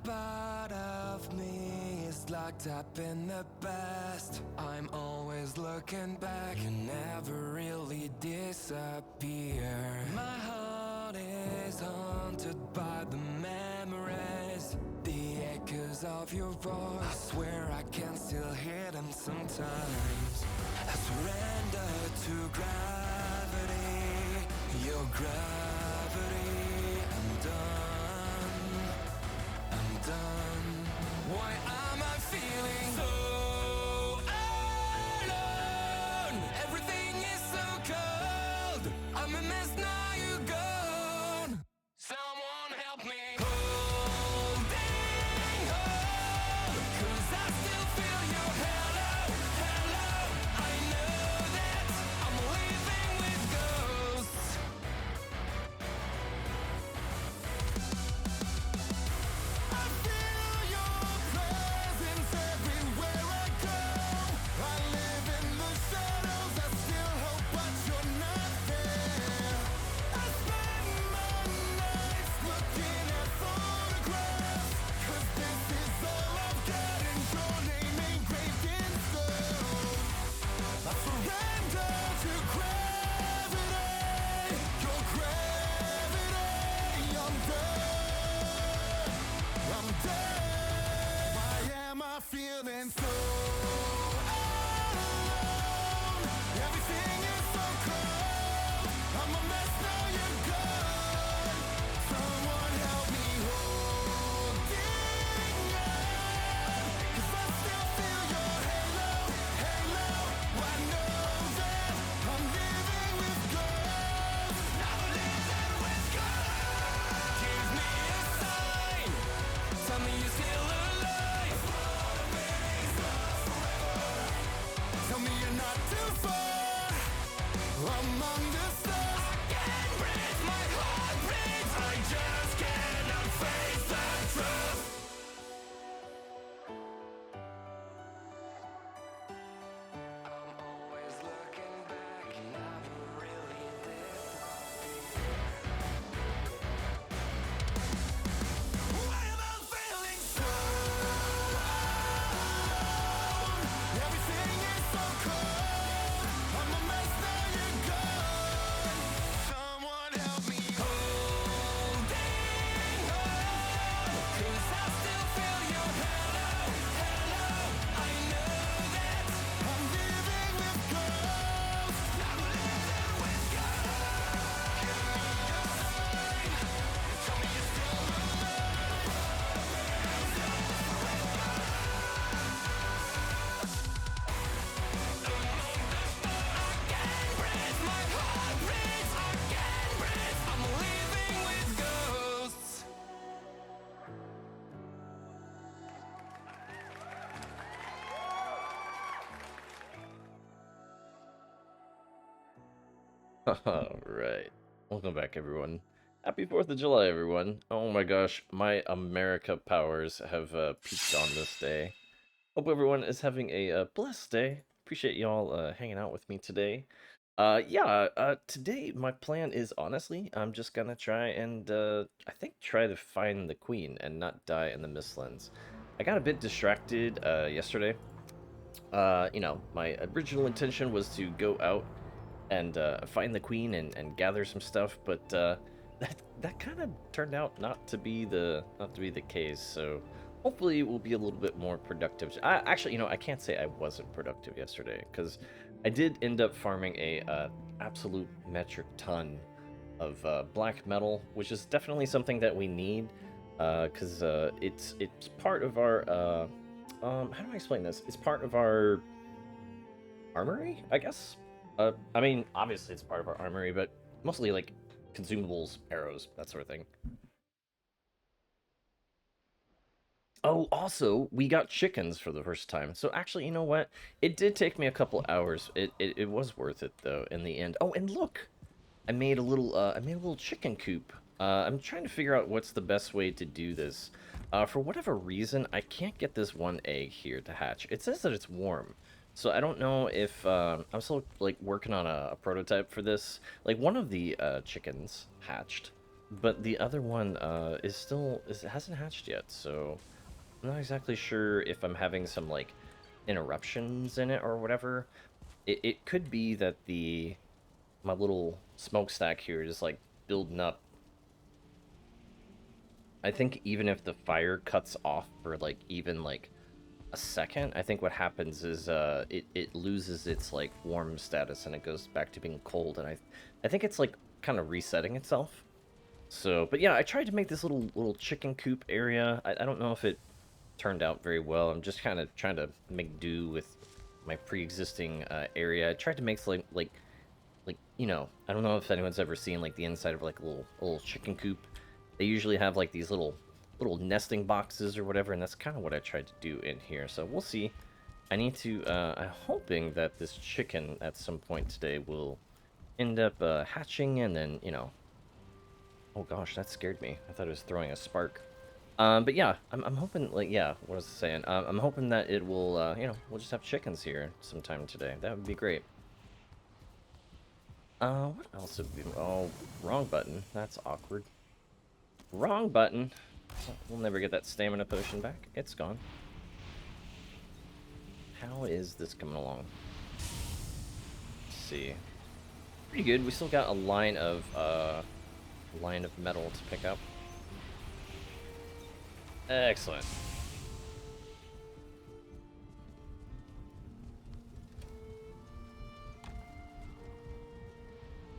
part of me is locked up in the past. I'm always looking back, you never really disappear. My heart is haunted by the memories, the echoes of your voice. I swear I can still hear them sometimes. I surrender to gravity, your gravity. I'm done. Why am I feeling so alone? Everything is so cold. I'm a mess now, you're gone. Someone help me. Holding on, 'cause I still feel your hello, hello. I know that I'm living with ghosts. I feel your presence everywhere I go. I live in the shadows, I still hope, but you're not there. I spend my nights looking at photographs, 'cause this is all I've got, and your name engraved in stone. I surrender to gravity, your gravity. I'm done. Why am I feeling so alone? Everything is so cold. I'm a mess now, you're gone. Someone help me holding on, 'cause I still feel your halo, halo. I know that I'm living with ghosts. I'm living with ghosts. Give me a sign. Tell me you're still alive. Tell me you're not too far among the stars. I can't breathe, my heart beats. I just cannot face the truth. I'm always looking back, never really disappear. Why am I feeling so alone? Everything is so cold. I'm a mess now, you're gone. Someone help me holding on, 'cause I still feel your hello, hello. I know that I'm living with ghosts. I'm living with ghosts. Give me a sign. Tell me you're still alive. I can't breathe, my heart beats. I can't breathe. I'm living with ghosts. Alright. Welcome back, everyone. Happy 4th of July, everyone. Oh my gosh, my America powers have peaked on this day. Hope everyone is having a blessed day. Appreciate y'all hanging out with me today. Today my plan is, honestly, I'm just gonna try and, I think, try to find the queen and not die in the Mistlands. I got a bit distracted yesterday. My original intention was to go out and find the queen and gather some stuff, but that kind of turned out not to be the case. So hopefully we'll be a little bit more productive. I can't say I wasn't productive yesterday, because I did end up farming a absolute metric ton of black metal, which is definitely something that we need, because it's part of our how do I explain this? It's part of our armory, I guess. I mean, obviously it's part of our armory, but mostly like consumables, arrows, that sort of thing. Oh, also, we got chickens for the first time. So actually, you know what? It did take me a couple hours. It was worth it though in the end. Oh, and look, I made a little chicken coop. I'm trying to figure out what's the best way to do this. For whatever reason, I can't get this one egg here to hatch. It says that it's warm, so I don't know if I'm still like working on a prototype for this. Like one of the chickens hatched, but the other one it hasn't hatched yet, so I'm not exactly sure if I'm having some like interruptions in it or whatever. It could be that the my little smokestack here is like building up. I think even if the fire cuts off for like even like a second, I think what happens is it loses its like warm status and it goes back to being cold, and I think it's like kind of resetting itself. So, but yeah, I tried to make this little chicken coop area. I don't know if it turned out very well. I'm just kind of trying to make do with my pre-existing area. I tried to make like I don't know if anyone's ever seen like the inside of like a little chicken coop. They usually have like these little nesting boxes or whatever, and that's kind of what I tried to do in here. So we'll see. I need to. I'm hoping that this chicken at some point today will end up hatching, and then oh gosh, that scared me. I thought it was throwing a spark. But yeah, I'm hoping, like, yeah, what was I saying? I'm hoping that it will, we'll just have chickens here sometime today. That would be great. What else would be, oh, wrong button. That's awkward. Wrong button. We'll never get that stamina potion back. It's gone. How is this coming along? Let's see. Pretty good. We still got a line of metal to pick up. Excellent.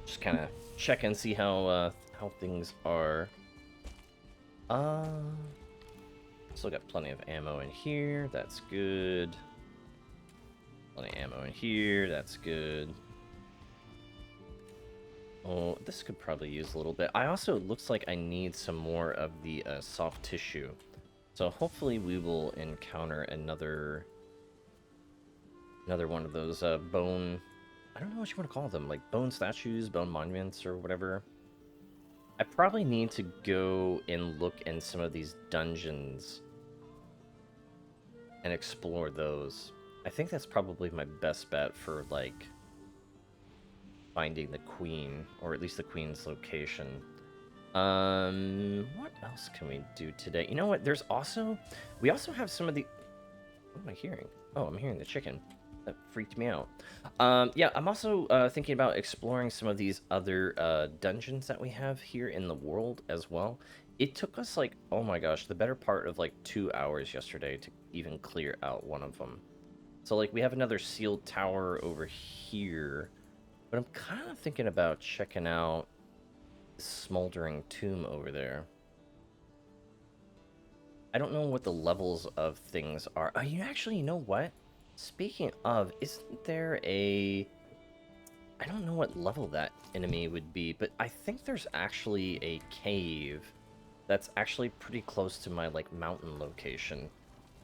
Just kind of check and see how things are. Still got plenty of ammo in here. That's good. Plenty of ammo in here. That's good. Oh, this could probably use a little bit. I also, looks like I need some more of the soft tissue. So hopefully we will encounter another one of those bone, I don't know what you want to call them, like bone statues, bone monuments, or whatever. I probably need to go and look in some of these dungeons and explore those. I think that's probably my best bet for, like, finding the queen, or at least the queen's location. What else can we do today? You know what? We also have some of the... What am I hearing? Oh, I'm hearing the chicken. That freaked me out. Yeah, I'm also thinking about exploring some of these other dungeons that we have here in the world as well. It took us, like, oh my gosh, the better part of like 2 hours yesterday to even clear out one of them. So, like, we have another sealed tower over here, but I'm kind of thinking about checking out the smoldering tomb over there. I don't know what the levels of things are. Oh, you know what? Speaking of, isn't there a... I don't know what level that enemy would be, but I think there's actually a cave that's actually pretty close to my, like, mountain location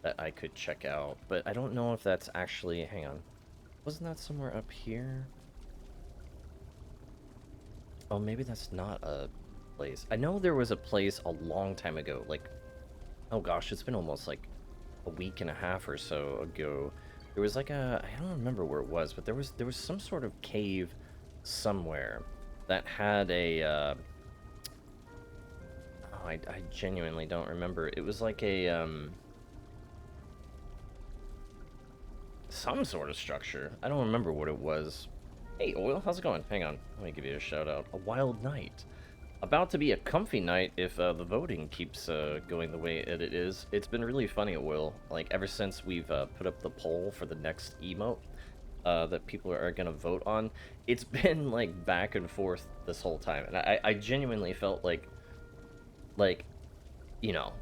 that I could check out. But I don't know if that's actually... Hang on. Wasn't that somewhere up here? Oh, maybe that's not a place. I know there was a place a long time ago, like... Oh gosh, it's been almost, like, a week and a half or so ago. There was like I don't remember where it was, but there was some sort of cave somewhere that had a oh, I genuinely don't remember. It was like a some sort of structure. I don't remember what it was. Hey, Oil, how's it going? Hang on, let me give you a shout out. A wild night. About to be a comfy night if the voting keeps going the way it is. It's been really funny, Will. Like, ever since we've put up the poll for the next emote that people are going to vote on, it's been, like, back and forth this whole time. And I genuinely felt like, you know,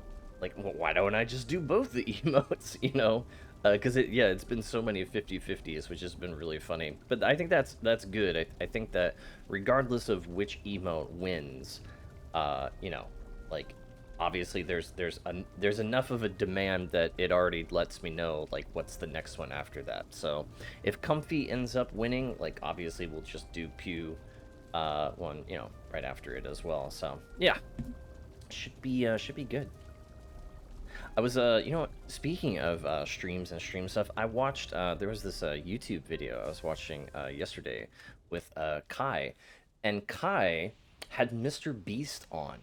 like, well, why don't I just do both the emotes, you know? Because it's been so many 50-50s, which has been really funny. But I think that's good. I think that regardless of which emote wins, like, obviously there's enough of a demand that it already lets me know, like, what's the next one after that. So if Comfy ends up winning, like, obviously we'll just do Pew one, right after it as well. So yeah, should be good. I was, speaking of streams and stream stuff, I watched, there was this YouTube video I was watching yesterday with Kai, and Kai had Mr. Beast on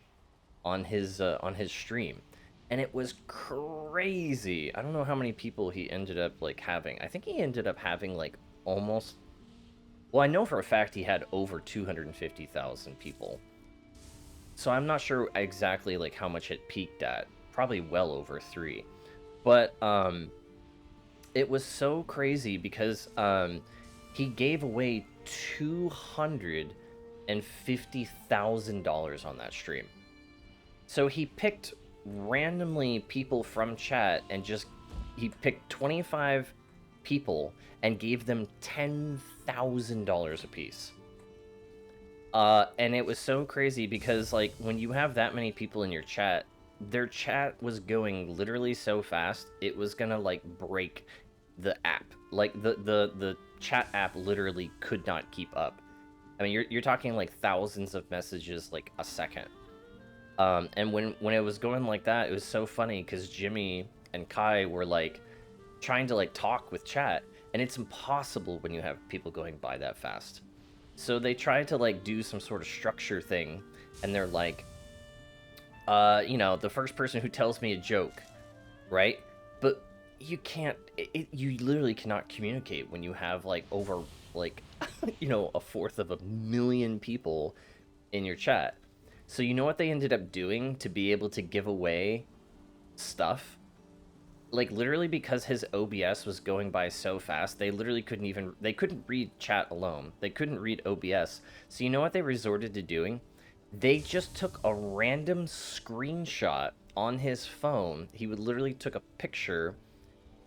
his stream, and it was crazy. I don't know how many people he ended up like having. I think he ended up having like almost, well, I know for a fact he had over 250,000 people. So I'm not sure exactly like how much it peaked at. Probably well over 3. But it was so crazy because he gave away $250,000 on that stream. So he picked randomly people from chat and he picked 25 people and gave them $10,000 apiece. And it was so crazy because like when you have that many people in your chat, their chat was going literally so fast it was gonna like break the app. Like the chat app literally could not keep up. I mean, you're talking like thousands of messages like a second. And when it was going like that, it was so funny because Jimmy and Kai were like trying to like talk with chat, and it's impossible when you have people going by that fast. So they tried to like do some sort of structure thing, and they're like, the first person who tells me a joke, right? But you can't, you literally cannot communicate when you have like over like, a fourth of a million people in your chat. So you know what they ended up doing to be able to give away stuff? Like literally because his OBS was going by so fast, they literally they couldn't read chat alone. They couldn't read OBS. So you know what they resorted to doing? They just took a random screenshot on his phone. He would literally took a picture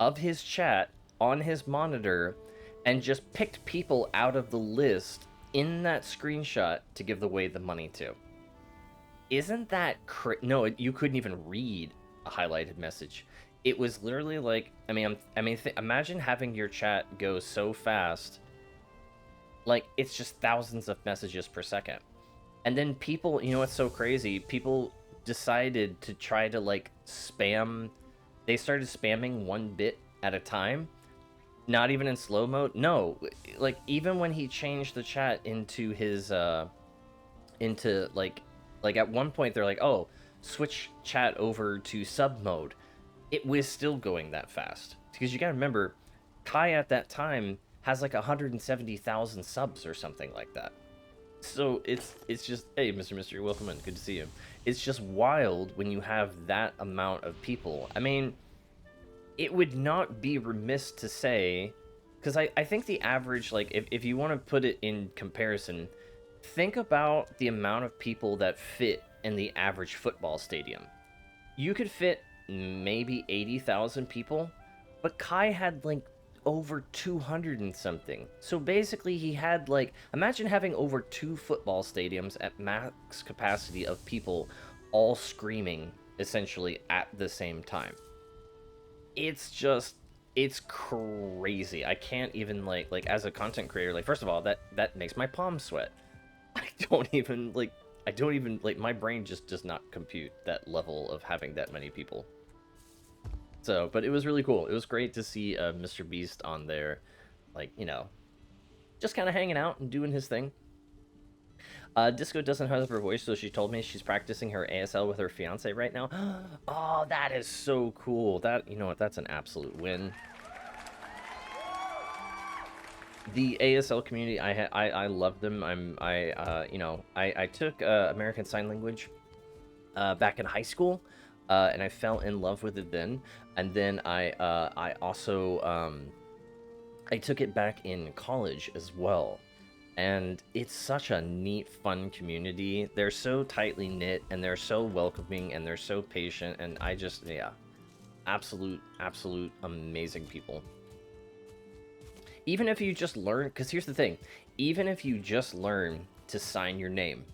of his chat on his monitor and just picked people out of the list in that screenshot to give away the money to. Isn't that no, you couldn't even read a highlighted message. It was literally like, imagine having your chat go so fast, like it's just thousands of messages per second. And then people, what's so crazy? People decided to try to like spam. They started spamming 1 bit at a time, not even in slow mode. No, like even when he changed the chat into his into like at one point they're like, oh, switch chat over to sub mode. It was still going that fast because you gotta remember, Kai at that time has like 170,000 subs or something like that. So it's just, hey, Mr. Mystery, welcome in, good to see you. It's just wild when you have that amount of people. I mean, it would not be remiss to say, because I think the average, like if you want to put it in comparison, think about the amount of people that fit in the average football stadium. You could fit maybe 80,000 people, but Kai had like over 200 and something. So basically he had like, imagine having over 2 football stadiums at max capacity of people all screaming essentially at the same time. It's crazy. I can't even like as a content creator, like first of all, that makes my palms sweat. I don't even like my brain just does not compute that level of having that many people. So, but it was really cool. It was great to see Mr. Beast on there, like, just kind of hanging out and doing his thing. Disco doesn't have her voice, so she told me she's practicing her ASL with her fiance right now. Oh, that is so cool. That, you know what, that's an absolute win. The ASL community, I love them. I took American Sign Language back in high school, and I fell in love with it then. And then I also I took it back in college as well. And it's such a neat, fun community. They're so tightly knit, and they're so welcoming, and they're so patient, and absolute amazing people. Even if you just learn, because here's the thing, even if you just learn to sign your name,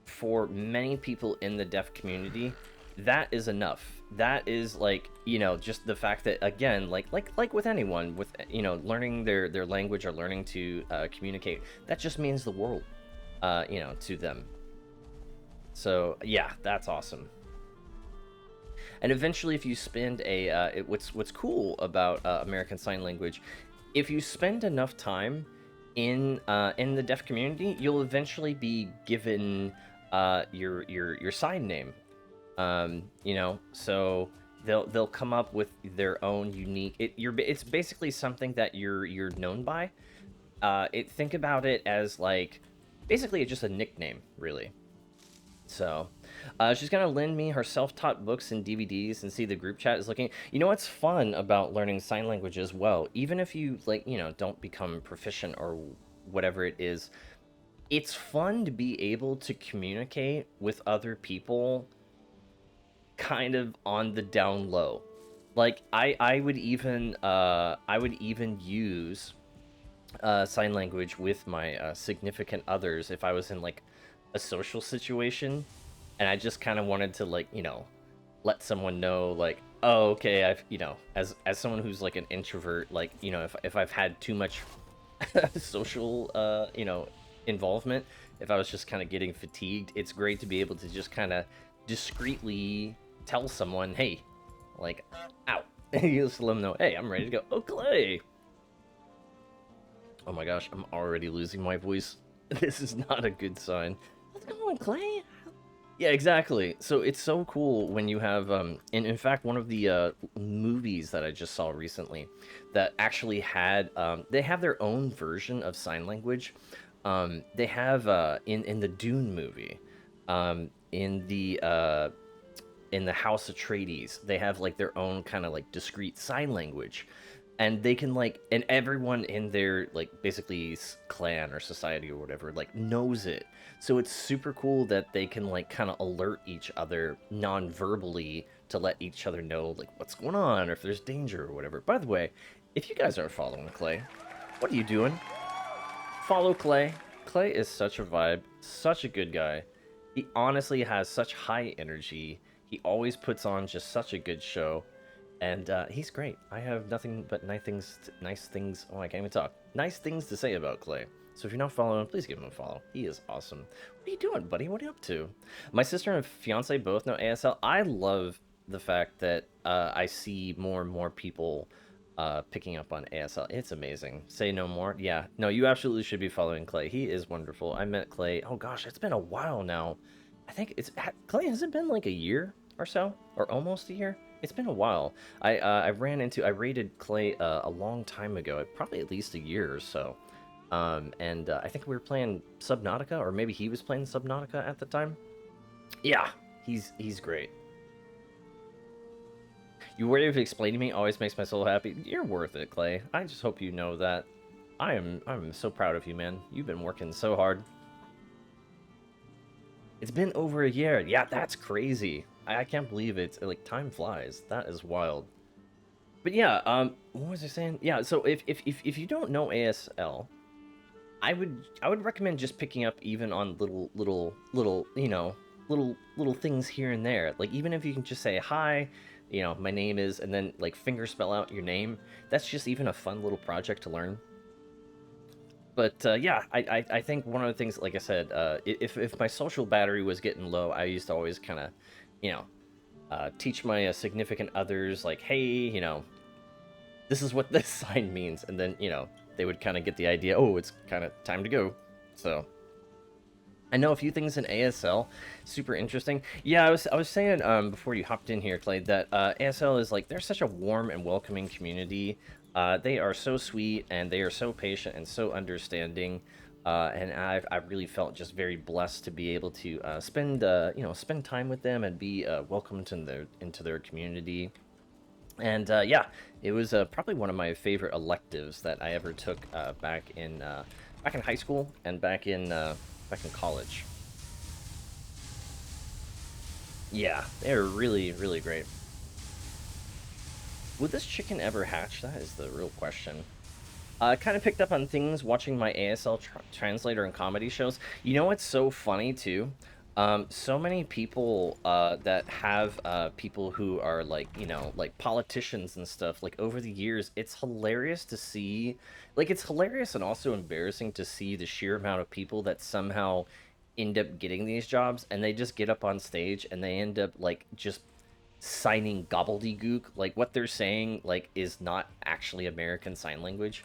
for many people in the deaf community, that is enough. That is like, just the fact that, again, like with anyone, with, learning their language or learning to communicate, that just means the world, to them. So yeah, that's awesome. And eventually, if you spend what's cool about American Sign Language, if you spend enough time in the deaf community, you'll eventually be given your sign name. You know, so they'll come up with their own unique. It's basically something that you're known by. Think about it as like basically just a nickname, really. So, she's gonna lend me her self-taught books and DVDs and see the group chat is looking. You know what's fun about learning sign language as well? Even if you like, you know, don't become proficient or whatever it is, it's fun to be able to communicate with other people kind of on the down low. Like I would even use sign language with my significant others if I was in like a social situation and I just kind of wanted to like, you know, let someone know like, oh, okay, I've, you know, as someone who's like an introvert, like, you know, if I've had too much social you know, involvement, if I was just kind of getting fatigued, it's great to be able to just kind of discreetly tell someone, hey, like, out. You just let them know, hey, I'm ready to go. Oh, Clay. Oh my gosh, I'm already losing my voice. This is not a good sign. How's it going, Clay? Yeah, exactly. So it's so cool when you have, in fact, one of the movies that I just saw recently that actually had, they have their own version of sign language. They have, in the Dune movie, in the House Atreides, they have like their own kind of like discrete sign language, and they can like, and everyone in their like basically clan or society or whatever like knows it. So it's super cool that they can like kind of alert each other non-verbally to let each other know like what's going on or if there's danger or whatever. By the way, if you guys aren't following Clay, what are you doing? Follow Clay. Clay is such a vibe, such a good guy. He honestly has such high energy. He always puts on just such a good show, and he's great. I have nothing but nice things. Oh, I can't even talk. Nice things to say about Clay. So if you're not following him, please give him a follow. He is awesome. What are you doing, buddy? What are you up to? My sister and fiance both know ASL. I love the fact that I see more and more people picking up on ASL. It's amazing. Say no more. Yeah, no, you absolutely should be following Clay. He is wonderful. I met Clay. Oh gosh, it's been a while now. I think it's Clay. Has it been like a year or so, or almost a year? It's been a while. I raided Clay a long time ago, probably at least a year or so. And I think we were playing Subnautica, or maybe he was playing Subnautica at the time. Yeah, he's great. Your way of explaining me always makes my soul happy. You're worth it, Clay. I just hope you know that. I'm so proud of you, man. You've been working so hard. It's been over a year. Yeah, that's crazy. I can't believe it. Like, time flies. That is wild. But yeah, what was I saying? Yeah, so if you don't know ASL, I would recommend just picking up even on little, you know, little things here and there. Like, even if you can just say hi, you know, my name is, and then like finger spell out your name. That's just even a fun little project to learn. But yeah, I think one of the things, like I said, if my social battery was getting low, I used to always kind of, you know, teach my significant others like, hey, you know, this is what this sign means, and then, you know, they would kind of get the idea. Oh, it's kind of time to go. So I know a few things in ASL, super interesting. Yeah, I was saying before you hopped in here, Clay, that ASL is like, they're such a warm and welcoming community. They are so sweet, and they are so patient and so understanding. And I've really felt just very blessed to be able to spend you know, spend time with them and be welcomed into their community. And yeah, it was probably one of my favorite electives that I ever took back in high school and back in college. Yeah, they're really, really great. Would this chicken ever hatch? That is the real question. I kind of picked up on things watching my ASL translator and comedy shows. You know what's so funny too? So many people that have people who are like, you know, like politicians and stuff, like over the years, it's hilarious to see, like it's hilarious and also embarrassing to see the sheer amount of people that somehow end up getting these jobs, and they just get up on stage and they end up like just signing gobbledygook. Like what they're saying like is not actually American Sign Language.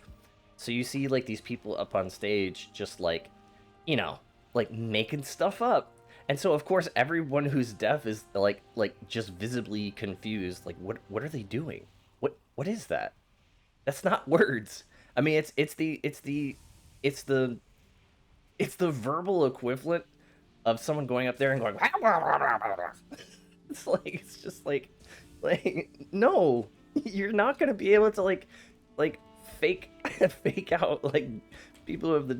So you see like these people up on stage just like, you know, like making stuff up. And so of course everyone who's deaf is like just visibly confused. Like what are they doing? What is that? That's not words. I mean it's the it's the verbal equivalent of someone going up there and going it's just like no, you're not gonna be able to like fake fake out like people of the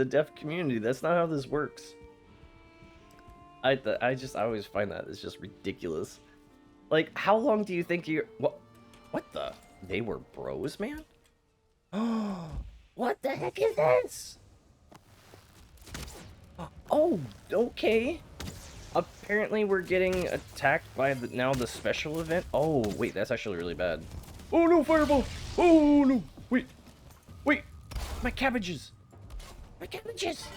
deaf community. That's not how this works. I always find that it's just ridiculous. Like, how long do you think you're what the they were bros, man? Oh, what the heck is this? Oh, okay. Apparently we're getting attacked by now the special event. Oh, wait, that's actually really bad. Oh no, fireball! Oh no! Wait! My cabbages! My cabbages!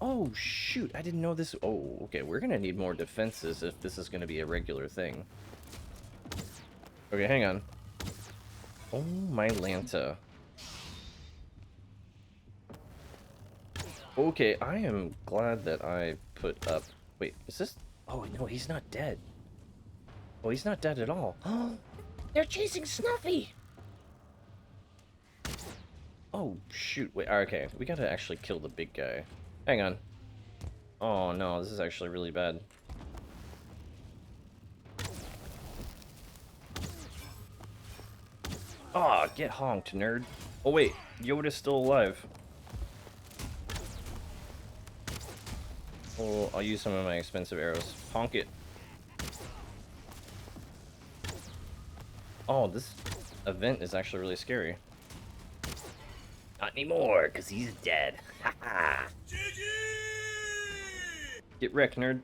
Oh shoot, I didn't know this. Oh, okay, we're gonna need more defenses if this is gonna be a regular thing. Okay, hang on. Oh my Lanta. Okay, I am glad that I put up... Wait, is this... Oh, no, he's not dead. Oh, he's not dead at all. Oh, they're chasing Snuffy! Oh, shoot. Wait, okay. We gotta actually kill the big guy. Hang on. Oh, no, this is actually really bad. Ah, oh, get honked, nerd. Oh, wait. Yoda's still alive. Oh, I'll use some of my expensive arrows. Honk it. Oh, this event is actually really scary. Not anymore, because he's dead. Haha. Get wrecked, nerd.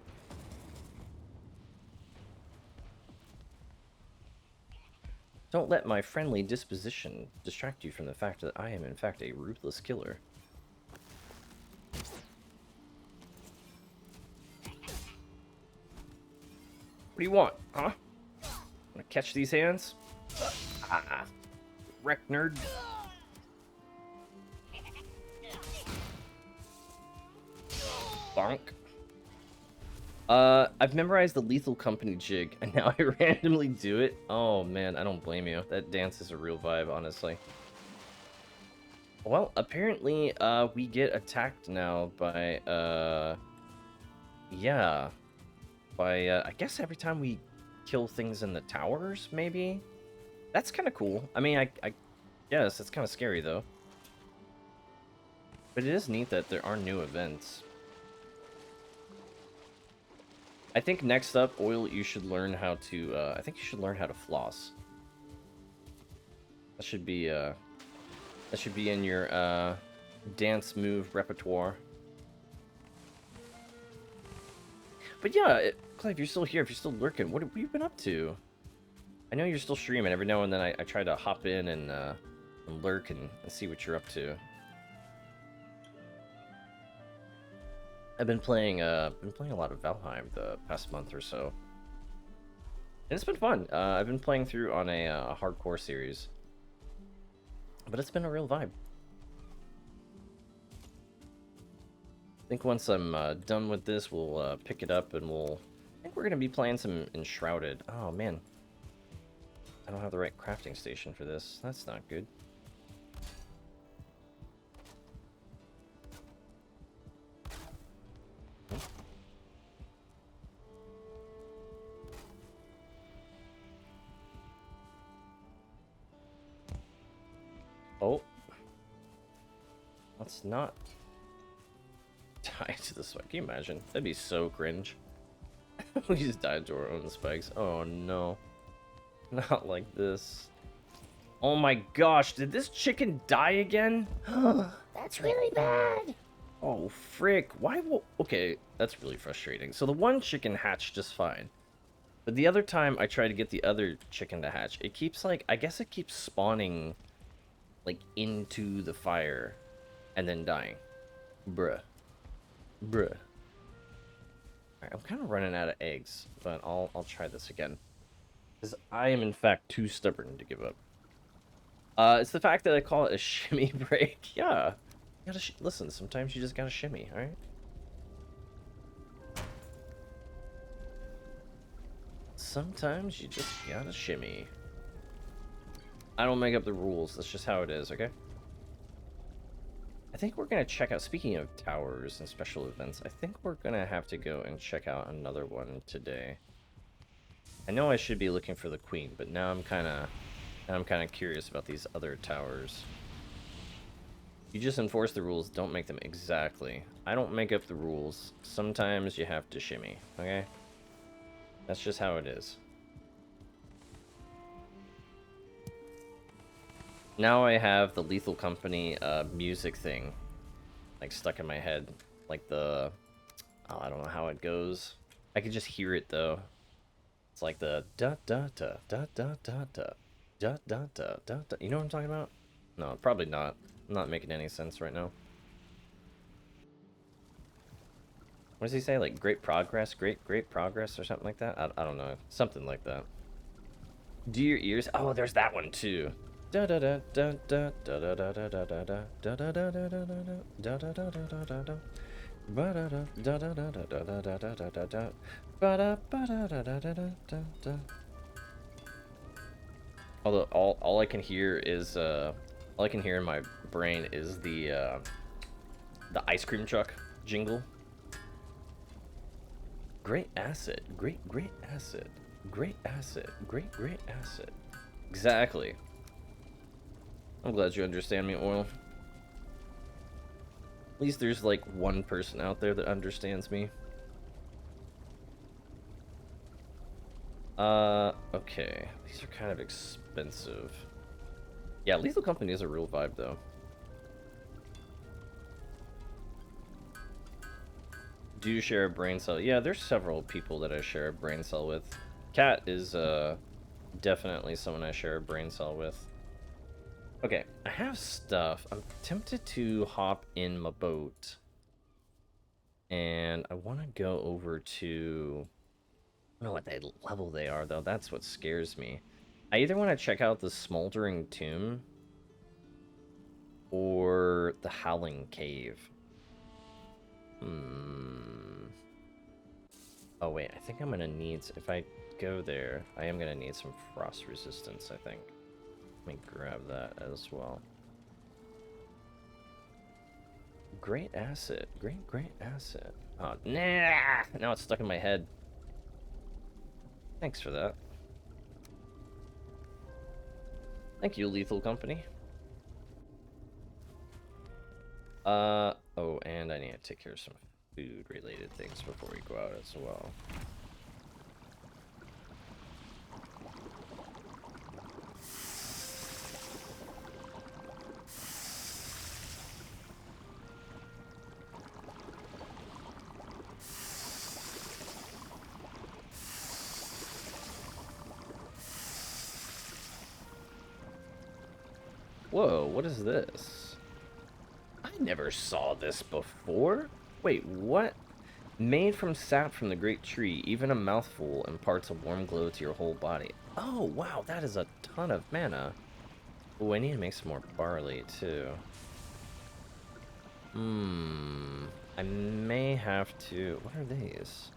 Don't let my friendly disposition distract you from the fact that I am in fact a ruthless killer. What do you want, huh? Wanna catch these hands? Ah, wreck, nerd. Bonk. I've memorized the Lethal Company jig, and now I randomly do it. Oh man, I don't blame you. That dance is a real vibe, honestly. Well, apparently, we get attacked now by, yeah. By, I guess every time we kill things in the towers, maybe? That's kind of cool. I mean, I guess it's kind of scary, though. But it is neat that there are new events. I think next up, Oil, you should learn how to, I think you should learn how to floss. That should be in your, dance move repertoire. But yeah, Clay, if you're still here, if you're still lurking, what have you been up to? I know you're still streaming. Every now and then I try to hop in and lurk and see what you're up to. I've been playing a lot of Valheim the past month or so. And it's been fun. I've been playing through on a hardcore series. But it's been a real vibe. I think once I'm done with this, we'll pick it up and I think we're going to be playing some Enshrouded. Oh, man. I don't have the right crafting station for this. That's not good. Oh. Let's not die to the spike. Can you imagine? That'd be so cringe. We just died to our own spikes. Oh no. Not like this. Oh my gosh, did this chicken die again? That's really bad. Oh frick. Why okay, that's really frustrating. So the one chicken hatched just fine. But the other time I try to get the other chicken to hatch, it keeps like, I guess it keeps spawning like into the fire and then dying. Bruh. Alright, I'm kind of running out of eggs, but I'll try this again. Because I am in fact too stubborn to give up. It's the fact that I call it a shimmy break. Yeah. Listen, sometimes you just gotta shimmy, alright? Sometimes you just gotta shimmy. I don't make up the rules, that's just how it is, okay? I think we're gonna check out, speaking of towers and special events, I think we're gonna have to go and check out another one today. I know I should be looking for the queen, but now I'm kinda curious about these other towers. You just enforce the rules, don't make them exactly. I don't make up the rules. Sometimes you have to shimmy, okay? That's just how it is. Now I have the Lethal Company music thing, like, stuck in my head. Like the... Oh, I don't know how it goes. I can just hear it, though. It's like the da-da-da-da-da-da-da. Da-da-da-da-da. You know what I'm talking about? No, probably not. I'm not making any sense right now. What does he say? Like, great progress? Great progress or something like that? I don't know. Something like that. Do your ears... Oh, there's that one, too. Although all I can hear is all I can hear in my brain is the ice cream truck jingle. Great asset, great asset, great asset, great asset. Exactly. I'm glad you understand me, Oil. At least there's like one person out there that understands me. Okay. These are kind of expensive. Yeah, Lethal Company is a real vibe, though. Do you share a brain cell? Yeah, there's several people that I share a brain cell with. Cat is, definitely someone I share a brain cell with. Okay, I have stuff. I'm tempted to hop in my boat. And I want to go over to... I don't know what level they are, though. That's what scares me. I either want to check out the Smoldering Tomb or the Howling Cave. Oh, wait. I think I'm going to need... If I go there, I am going to need some frost resistance, I think. Let me grab that as well. Great asset. Great asset. Oh, nah! Now it's stuck in my head. Thanks for that. Thank you, Lethal Company. Oh, and I need to take care of some food-related things before we go out as well. Whoa, what is this? I never saw this before. Wait, what? Made from sap from the great tree, even a mouthful imparts a warm glow to your whole body. Oh, wow, that is a ton of mana. Oh, I need to make some more barley, too. I may have to... What are these?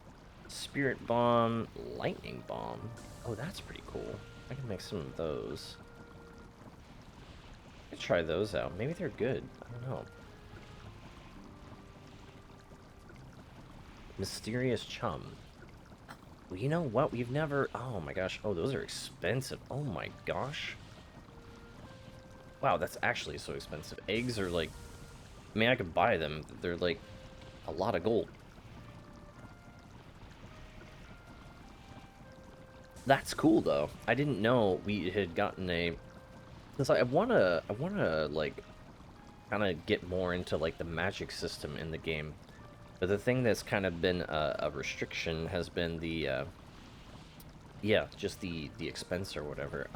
Spirit Bomb, Lightning Bomb. Oh, that's pretty cool. I can make some of those. I could try those out. Maybe they're good. I don't know. Mysterious Chum. Well, you know what? We've never... Oh my gosh. Oh, those are expensive. Oh my gosh. Wow, that's actually so expensive. Eggs are like... I mean, I could buy them. They're like a lot of gold. That's cool, though. I didn't know we had gotten a... Because I wanna, like, kind of get more into, like, the magic system in the game. But the thing that's kind of been a restriction has been the, yeah, just the expense or whatever.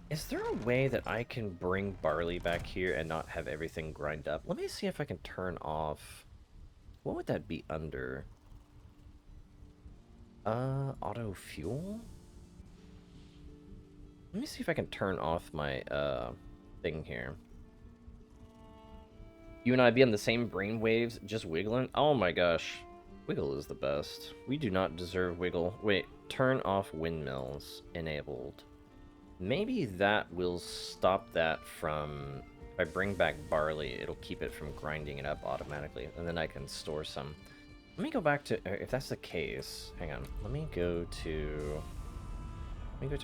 Is there a way that I can bring barley back here and not have everything grind up? Let me see if I can turn off... What would that be under? Auto fuel? Let me see if I can turn off my, thing here. You and I be on the same brain waves, just wiggling? Oh my gosh. Wiggle is the best. We do not deserve wiggle. Wait, turn off windmills. Enabled. Maybe that will stop that from... If I bring back barley, it'll keep it from grinding it up automatically, and then I can store some. Let me go back to... If that's the case... Hang on. Let me go to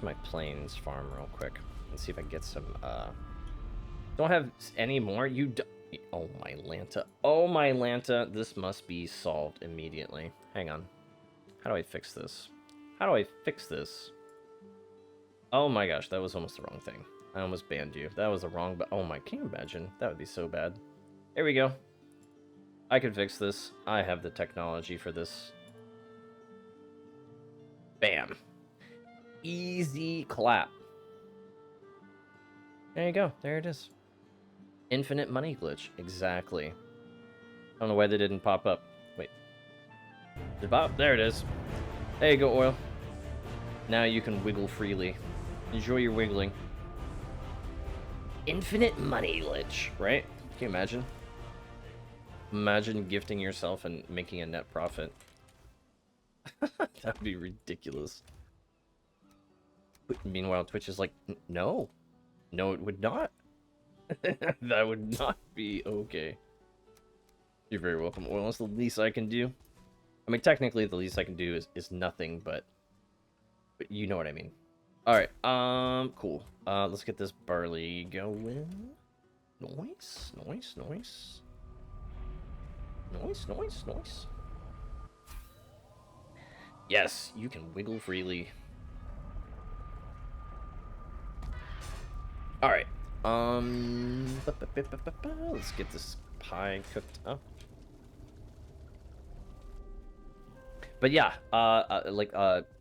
my plains farm real quick and see if I can get some, Don't have any more? Oh my Lanta. Oh my Lanta. This must be solved immediately. Hang on. How do I fix this? How do I fix this? Oh my gosh, that was almost the wrong thing. I almost banned you. That was the wrong, but oh my, can you imagine? That would be so bad. Here we go. I can fix this. I have the technology for this. Bam. Easy clap. There you go. There it is. Infinite money glitch. Exactly. I don't know why they didn't pop up. Wait. Did it pop? There it is. There you go, oil. Now you can wiggle freely. Enjoy your wiggling. Infinite money glitch, right? Can you imagine? Imagine gifting yourself and making a net profit. That would be ridiculous. Meanwhile, Twitch is like, no. No, it would not. That would not be okay. You're very welcome, Oil. That's the least I can do. I mean, technically, the least I can do is nothing, but you know what I mean. Alright, cool. Let's get this barley going. Nice, nice, nice. Nice, nice, nice. Yes, you can wiggle freely. Alright. Let's get this pie cooked up. But yeah,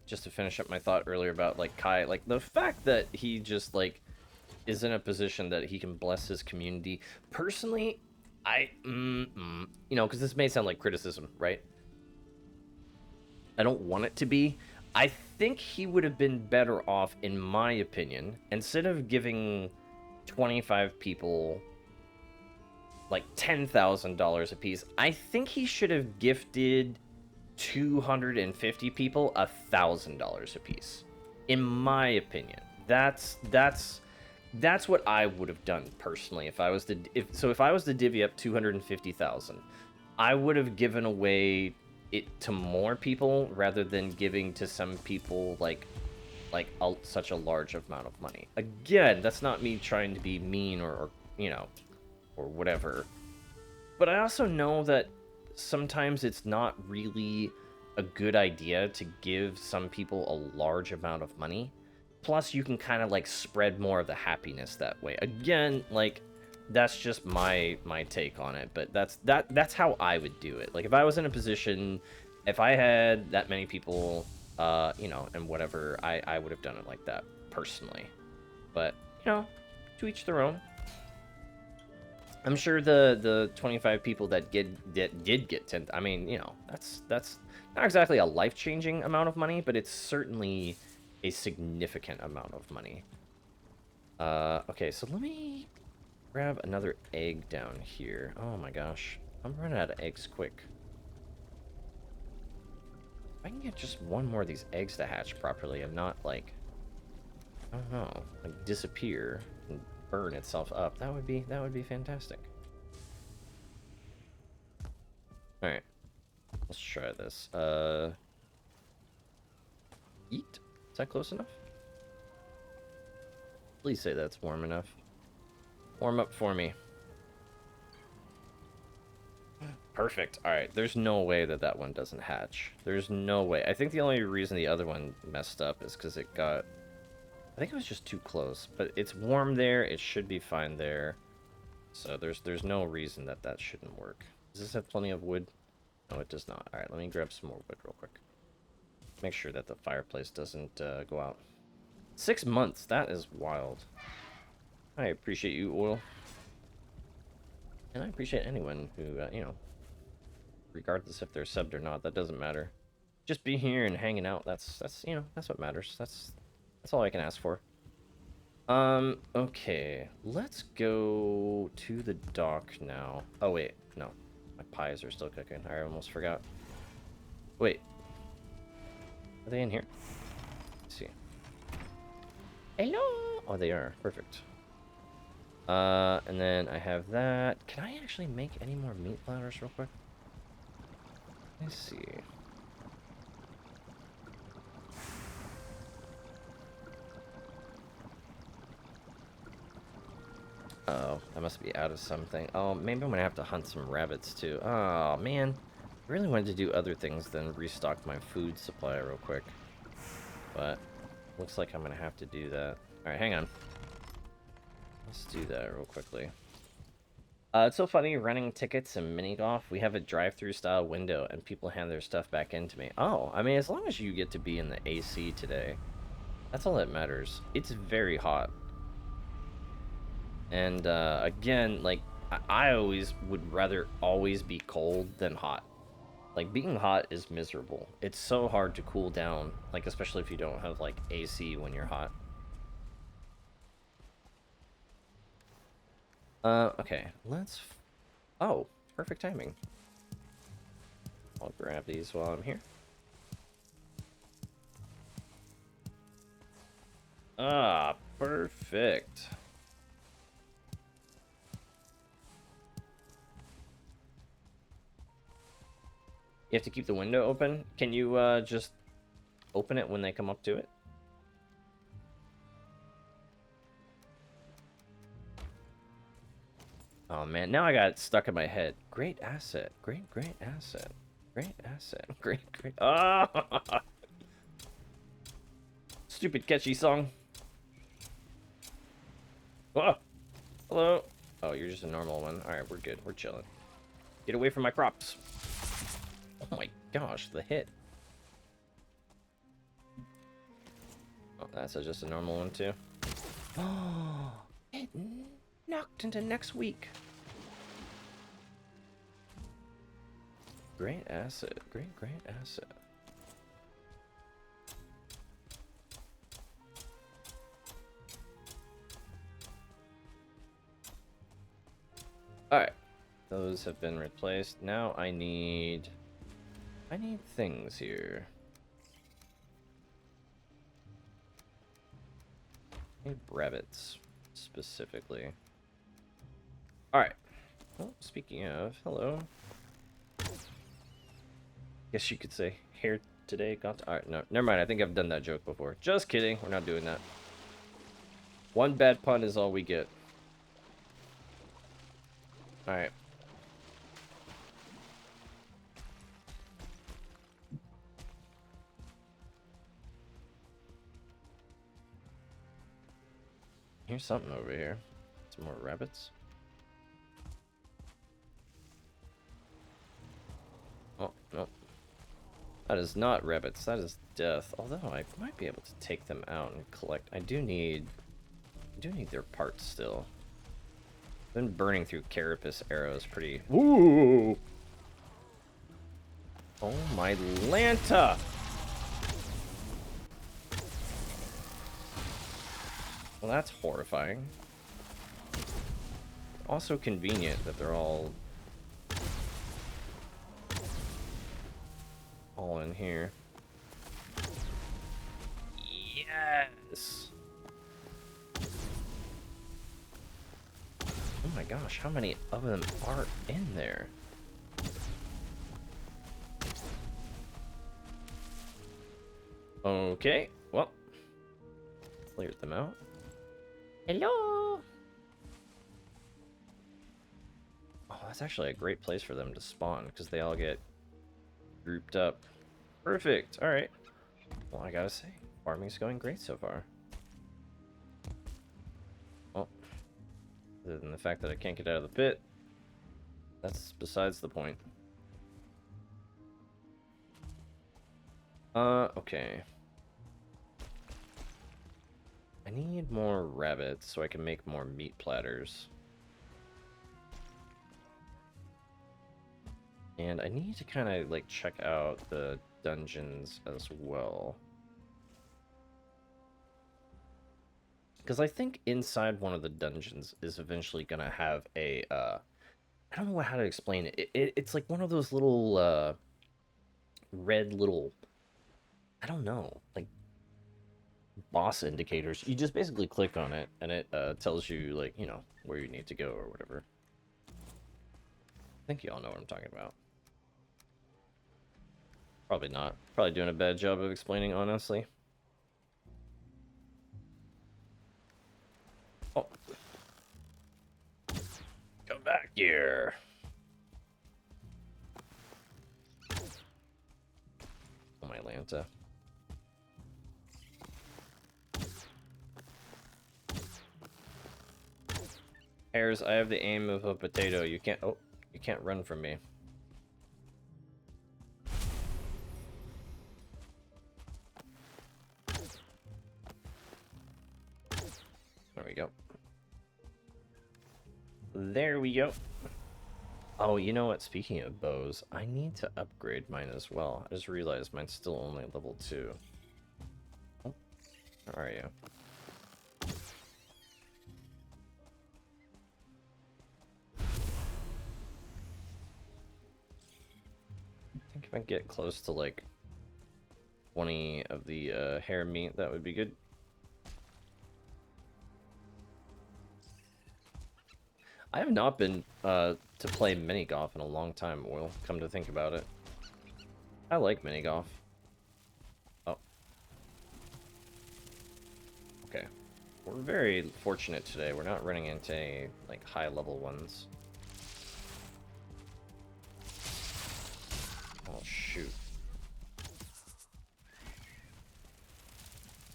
just to finish up my thought earlier about, like, Kai, like, the fact that he just, like, is in a position that he can bless his community. Personally, you know, because this may sound like criticism, right? I don't want it to be. I think he would have been better off, in my opinion, instead of giving 25 people like $10,000 a piece, I think he should have gifted 250 people $1,000 a piece. In my opinion, that's what I would have done personally if I was to if I was to divvy up 250,000, I would have given away it to more people rather than giving to some people like such a large amount of money. Again, that's not me trying to be mean or you know, or whatever. But I also know that sometimes it's not really a good idea to give some people a large amount of money. Plus, you can kind of like spread more of the happiness that way. Again, like, that's just my take on it, but that's how I would do it. Like, if I was in a position, if I had that many people, you know, and whatever, I would have done it like that personally. But, you know, to each their own. I'm sure the 25 people that did get 10, I mean, you know, that's not exactly a life-changing amount of money, but it's certainly a significant amount of money. Okay, so let me grab another egg down here. Oh my gosh, I'm running out of eggs quick. If I can get just one more of these eggs to hatch properly and not, like, I don't know, like disappear and burn itself up, that would be fantastic. Alright, let's try this. Eat? Is that close enough? Please say that's warm enough. Warm up for me. Perfect. Alright, there's no way that one doesn't hatch. There's no way. I think the only reason the other one messed up is because it got... I think it was just too close. But it's warm there. It should be fine there. So there's no reason that shouldn't work. Does this have plenty of wood? No, it does not. Alright, let me grab some more wood real quick. Make sure that the fireplace doesn't go out. 6 months. That is wild. I appreciate you, Oil. And I appreciate anyone who, you know, regardless if they're subbed or not, that doesn't matter. Just be here and hanging out. That's you know, that's what matters. That's all I can ask for. Okay. Let's go to the dock now. Oh, wait. No. My pies are still cooking. I almost forgot. Wait. Are they in here? Let's see. Hello! Oh, they are. Perfect. And then I have that. Can I actually make any more meat platters real quick? Let's see. Oh, I must be out of something. Oh, maybe I'm gonna have to hunt some rabbits too. Oh, man. I really wanted to do other things than restock my food supply real quick. But looks like I'm gonna have to do that. Alright, hang on. Let's do that real quickly. It's so funny, running tickets and mini golf, we have a drive-through style window and people hand their stuff back in to me. Oh, I mean, as long as you get to be in the AC today, that's all that matters. It's very hot. And, again, like, I always would rather always be cold than hot. Like, being hot is miserable. It's so hard to cool down, like, especially if you don't have, like, AC when you're hot. Okay, let's... Oh, perfect timing. I'll grab these while I'm here. Ah, perfect. You have to keep the window open? Can you, just open it when they come up to it? Oh, man, now I got it stuck in my head. Great asset. Great asset. Great asset. Great. Ah! Stupid catchy song. Oh, hello. Oh, you're just a normal one. Alright, we're good. We're chilling. Get away from my crops. Oh my gosh, the hit. Oh, that's just a normal one too. Oh, it knocked into next week. Great asset. Great asset. Alright. Those have been replaced. Now I need things here. I need rabbits, specifically. Alright. Well, speaking of, hello. Guess you could say hair today got to... Alright, no, never mind. I think I've done that joke before. Just kidding. We're not doing that. One bad pun is all we get. Alright. Here's something over here. Some more rabbits. Oh, no. That is not rabbits. That is death. Although I might be able to take them out and collect. I do need their parts still. Been burning through carapace arrows pretty... Ooh! Oh my Lanta! Well, that's horrifying. Also convenient that they're all in here. Yes! Oh my gosh, how many of them are in there? Okay, well, cleared them out. Hello! Oh, that's actually a great place for them to spawn, because they all get grouped up. Perfect, alright. Well, I gotta say, farming's going great so far. Well, other than the fact that I can't get out of the pit, that's besides the point. Okay. I need more rabbits so I can make more meat platters. And I need to kind of, like, check out the dungeons as well. Because I think inside one of the dungeons is eventually gonna have a I don't know how to explain it. It's like one of those little red little, I don't know, like boss indicators. You just basically click on it and it tells you, like, you know, where you need to go or whatever. I think you all know what I'm talking about. Probably not. Probably doing a bad job of explaining, honestly. Oh. Come back here. Oh, my Lanta. Hares, I have the aim of a potato. You can't... Oh, you can't run from me. There we go. There we go. Oh, you know what? Speaking of bows, I need to upgrade mine as well. I just realized mine's still only level 2. Oh, where are you? I think if I get close to like 20 of the hare meat, that would be good. I have not been to play mini golf in a long time, Will, come to think about it. I like mini golf. Oh. Okay. We're very fortunate today. We're not running into any, like, high-level ones. Oh, shoot.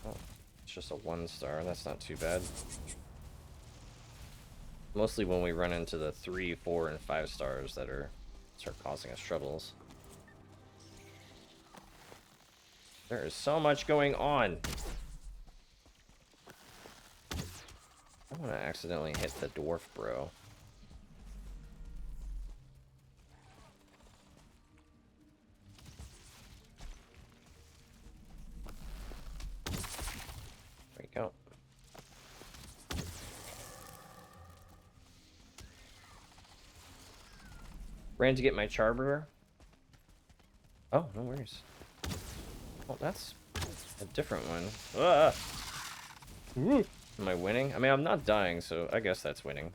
Oh, it's just a 1-star. That's not too bad. Mostly when we run into the 3, 4, and 5 stars that start causing us troubles. There is so much going on. I don't want to accidentally hit the dwarf bro. There we go. Ran to get my charber. Oh, no worries. Oh, that's a different one. Ah! Woo! Am I winning? I mean, I'm not dying, so I guess that's winning.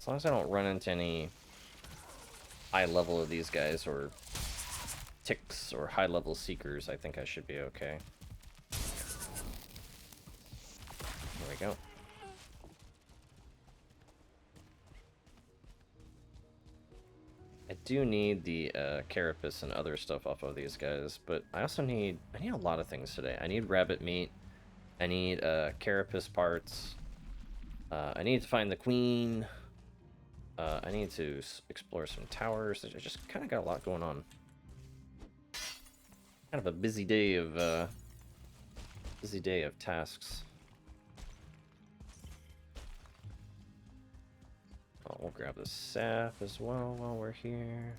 As long as I don't run into any high level of these guys, or ticks, or high level seekers, I think I should be okay. There we go. I do need the carapace and other stuff off of these guys, but I also need a lot of things today. I need rabbit meat. I need carapace parts. I need to find the queen. I need to explore some towers. I just kind of got a lot going on. Kind of a busy day of tasks. Oh, we'll grab the sap as well while we're here.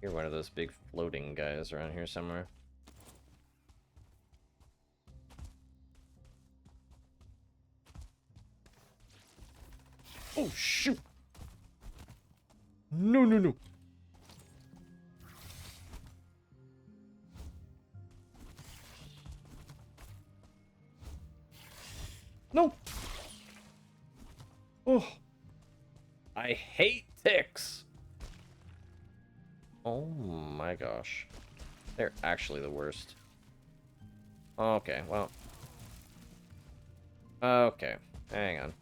You're one of those big floating guys around here somewhere. Oh, shoot! No, no, no! No! Oh! I hate ticks! Oh my gosh. They're actually the worst. Okay, well. Okay, hang on.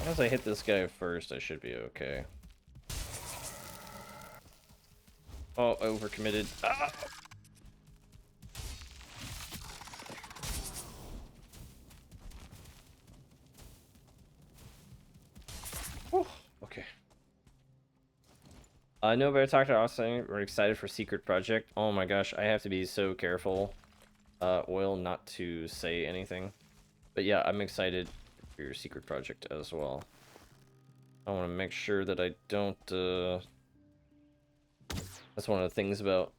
As I hit this guy first, I should be okay. Oh, overcommitted. Ah! Whew, okay. No, but I talked to Austin. We're excited for Secret Project. Oh my gosh, I have to be so careful, Oil, not to say anything. But yeah, I'm excited for your Secret Project as well. I want to make sure that I don't, That's one of the things about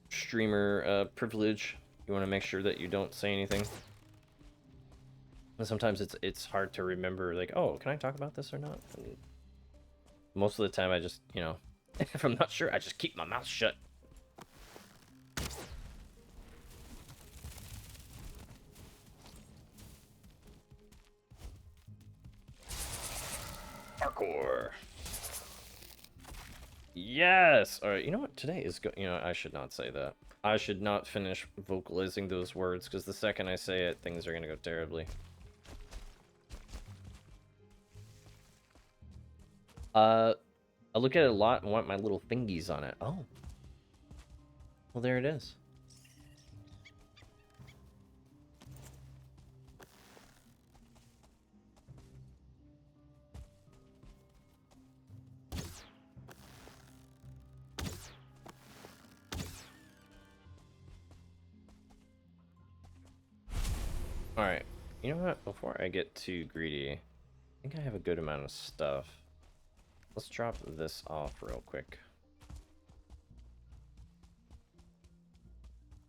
streamer, privilege. You want to make sure that you don't say anything. And sometimes it's hard to remember, like, oh, can I talk about this or not? And most of the time I just, you know, if I'm not sure, I just keep my mouth shut. Parkour. Yes! Alright, you know what? Today is good. You know, I should not say that. I should not finish vocalizing those words, because the second I say it, things are going to go terribly. I look at it a lot and want my little fingies on it. Oh. Well, there it is. Alright. You know what? Before I get too greedy, I think I have a good amount of stuff. Let's drop this off real quick.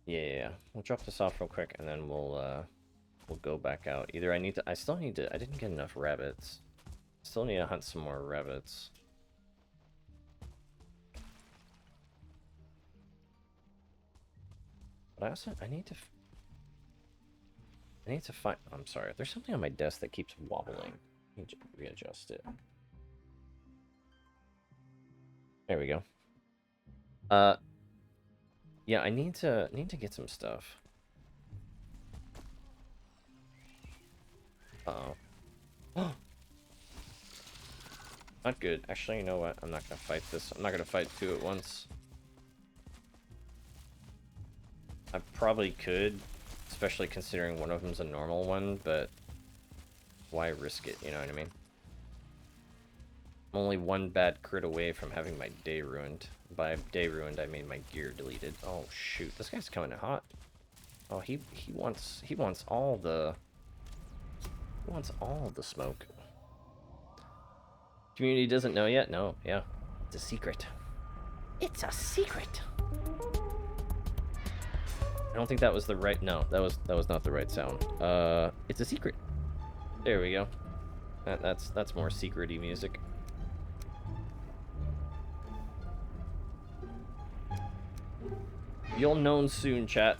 Yeah. We'll drop this off real quick, and then we'll go back out. Either I need to... I still need to... I didn't get enough rabbits. Still need to hunt some more rabbits. But I also... I need to find... I'm sorry. There's something on my desk that keeps wobbling. Let me readjust it. There we go. Yeah, I need to get some stuff. Uh-oh. Not good. Actually, you know what? I'm not gonna fight this. I'm not gonna fight two at once. I probably could, especially considering one of them's a normal one, but why risk it, you know what I mean? I'm only one bad crit away from having my day ruined. By day ruined, I mean my gear deleted. Oh shoot, this guy's coming in hot. Oh, he wants all the smoke. Community doesn't know yet? No, yeah. It's a secret. It's a secret. I don't think that was the right... No, that was not the right sound. It's a secret. There we go. That's more secret-y music. You'll know soon, chat.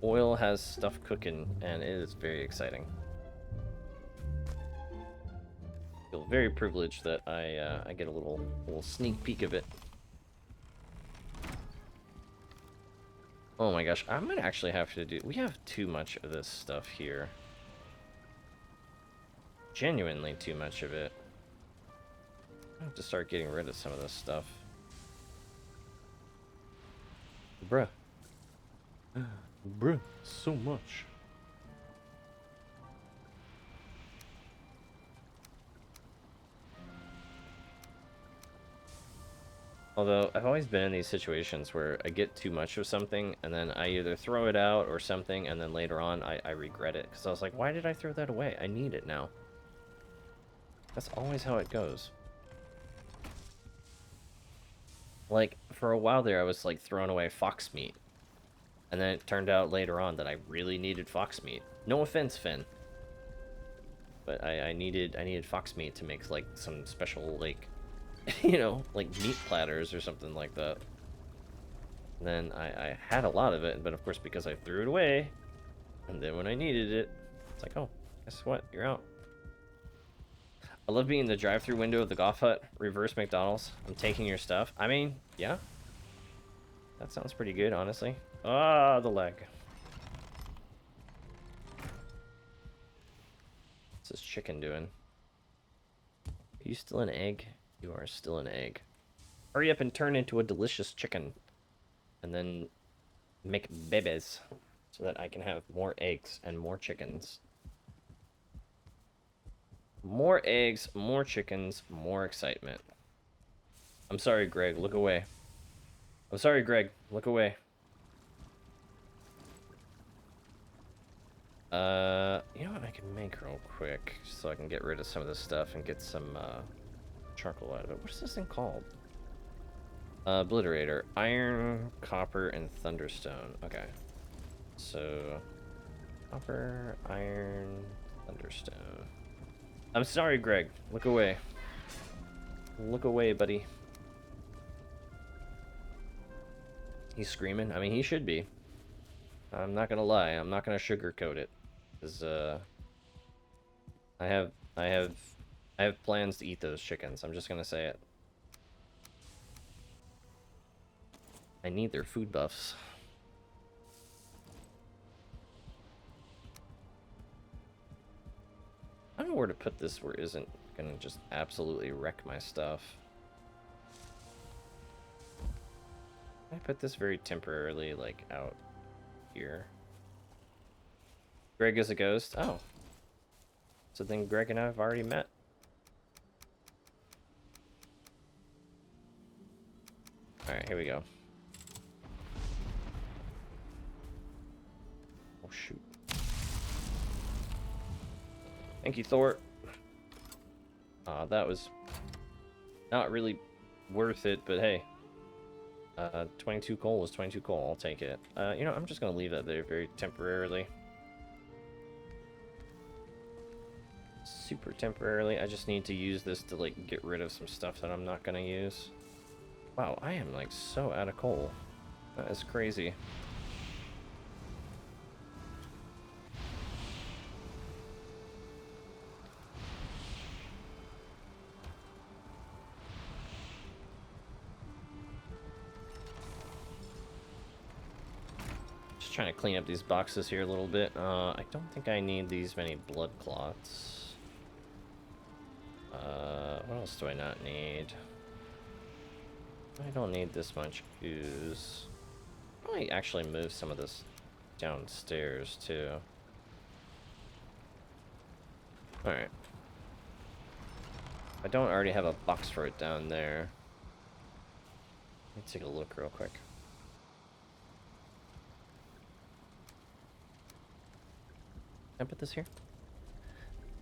Oil has stuff cooking, and it is very exciting. I feel very privileged that I get a little sneak peek of it. Oh my gosh, I'm gonna actually have to do... We have too much of this stuff here. Genuinely too much of it. I have to start getting rid of some of this stuff. Bruh. Bruh, so much. Although, I've always been in these situations where I get too much of something, and then I either throw it out or something, and then later on I regret it. Because I was like, why did I throw that away? I need it now. That's always how it goes. Like, for a while there, I was, like, throwing away fox meat. And then it turned out later on that I really needed fox meat. No offense, Finn. But I needed fox meat to make, like, some special, like... you know, like meat platters or something like that. And then I had a lot of it, but of course because I threw it away, and then when I needed it, it's like, oh, guess what? You're out. I love being in the drive-thru window of the Golf Hut, reverse McDonald's. I'm taking your stuff. I mean, yeah. That sounds pretty good, honestly. Ah, the leg. What's this chicken doing? Are you still an egg? You are still an egg. Hurry up and turn into a delicious chicken. And then make babies so that I can have more eggs and more chickens. More eggs, more chickens, more excitement. I'm sorry, Greg. Look away. I'm sorry, Greg. Look away. You know what I can make real quick, so I can get rid of some of this stuff and get some, charcoal out of it. What is this thing called? Obliterator. Iron, copper, and thunderstone. Okay. So, copper, iron, thunderstone. I'm sorry, Greg. Look away. Look away, buddy. He's screaming. I mean, he should be. I'm not gonna lie. I'm not gonna sugarcoat it. Cause, I have plans to eat those chickens. I'm just gonna say it. I need their food buffs. I don't know where to put this where it isn't gonna just absolutely wreck my stuff. I put this very temporarily, like, out here. Greg is a ghost? Oh. So then Greg and I have already met. Alright, here we go. Oh, shoot. Thank you, Thor. That was not really worth it, but hey. 22 coal was 22 coal. I'll take it. You know, I'm just gonna leave that there very temporarily. Super temporarily. I just need to use this to, like, get rid of some stuff that I'm not gonna use. Wow, I am, like, so out of coal. That is crazy. Just trying to clean up these boxes here a little bit. I don't think I need these many blood clots. What else do I not need? I don't need this much ooze. Probably actually move some of this downstairs too. Alright. I don't already have a box for it down there. Let me take a look real quick. Can I put this here?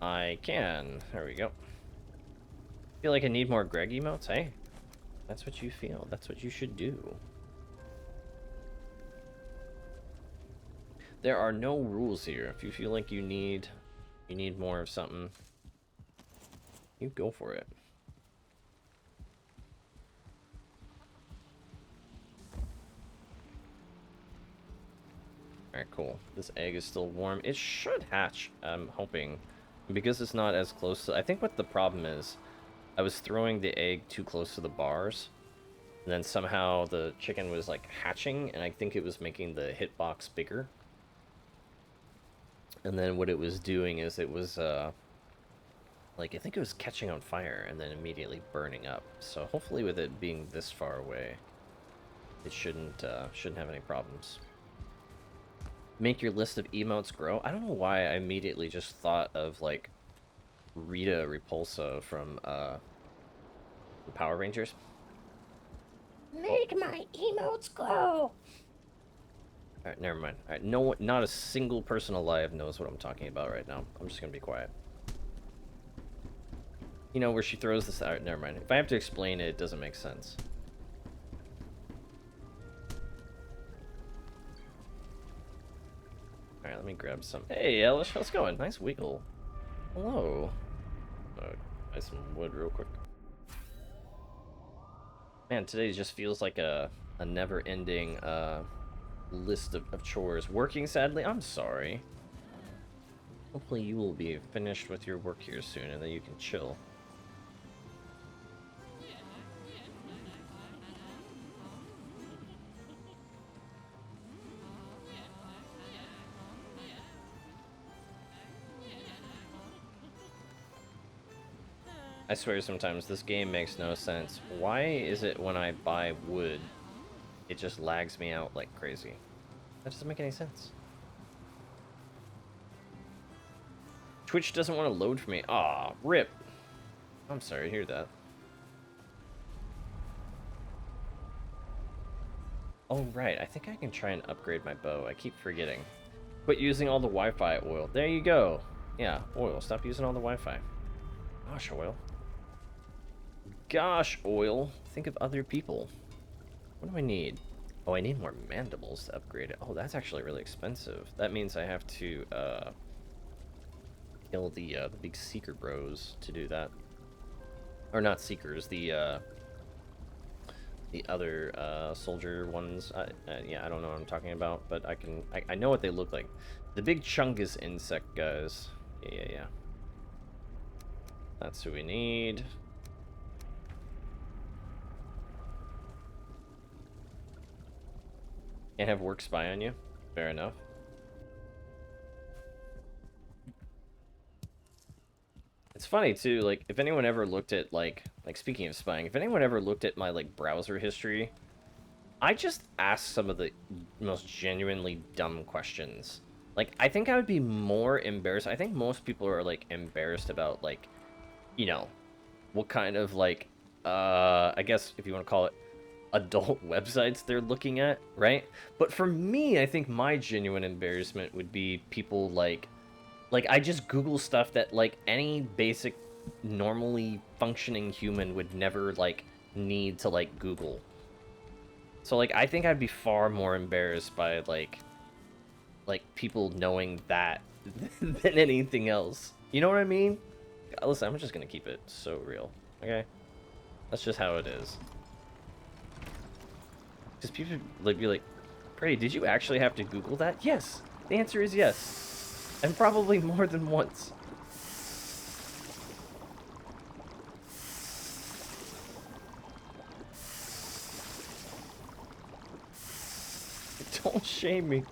I can. There we go. Feel like I need more Greg emotes? Hey, that's what you feel. That's what you should do. There are no rules here. If you feel like you need more of something, you go for it. Alright, cool. This egg is still warm. It should hatch, I'm hoping. Because it's not as close to... I think what the problem is, I was throwing the egg too close to the bars, and then somehow the chicken was, like, hatching, and I think it was making the hitbox bigger. And then what it was doing is it was, like, I think it was catching on fire and then immediately burning up. So hopefully with it being this far away, it shouldn't have any problems. Make your list of emotes grow. I don't know why I immediately just thought of, like, Rita Repulsa from the Power Rangers. Make my emotes grow. Alright, never mind. Alright, not a single person alive knows what I'm talking about right now. I'm just gonna be quiet. You know, where she throws this... Alright, never mind. If I have to explain it, it doesn't make sense. Alright, let me grab some... Hey, Elish, how's it going? Nice wiggle. Hello. Buy some wood real quick. Man, today just feels like a never-ending list of chores. Working, sadly? I'm sorry. Hopefully you will be finished with your work here soon, and then you can chill. I swear sometimes this game makes no sense. Why is it when I buy wood, it just lags me out like crazy? That doesn't make any sense. Twitch doesn't want to load for me. Aw, rip. I'm sorry to hear that. Oh, right. I think I can try and upgrade my bow. I keep forgetting. Quit using all the Wi-Fi oil. There you go. Yeah, oil. Stop using all the Wi-Fi. Gosh, oil. Gosh, oil. Think of other people. What do I need? Oh, I need more mandibles to upgrade it. Oh, that's actually really expensive. That means I have to, kill the big seeker bros to do that. Or not seekers, the other, soldier ones. Yeah, I don't know what I'm talking about, but I know what they look like. The big chungus insect guys. Yeah. That's who we need. Can't have work spy on you. Fair enough. It's funny too, like if anyone ever looked at like speaking of spying, if anyone ever looked at my like browser history, I just asked some of the most genuinely dumb questions. Like I think I would be more embarrassed. I think most people are like embarrassed about like, you know, what kind of like I guess if you want to call it adult websites they're looking at, right? But for me, I think my genuine embarrassment would be people like I just Google stuff that like any basic normally functioning human would never like need to like Google. So like I think I'd be far more embarrassed by like people knowing that than anything else. You know what I mean? Listen, I'm just gonna keep it so real. Okay? That's just how it is. Because people like be like, Prey, did you actually have to Google that? Yes. The answer is yes. And probably more than once. Don't shame me.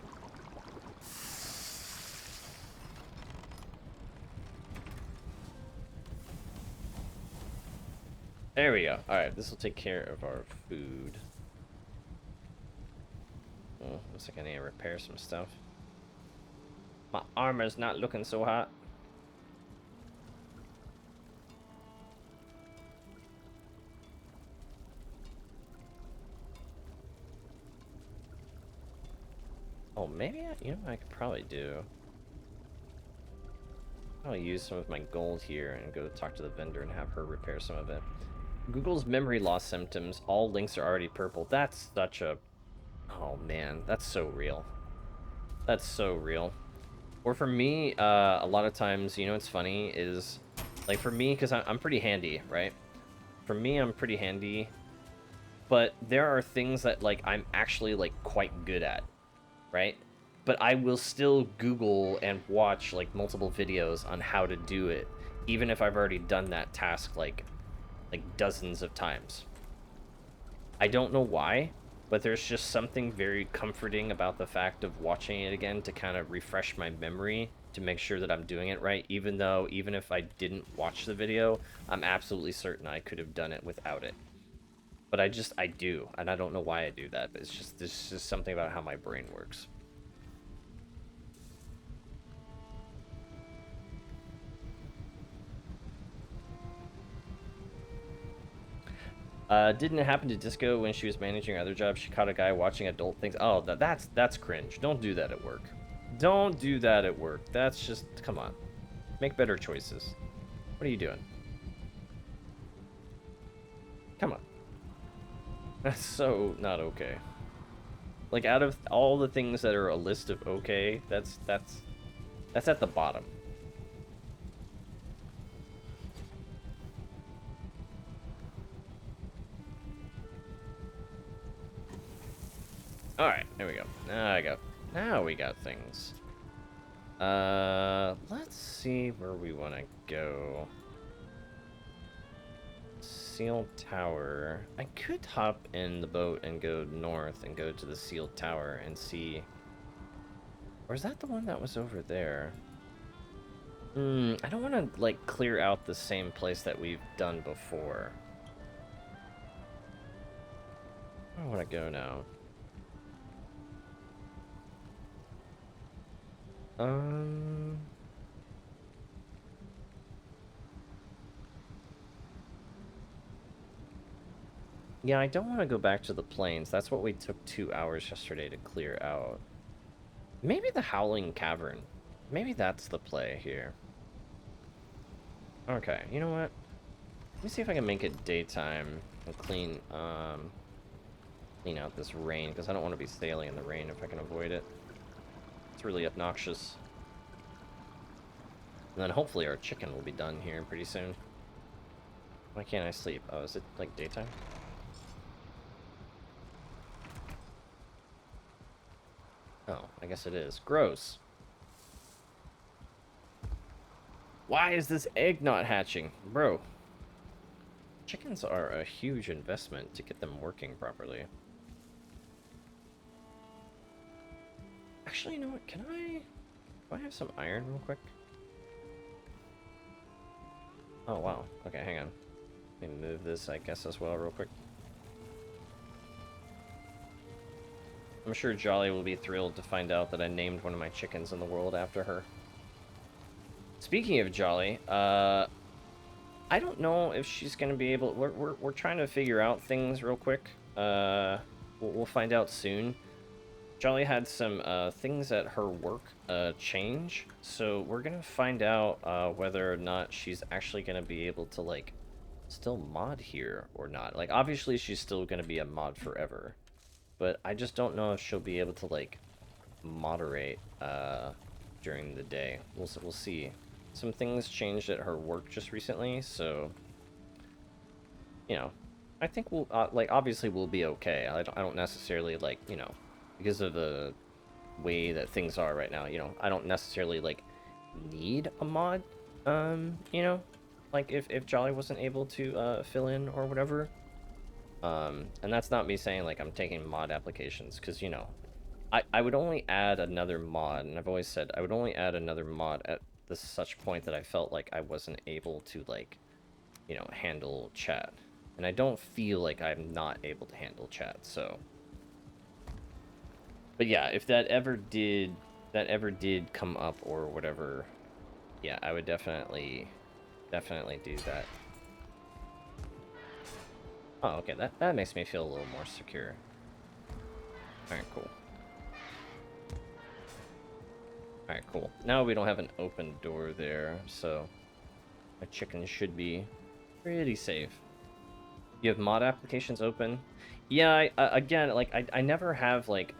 There we go. Alright, this will take care of our food. Oh, looks like I need to repair some stuff. My armor's not looking so hot. Oh, maybe I could probably do. I'll use some of my gold here and go talk to the vendor and have her repair some of it. Google's memory loss symptoms. All links are already purple. That's such a... Oh, man. That's so real. That's so real. Or for me, a lot of times, you know what's funny is... Like, for me, because I'm pretty handy, right? For me, I'm pretty handy. But there are things that, like, I'm actually, like, quite good at, right? But I will still Google and watch, like, multiple videos on how to do it, even if I've already done that task, like dozens of times. I don't know why, but there's just something very comforting about the fact of watching it again to kind of refresh my memory to make sure that I'm doing it right, even if I didn't watch the video, I'm absolutely certain I could have done it without it. But I do, and I don't know why I do that, but there's just something about how my brain works. Didn't it happen to Disco when she was managing her other job? She caught a guy watching adult things. Oh, that's cringe. Don't do that at work. Don't do that at work. That's just, come on. Make better choices. What are you doing? Come on. That's so not okay. Like, out of all the things that are a list of okay, that's at the bottom. Alright, there we go. Now we got things. Let's see where we want to go. Sealed Tower. I could hop in the boat and go north and go to the Sealed Tower and see... Or is that the one that was over there? I don't want to, like, clear out the same place that we've done before. Where do I want to go now? Yeah, I don't want to go back to the plains. That's what we took 2 hours yesterday to clear out. Maybe the Howling Cavern. Maybe that's the play here. Okay, you know what? Let me see if I can make it daytime and clean out this rain, because I don't want to be sailing in the rain if I can avoid it. It's really obnoxious. And then hopefully our chicken will be done here pretty soon. Why can't I sleep? Oh, is it like daytime? Oh, I guess it is. Gross. Why is this egg not hatching? Bro. Chickens are a huge investment to get them working properly. Actually, you know what? Do I have some iron real quick? Oh, wow. Okay, hang on. Let me move this, I guess, as well real quick. I'm sure Jolly will be thrilled to find out that I named one of my chickens in the world after her. Speaking of Jolly, I don't know if she's gonna be able. We're trying to figure out things real quick. We'll find out soon. Jolly had some things at her work change, so we're gonna find out whether or not she's actually gonna be able to like still mod here or not. Like obviously she's still gonna be a mod forever, but I just don't know if she'll be able to like moderate during the day. We'll see. Some things changed at her work just recently, so you know, I think we'll like obviously we'll be okay. I don't necessarily like because of the way that things are right now. I don't necessarily like need a mod. Like if Jolly wasn't able to fill in or whatever. And that's not me saying like I'm taking mod applications, because I would only add another mod, and I've always said I would only add another mod at the such point that I felt like I wasn't able to like handle chat. And I don't feel like I'm not able to handle chat, so. But yeah, if that ever did come up or whatever, yeah, I would definitely do that. Oh, okay, that makes me feel a little more secure. Alright, cool. Alright, cool. Now we don't have an open door there, so my chicken should be pretty safe. You have mod applications open? Yeah, again, like, I never have, like,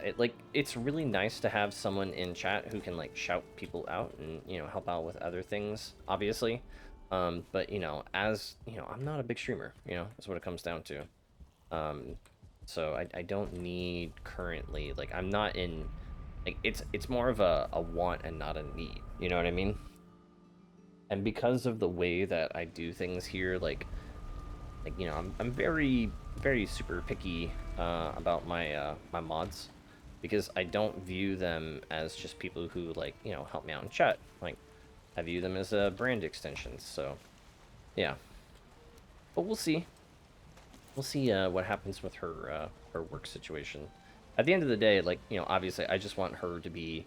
it's really nice to have someone in chat who can, like, shout people out and, help out with other things, obviously. But, I'm not a big streamer, that's what it comes down to. So I don't need currently, like, I'm not in, like, it's more of a want and not a need, you know what I mean? And because of the way that I do things here, like I'm very, very super picky about my my mods, because I don't view them as just people who like help me out in chat. Like I view them as brand extensions. So yeah, but we'll see. We'll see what happens with her work situation. At the end of the day, like obviously I just want her to be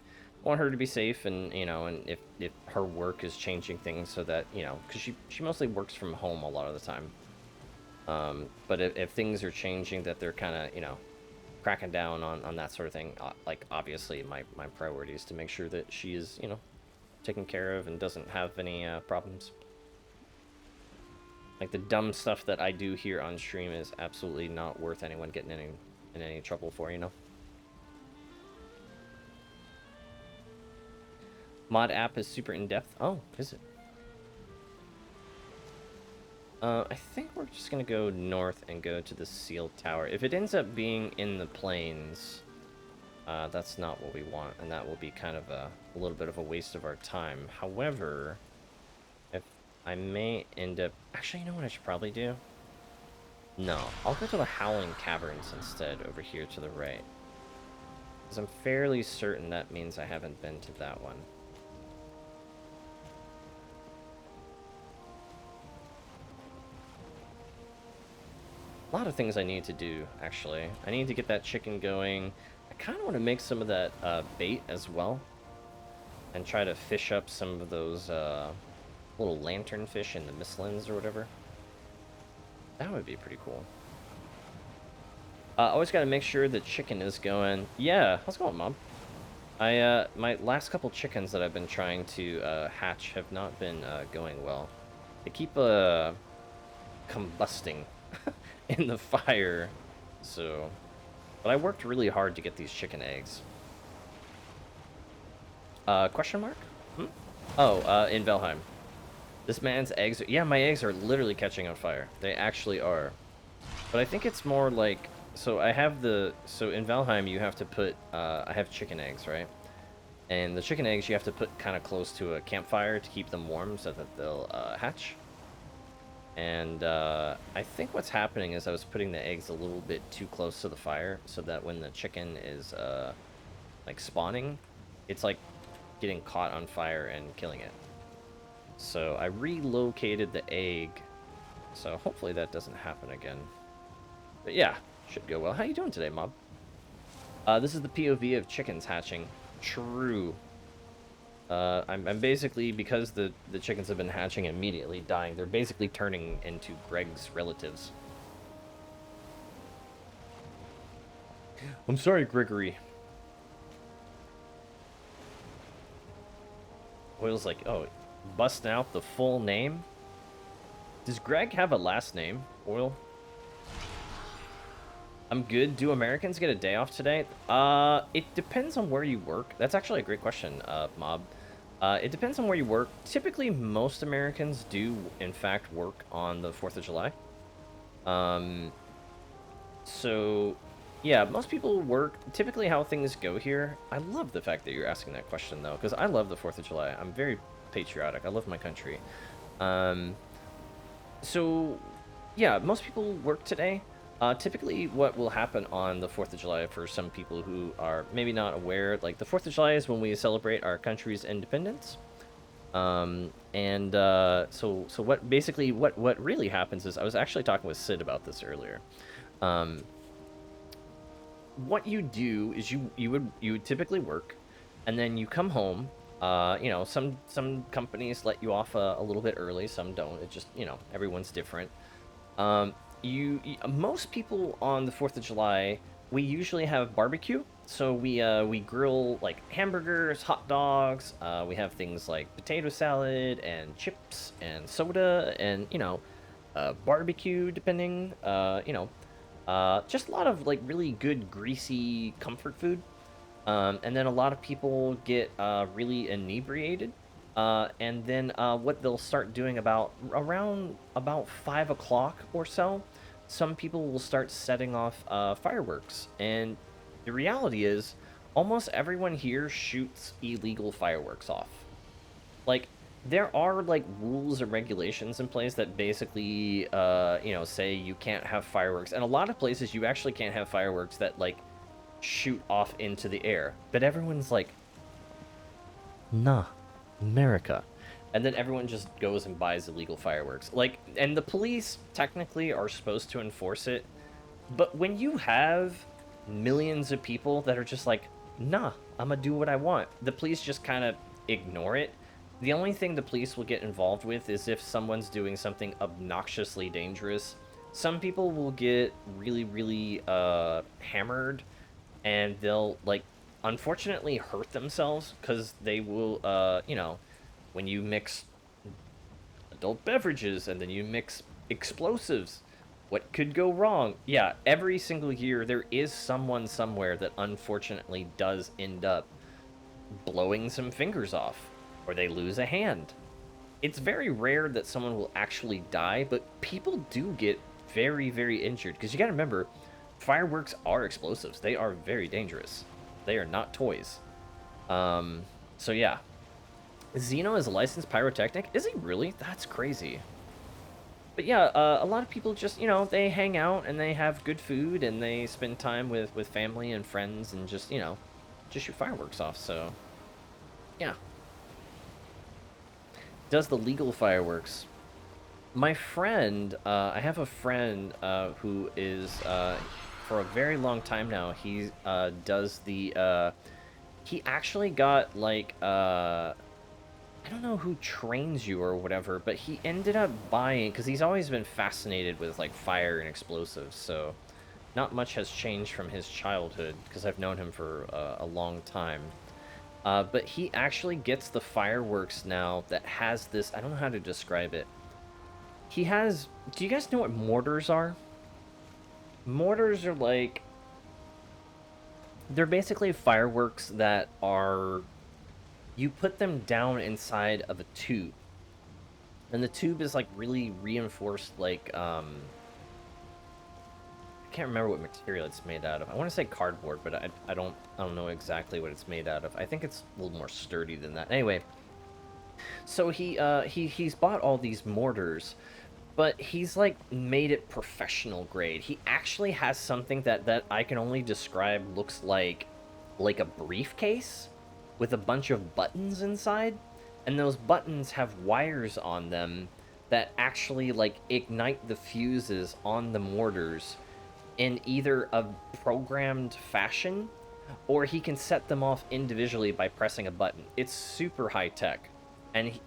safe, and and if her work is changing things so that because she mostly works from home a lot of the time. But if things are changing, that they're kind of, cracking down on that sort of thing, like, obviously, my priority is to make sure that she is, taken care of and doesn't have any problems. Like, the dumb stuff that I do here on stream is absolutely not worth anyone getting in any trouble for, Mod app is super in-depth. Oh, is it? I think we're just gonna go north and go to the Seal Tower. If it ends up being in the plains, that's not what we want, and that will be kind of a little bit of a waste of our time. However, if I may end up... Actually, you know what I should probably do? No, I'll go to the Howling Caverns instead, over here to the right. Because I'm fairly certain that means I haven't been to that one. A lot of things I need to do, actually. I need to get that chicken going. I kind of want to make some of that bait as well. And try to fish up some of those little lantern fish in the Mistlands or whatever. That would be pretty cool. Always got to make sure the chicken is going. Yeah, how's it going, Mom? My last couple chickens that I've been trying to hatch have not been going well. They keep combusting in the fire, so. But I worked really hard to get these chicken eggs. Question mark? Hmm? Oh, in Valheim. This man's eggs. Yeah, my eggs are literally catching on fire. They actually are. But I think it's more like. So I have the. So in Valheim, you have to put. I have chicken eggs, right? And the chicken eggs you have to put kind of close to a campfire to keep them warm so that they'll hatch. And I think what's happening is I was putting the eggs a little bit too close to the fire so that when the chicken is like spawning, it's like getting caught on fire and killing it. So I relocated the egg, so hopefully that doesn't happen again. But yeah, should go well. How you doing today, Mob? This is the POV of chickens hatching. True. I'm basically, because the chickens have been hatching and immediately dying, they're basically turning into Greg's relatives. I'm sorry, Gregory. Oil's like, oh, busting out the full name? Does Greg have a last name, Oil? I'm good. Do Americans get a day off today? It depends on where you work. That's actually a great question, Mob. It depends on where you work. Typically, most Americans do, in fact, work on the 4th of July. So, yeah, most people work. Typically, how things go here. I love the fact that you're asking that question, though, because I love the 4th of July. I'm very patriotic. I love my country. So, yeah, most people work today. Typically, what will happen on the 4th of July, for some people who are maybe not aware, like the 4th of July is when we celebrate our country's independence. So what really happens is, I was actually talking with Sid about this earlier. What you do is you would typically work, and then you come home. You know, some companies let you off a little bit early, some don't. It just, you know, everyone's different. Most people on the 4th of July, we usually have barbecue. So we grill like hamburgers, hot dogs. We have things like potato salad and chips and soda and, you know, barbecue, depending. Just a lot of like really good greasy comfort food. And then a lot of people get really inebriated. And then what they'll start doing around about 5 o'clock or so, some people will start setting off fireworks. And the reality is, almost everyone here shoots illegal fireworks off. Like, there are like rules and regulations in place that basically, you know, say you can't have fireworks. And a lot of places you actually can't have fireworks that like shoot off into the air. But everyone's like, nah, America. And then everyone just goes and buys illegal fireworks. Like, and the police technically are supposed to enforce it. But when you have millions of people that are just like, nah, I'm gonna do what I want, the police just kind of ignore it. The only thing the police will get involved with is if someone's doing something obnoxiously dangerous. Some people will get really, really hammered, and they'll, like, unfortunately hurt themselves because they will, you know, when you mix adult beverages and then you mix explosives, what could go wrong? Yeah, every single year there is someone somewhere that unfortunately does end up blowing some fingers off, or they lose a hand. It's very rare that someone will actually die, but people do get very, very injured, because you gotta remember, fireworks are explosives. They are very dangerous. They are not toys. So yeah. Xeno is a licensed pyrotechnic? Is he really? That's crazy. But yeah, a lot of people just, you know, they hang out and they have good food and they spend time with family and friends and just, you know, just shoot fireworks off, so yeah. Does the legal fireworks. My friend, I have a friend who is, for a very long time now, he does the, he actually got, like, I don't know who trains you or whatever, but he ended up buying, because he's always been fascinated with, like, fire and explosives, so not much has changed from his childhood, because I've known him for a long time. But he actually gets the fireworks now that has this, I don't know how to describe it. He has, do you guys know what mortars are? Mortars are like, they're basically fireworks that are, you put them down inside of a tube. And the tube is like really reinforced, like, I can't remember what material it's made out of. I want to say cardboard, but I don't know exactly what it's made out of. I think it's a little more sturdy than that. Anyway, so he's bought all these mortars, but he's like made it professional grade. He actually has something that I can only describe looks like a briefcase with a bunch of buttons inside, and those buttons have wires on them that actually like ignite the fuses on the mortars in either a programmed fashion, or he can set them off individually by pressing a button. It's super high tech. And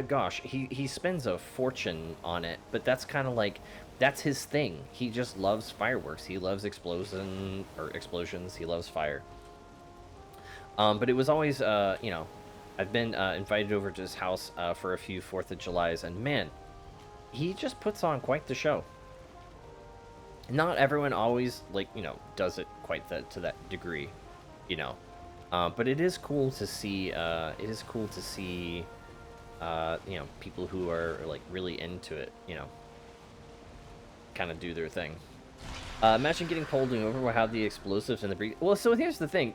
gosh, he spends a fortune on it, but that's kind of like, that's his thing. He just loves fireworks. He loves explosions. He loves fire. But it was always, you know, I've been invited over to his house for a few 4th of Julys, and man, he just puts on quite the show. Not everyone always, like, you know, does it quite to that degree, you know. But it is cool to see, you know, people who are, like, really into it, you know, kind of do their thing. Imagine getting pulled over how the explosives and the breach. Well, so here's the thing.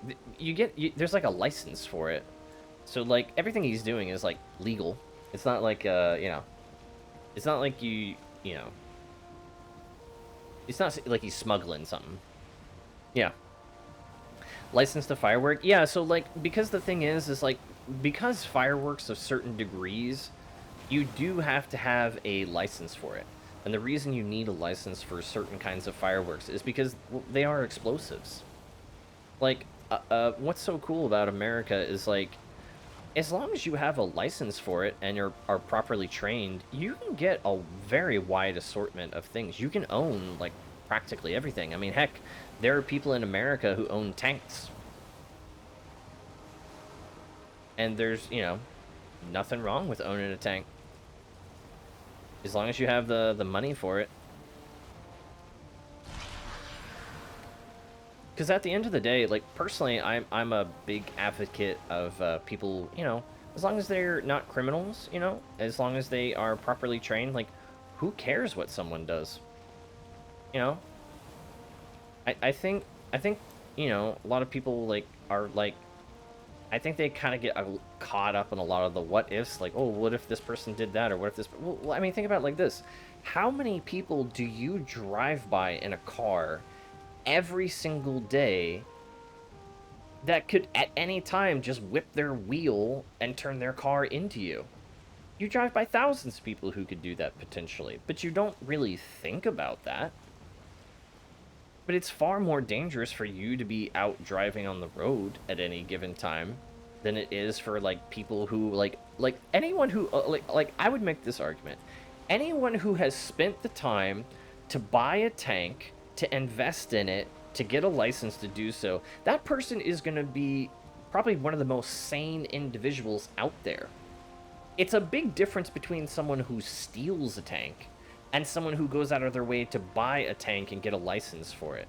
There's, like, a license for it. So, like, everything he's doing is, like, legal. It's not like, you know, it's not like you know, it's not like he's smuggling something. Yeah. License to firework? Yeah, so, like, because the thing is, like, because fireworks of certain degrees, you do have to have a license for it. And the reason you need a license for certain kinds of fireworks is because they are explosives. Like, what's so cool about America is, like, as long as you have a license for it and are properly trained, you can get a very wide assortment of things. You can own, like, practically everything. I mean, heck, there are people in America who own tanks. And there's, you know, nothing wrong with owning a tank. As long as you have the money for it. Because at the end of the day, like, personally, I'm a big advocate of people, you know, as long as they're not criminals, you know, as long as they are properly trained, like, who cares what someone does? You know? I think, you know, a lot of people, like, are, like, I think they kind of get caught up in a lot of the what ifs, like, oh, what if this person did that, or what if this... Well, I mean, think about it like this. How many people do you drive by in a car every single day that could at any time just whip their wheel and turn their car into you? You drive by thousands of people who could do that potentially, but you don't really think about that. But it's far more dangerous for you to be out driving on the road at any given time than it is for, like, people who, like anyone who, like, I would make this argument. Anyone who has spent the time to buy a tank, to invest in it, to get a license to do so, that person is going to be probably one of the most sane individuals out there. It's a big difference between someone who steals a tank and someone who goes out of their way to buy a tank and get a license for it.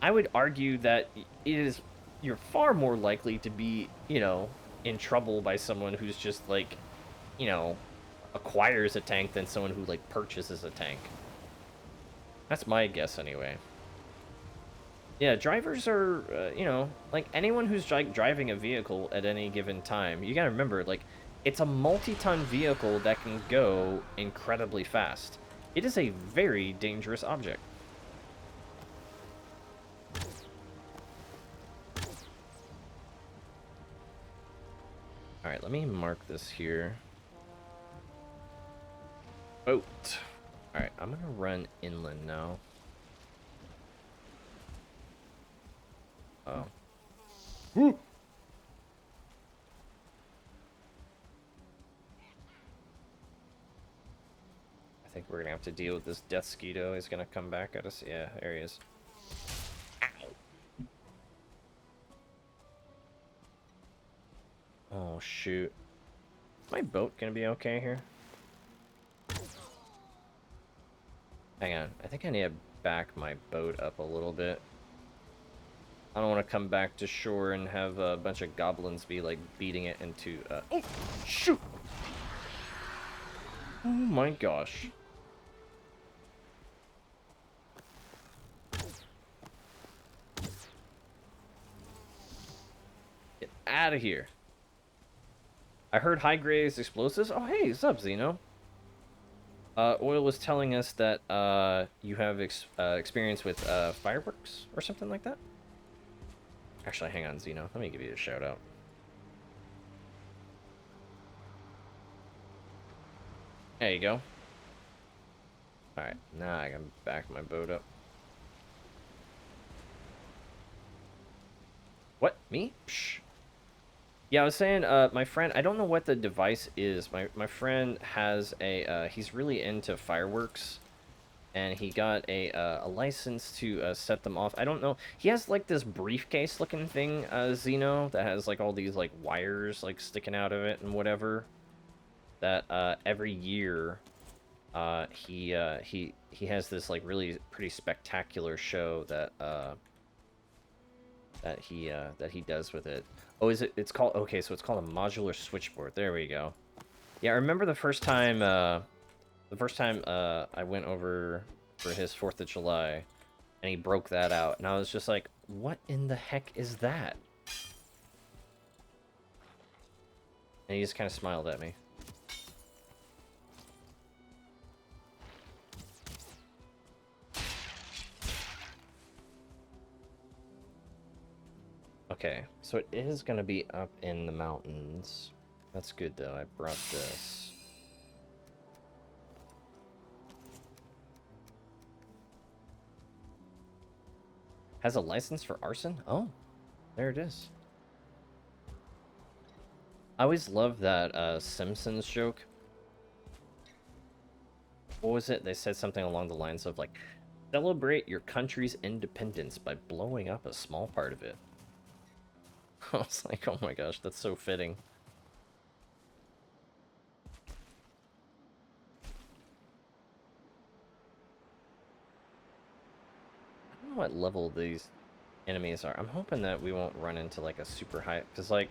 I would argue that you're far more likely to be, you know, in trouble by someone who's just, like, you know, acquires a tank than someone who, like, purchases a tank. That's my guess anyway. Yeah, drivers are, you know, like, anyone who's driving a vehicle at any given time, you gotta remember, like, it's a multi-ton vehicle that can go incredibly fast. It is a very dangerous object. Alright, let me mark this here. Boat. Alright, I'm gonna run inland now. Oh. Woo! I think we're gonna have to deal with this death skeeto. He's gonna come back at us. Yeah, there he is. Oh, shoot. Is my boat gonna be okay here? Hang on. I think I need to back my boat up a little bit. I don't want to come back to shore and have a bunch of goblins be, like, beating it into, Oh, shoot! Oh my gosh. Get out of here. I heard high-grade explosives. Oh, hey, what's up, Xeno? Oil was telling us that, you have experience with, fireworks or something like that? Actually, hang on, Xeno. Let me give you a shout-out. There you go. Alright, now I can back my boat up. What? Me? Psh. Yeah, I was saying, my friend, I don't know what the device is. My friend has a, he's really into fireworks, and he got a license to set them off. I don't know. He has, like, this briefcase-looking thing, Xeno, that has, like, all these, like, wires, like, sticking out of it and whatever. That, every year, he has this, like, really pretty spectacular show that, that he does with it. Oh, is it? It's called, okay, so it's called a modular switchboard. There we go. Yeah, I remember the first time I went over for his 4th of July, and he broke that out, and I was just like, what in the heck is that? And he just kind of smiled at me. Okay, so it is going to be up in the mountains. That's good, though. I brought this. Has a license for arson? Oh, there it is. I always loved that Simpsons joke. What was it? They said something along the lines of, like, celebrate your country's independence by blowing up a small part of it. I was like, oh my gosh, that's so fitting. I don't know what level these enemies are. I'm hoping that we won't run into, like, a super high... Because, like,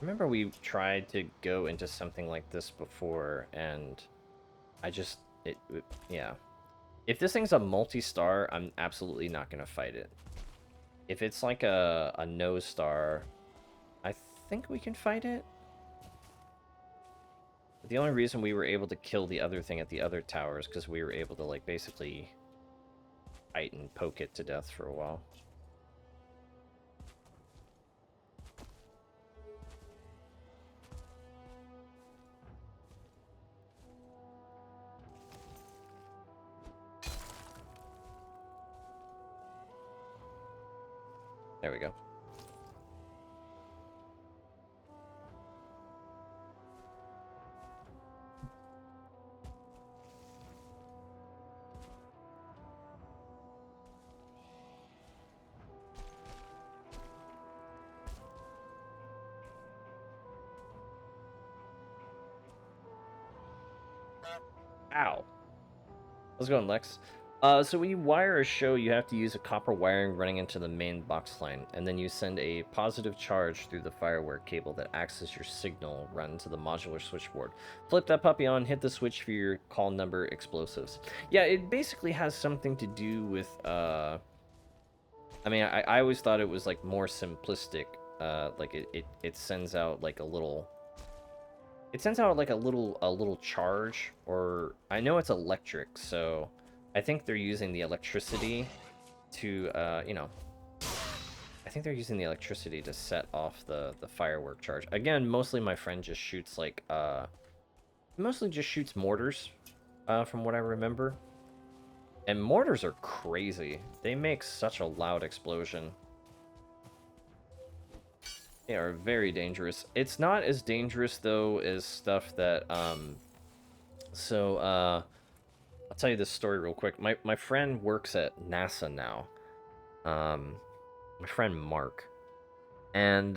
remember we tried to go into something like this before, and I just... yeah. If this thing's a multi-star, I'm absolutely not going to fight it. If it's, like, a no-star, I think we can fight it. The only reason we were able to kill the other thing at the other tower is because we were able to, like, basically fight and poke it to death for a while. There we go. Ow. How's it going, Lex? So when you wire a show, you have to use a copper wiring running into the main box line, and then you send a positive charge through the firework cable that acts as your signal run to the modular switchboard. Flip that puppy on, hit the switch for your call number explosives. Yeah, it basically has something to do with, I mean, I always thought it was, like, more simplistic. Like, it sends out, like, a little... It sends out, like, a little charge, or... I know it's electric, so... I think they're using the electricity to, you know... I think they're using the electricity to set off the firework charge. Again, mostly my friend just shoots, like, mostly just shoots mortars, from what I remember. And mortars are crazy. They make such a loud explosion. They are very dangerous. It's not as dangerous, though, as stuff that, So, I'll tell you this story real quick. My friend works at NASA now. My friend Mark. And,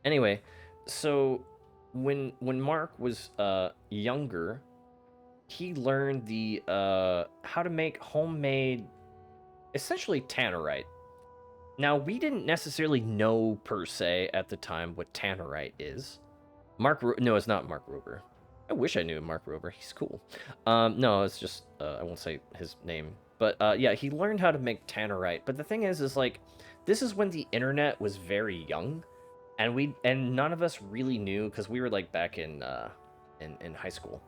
Anyway, so when Mark was younger, he learned the how to make homemade, essentially tannerite. Now, we didn't necessarily know per se at the time what tannerite is. No, it's not Mark Rober. I wish I knew Mark Rober. He's cool. No, it's just I won't say his name. But yeah, he learned how to make tannerite. But the thing is like, this is when the internet was very young, and none of us really knew, because we were like back in high school,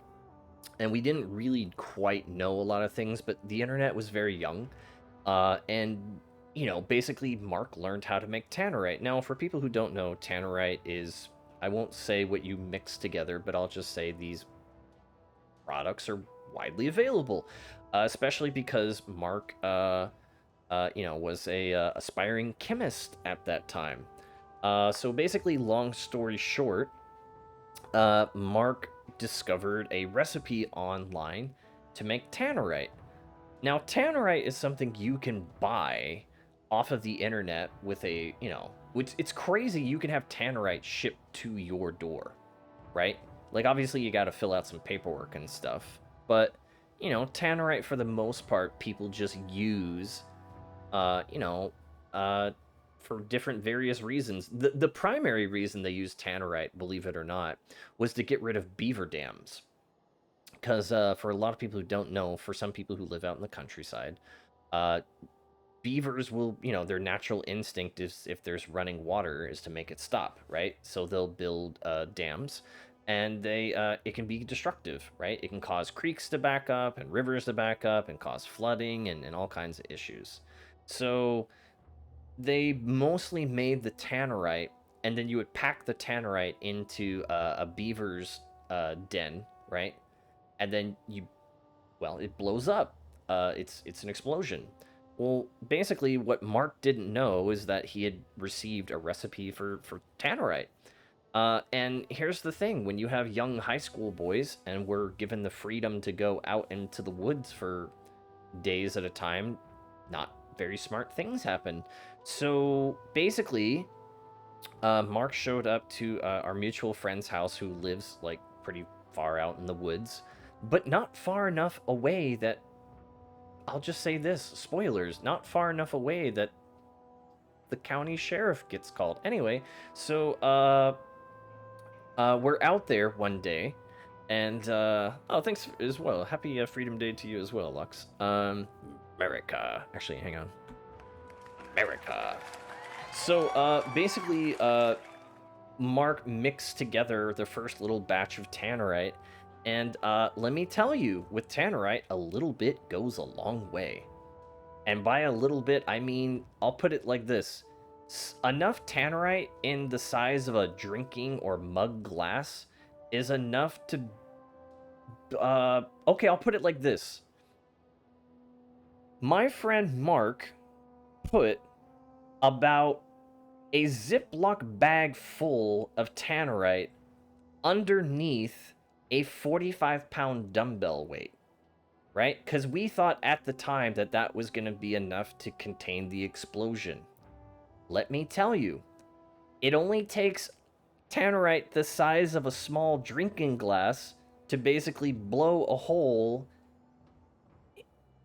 and we didn't really quite know a lot of things. But the internet was very young, and basically Mark learned how to make tannerite. Now, for people who don't know, tannerite is, I won't say what you mix together, but I'll just say these products are widely available, especially because Mark, was a aspiring chemist at that time. So basically, long story short, Mark discovered a recipe online to make tannerite. Now, tannerite is something you can buy off of the internet with which it's crazy you can have tannerite shipped to your door, right? Like, obviously, you got to fill out some paperwork and stuff, but, tannerite for the most part, people just use, uh, you know, uh, for different various reasons. The primary reason they use tannerite, believe it or not, was to get rid of beaver dams. Because for a lot of people who don't know, for some people who live out in the countryside, uh, beavers will, their natural instinct is, if there's running water, is to make it stop, right? So they'll build dams, and it can be destructive, right? It can cause creeks to back up and rivers to back up and cause flooding and all kinds of issues. So they mostly made the tannerite, and then you would pack the tannerite into a beaver's den, right? And then it blows up. It's an explosion. Well, basically, what Mark didn't know is that he had received a recipe for tannerite. And here's the thing: when you have young high school boys and we're given the freedom to go out into the woods for days at a time, not very smart things happen. So basically, Mark showed up to our mutual friend's house, who lives like pretty far out in the woods, but not far enough away that, I'll just say this, spoilers, not far enough away that the county sheriff gets called. Anyway, so we're out there one day, and oh, thanks as well. Happy Freedom Day to you as well, Lux. America. Actually, hang on. America. So basically, Mark mixed together the first little batch of tannerite, and let me tell you, with tannerite, a little bit goes a long way. And by a little bit, I mean, I'll put it like this. Enough tannerite in the size of a drinking or mug glass is enough to... okay, I'll put it like this. My friend Mark put about a Ziploc bag full of tannerite underneath a 45-pound dumbbell weight, right? Because we thought at the time that that was going to be enough to contain the explosion. Let me tell you, it only takes tannerite the size of a small drinking glass to basically blow a hole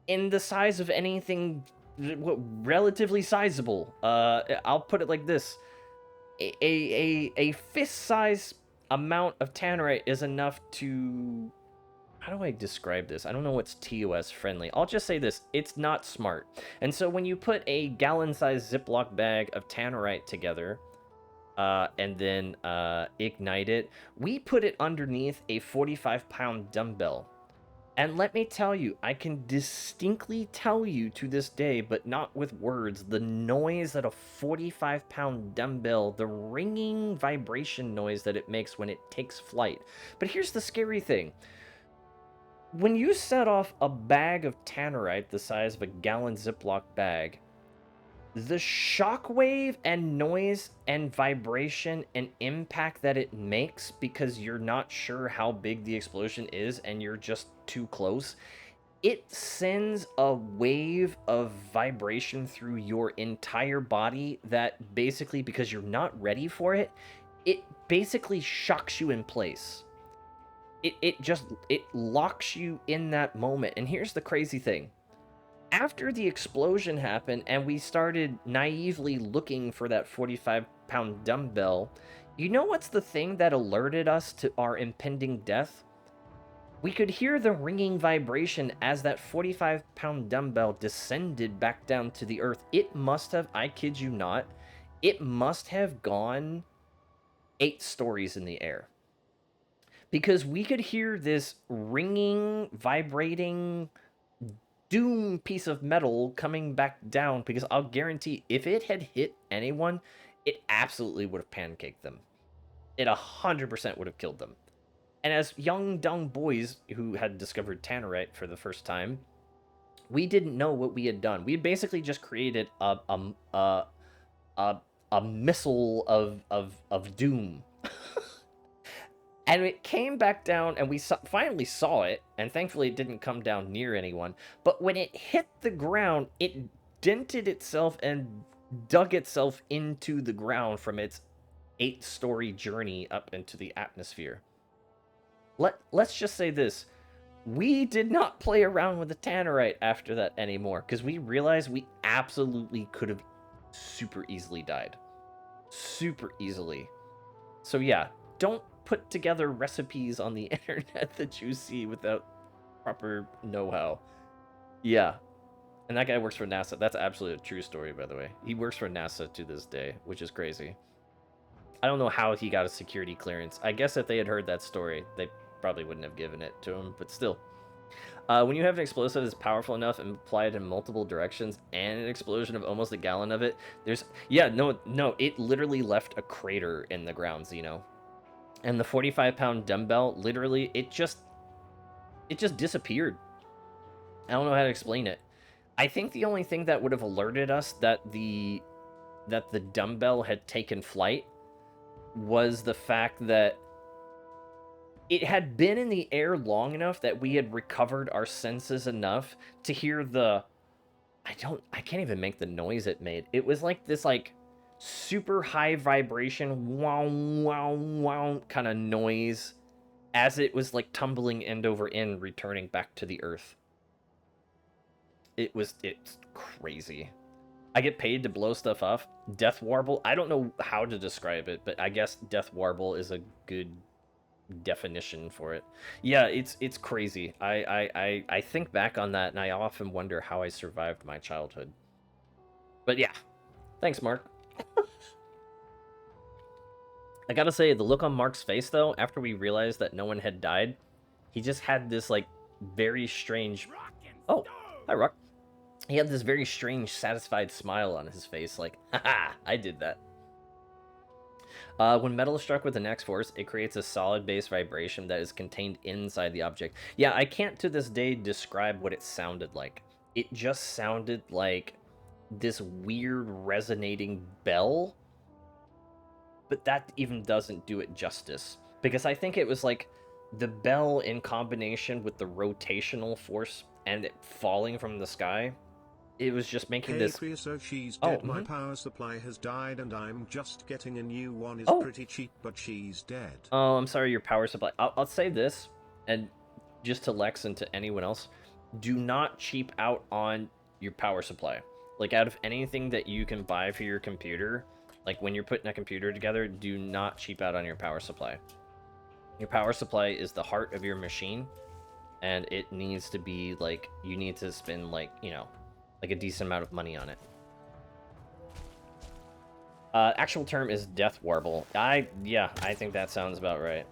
in the size of anything relatively sizable. I'll put it like this. A fist-size amount of tannerite is enough to... How do I describe this? I don't know what's TOS friendly. I'll just say this. It's not smart. And so when you put a gallon-sized Ziploc bag of tannerite together, and then ignite it, we put it underneath a 45-pound dumbbell. And let me tell you, I can distinctly tell you to this day, but not with words, the noise that a 45-pound dumbbell, the ringing vibration noise that it makes when it takes flight. But here's the scary thing. When you set off a bag of tannerite the size of a gallon Ziploc bag, the shockwave and noise and vibration and impact that it makes, because you're not sure how big the explosion is and you're just too close, it sends a wave of vibration through your entire body that basically, because you're not ready for it, it basically shocks you in place. It locks you in that moment. And here's the crazy thing. After the explosion happened and we started naively looking for that 45-pound dumbbell, you know what's the thing that alerted us to our impending death? We could hear the ringing vibration as that 45-pound dumbbell descended back down to the earth. It must have, I kid you not, it must have gone 8 stories in the air. Because we could hear this ringing, vibrating doom piece of metal coming back down, because I'll guarantee if it had hit anyone, it absolutely would have pancaked them. It 100% would have killed them. And as young, dumb boys who had discovered tannerite for the first time, we didn't know what we had done. We had basically just created a missile of doom. And it came back down, and we finally saw it, and thankfully it didn't come down near anyone. But when it hit the ground, it dented itself and dug itself into the ground from its 8-story journey up into the atmosphere. Let's just say this. We did not play around with the tannerite after that anymore, because we realized we absolutely could have super easily died. Super easily. So yeah, don't put together recipes on the internet that you see without proper know-how. Yeah. And that guy works for NASA. That's absolutely a true story, by the way. He works for NASA to this day, which is crazy. I don't know how he got a security clearance. I guess if they had heard that story, they probably wouldn't have given it to him, but still. When you have an explosive that's powerful enough and apply it in multiple directions and an explosion of almost a gallon of it, there's... Yeah, no, it literally left a crater in the ground, Xeno. And the 45-pound dumbbell, literally, it just disappeared. I don't know how to explain it. I think the only thing that would have alerted us that the dumbbell had taken flight was the fact that it had been in the air long enough that we had recovered our senses enough to hear the... I can't even make the noise it made. It was like this, like, super high vibration, wow, wow, wow kind of noise as it was, like, tumbling end over end, returning back to the earth. It's crazy. I get paid to blow stuff off. Death warble, I don't know how to describe it, but I guess death warble is a good definition for it. Yeah, it's crazy. I think back on that and I often wonder how I survived my childhood. But yeah, thanks, Mark. I gotta say, the look on Mark's face, though, after we realized that no one had died, he just had this, like, very strange... Oh, hi, Rock. He had this very strange, satisfied smile on his face, like, haha, I did that. When metal is struck with an X-force, it creates a solid base vibration that is contained inside the object. Yeah, I can't to this day describe what it sounded like. It just sounded like this weird resonating bell, but that even doesn't do it justice. Because I think it was like the bell in combination with the rotational force and it falling from the sky. It was just making this... So she's dead. My power supply has died and I'm just getting a new one. Is pretty cheap, but she's dead. Oh, I'm sorry, your power supply. I'll say this, and just to Lex and to anyone else, do not cheap out on your power supply. Like, out of anything that you can buy for your computer, like when you're putting a computer together, do not cheap out on your power supply. Your power supply is the heart of your machine, and it needs to be, like, you need to spend, like, you know, like a decent amount of money on it. Actual term is death warble. Yeah, I think that sounds about right.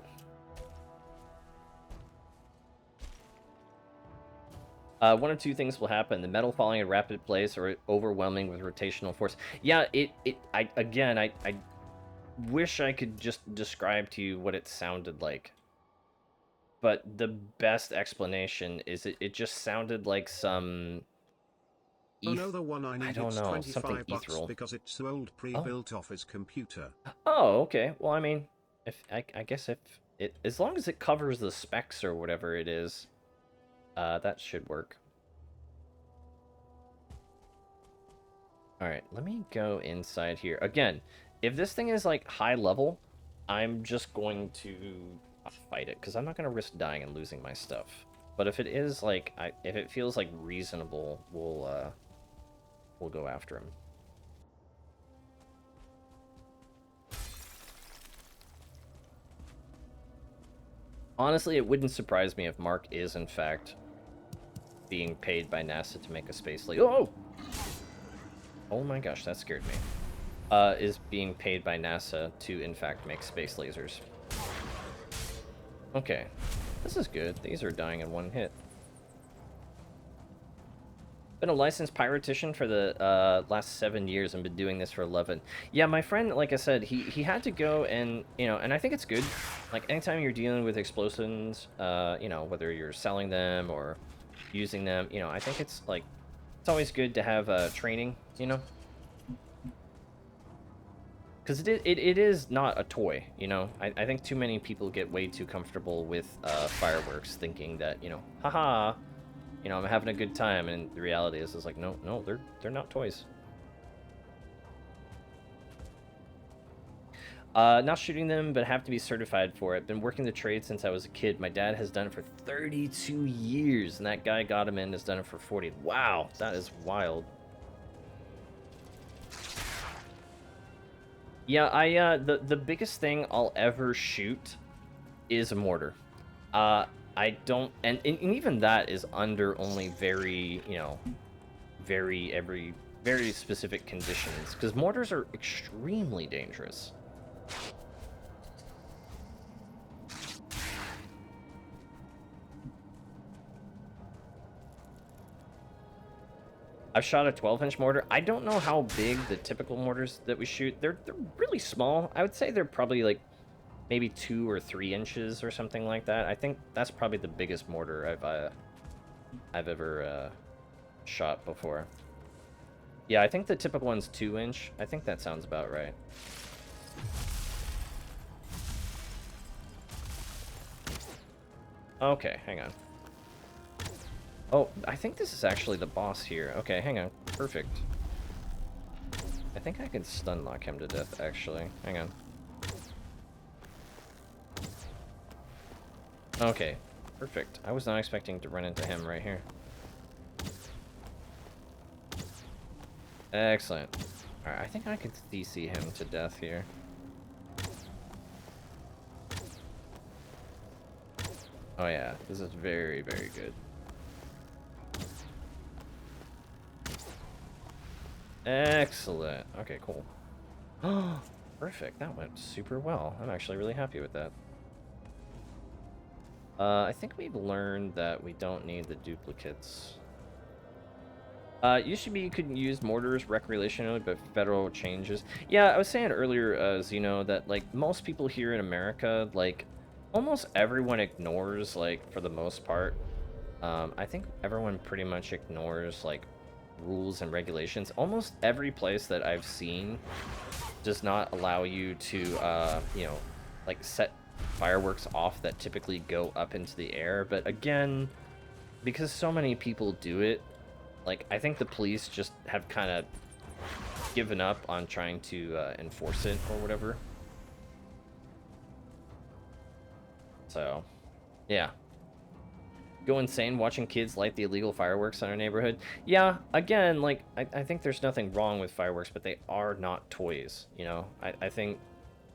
One of two things will happen: the metal falling in rapid place, or overwhelming with rotational force. Yeah, I wish I could just describe to you what it sounded like. But the best explanation is it just sounded like some... Oh no, the one I need, I don't it's know, 25 something bucks ethereal. because it's the old pre-built office computer. Oh, okay. Well, I mean, if I guess if it, as long as it covers the specs or whatever it is, that should work. All right, let me go inside here. Again, if this thing is like high level, I'm just going to fight it, because I'm not going to risk dying and losing my stuff. But if it is, like, if it feels, like, reasonable, we'll go after him. Honestly, it wouldn't surprise me if Mark is, in fact, being paid by NASA to make a space laser. Oh! Oh my gosh, that scared me. Is being paid by NASA to, in fact, make space lasers. Okay. This is good. These are dying in one hit. Been a licensed pyrotician for the last 7 years and been doing this for 11. Yeah, my friend, like I said, he had to go and, you know, and I think it's good. Like, anytime you're dealing with explosions, you know, whether you're selling them or using them, you know, I think it's, like, it's always good to have training, you know? Because it is not a toy, you know? I think too many people get way too comfortable with fireworks, thinking that, you know, haha, you know, I'm having a good time, and the reality is like, no, they're not toys. Not shooting them, but have to be certified for it. Been working the trade since I was a kid. My dad has done it for 32 years, and that guy got him in has done it for 40. Wow, that is wild. Yeah, the biggest thing I'll ever shoot is a mortar. I don't, and even that is under only very, you know, very specific conditions, because mortars are extremely dangerous. I've shot a 12-inch mortar. I don't know how big the typical mortars that we shoot. They're really small. I would say they're probably like maybe 2 or 3 inches or something like that. I think that's probably the biggest mortar I've ever shot before. Yeah, I think the typical one's 2-inch. I think that sounds about right. Okay, hang on. Oh, I think this is actually the boss here. Okay, hang on. Perfect. I think I can stun lock him to death, actually. Hang on. Okay, perfect. I was not expecting to run into him right here. Excellent. Alright, I think I could DC him to death here. Oh yeah, this is very, very good. Excellent. Okay, cool. Oh, perfect. That went super well. I'm actually really happy with that. I think we've learned that we don't need the duplicates. Used to be you could use mortars recreationally, but federal changes. Yeah, I was saying earlier, Zeno, that, like, most people here in America, like, almost everyone ignores, like, for the most part. I think everyone pretty much ignores, like, rules and regulations. Almost every place that I've seen does not allow you to, you know, like, set fireworks off that typically go up into the air. But again, because so many people do it, like, I think the police just have kind of given up on trying to enforce it or whatever. So, yeah. Go insane watching kids light the illegal fireworks in our neighborhood. Yeah, again, like, I think there's nothing wrong with fireworks, but they are not toys, you know? I think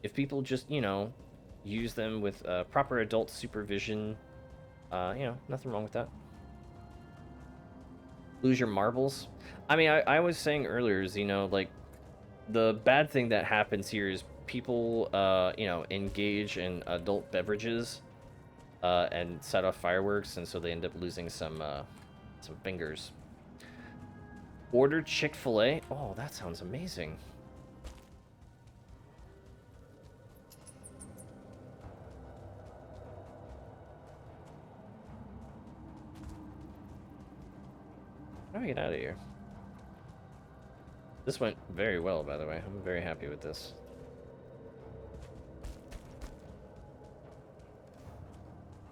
if people just, you know, use them with proper adult supervision, you know, nothing wrong with that. Lose your marbles. I mean, I was saying earlier, Zeno, like, the bad thing that happens here is people, you know, engage in adult beverages and set off fireworks, and so they end up losing some fingers. Order Chick-fil-A? Oh, that sounds amazing. How do I get out of here? This went very well, by the way. I'm very happy with this.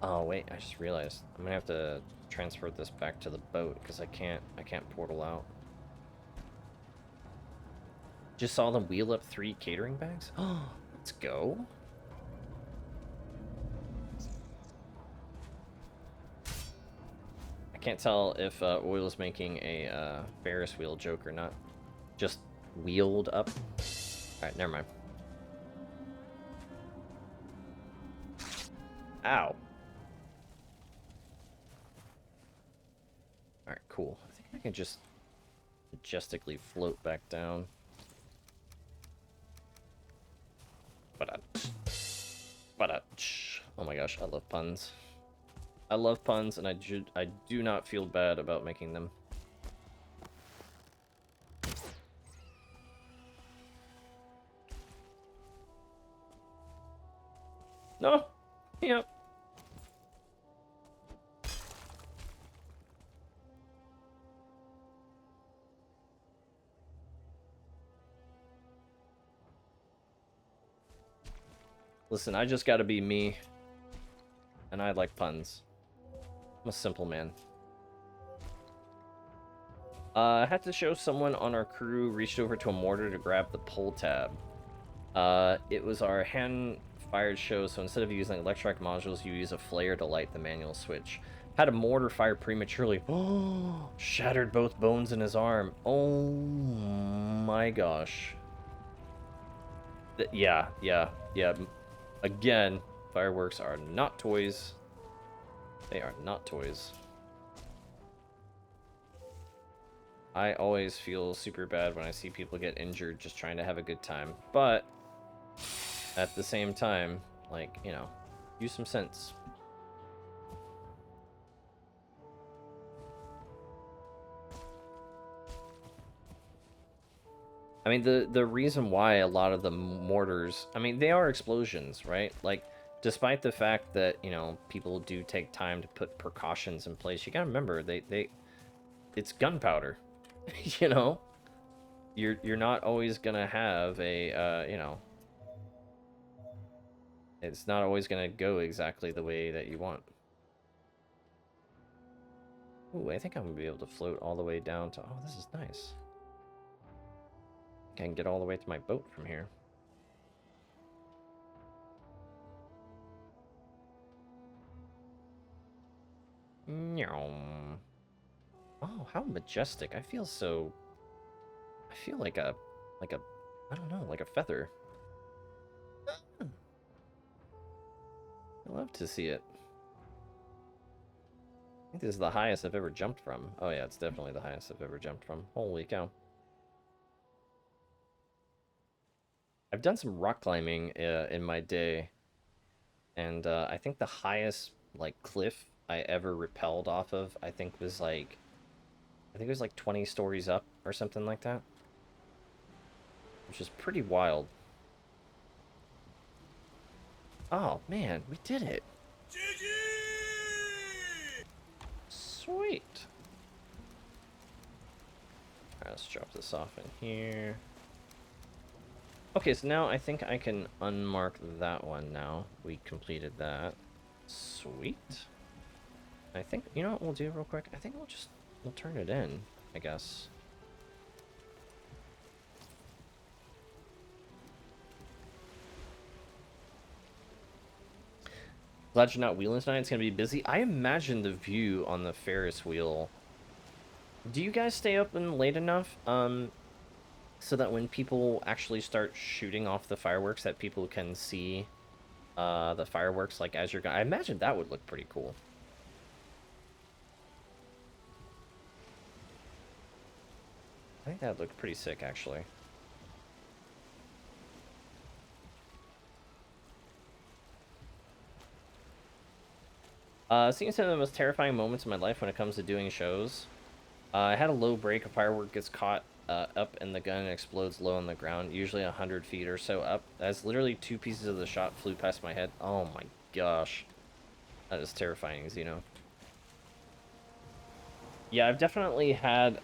Oh wait, I just realized I'm gonna have to transfer this back to the boat because I can't portal out. Just saw them wheel up 3 catering bags. Oh, let's go. Can't tell if Oil is making a Ferris wheel joke or not. Just wheeled up. Alright, never mind. Ow. Alright, cool. I think I can just majestically float back down. Oh my gosh, I love puns. I love puns, and I do not feel bad about making them. No! Yep. Listen, I just gotta be me. And I like puns. I'm a simple man. I had to show someone on our crew reached over to a mortar to grab the pull tab. It was our hand-fired show, so instead of using electronic modules, you use a flare to light the manual switch. Had a mortar fire prematurely. Oh, shattered both bones in his arm. Oh my gosh. Yeah. Again, fireworks are not toys. They are not toys. I always feel super bad when I see people get injured just trying to have a good time. But at the same time, like, you know, use some sense. I mean, the reason why a lot of the mortars, I mean, they are explosions, right? Like, despite the fact that, you know, people do take time to put precautions in place, you gotta remember, it's gunpowder, you know? You're not always gonna have a, you know, it's not always gonna go exactly the way that you want. Ooh, I think I'm gonna be able to float all the way down to, oh, this is nice. I can get all the way to my boat from here. Oh, how majestic. I feel like a, I don't know, like a feather. I love to see it. I think this is the highest I've ever jumped from. Oh yeah, it's definitely the highest I've ever jumped from. Holy cow. I've done some rock climbing in my day, and I think the highest, like, cliff I ever rappelled off of, I think was like, I think it was like 20 stories up or something like that. Which is pretty wild. Oh, man, we did it. GG! Sweet. Alright, let's drop this off in here. Okay, so now I think I can unmark that one now. We completed that. Sweet. I think, you know what we'll do real quick? I think we'll turn it in, I guess. Glad you're not wheeling tonight. It's going to be busy. I imagine the view on the Ferris wheel. Do you guys stay open late enough so that when people actually start shooting off the fireworks that people can see the fireworks like as you're going? I imagine that would look pretty cool. I think that looked pretty sick, actually. Seeing some of the most terrifying moments in my life when it comes to doing shows. I had a low break. A firework gets caught up in the gun and explodes low on the ground, usually 100 feet or so up. As literally 2 pieces of the shot flew past my head. Oh my gosh. That is terrifying, Xeno. Yeah, I've definitely had,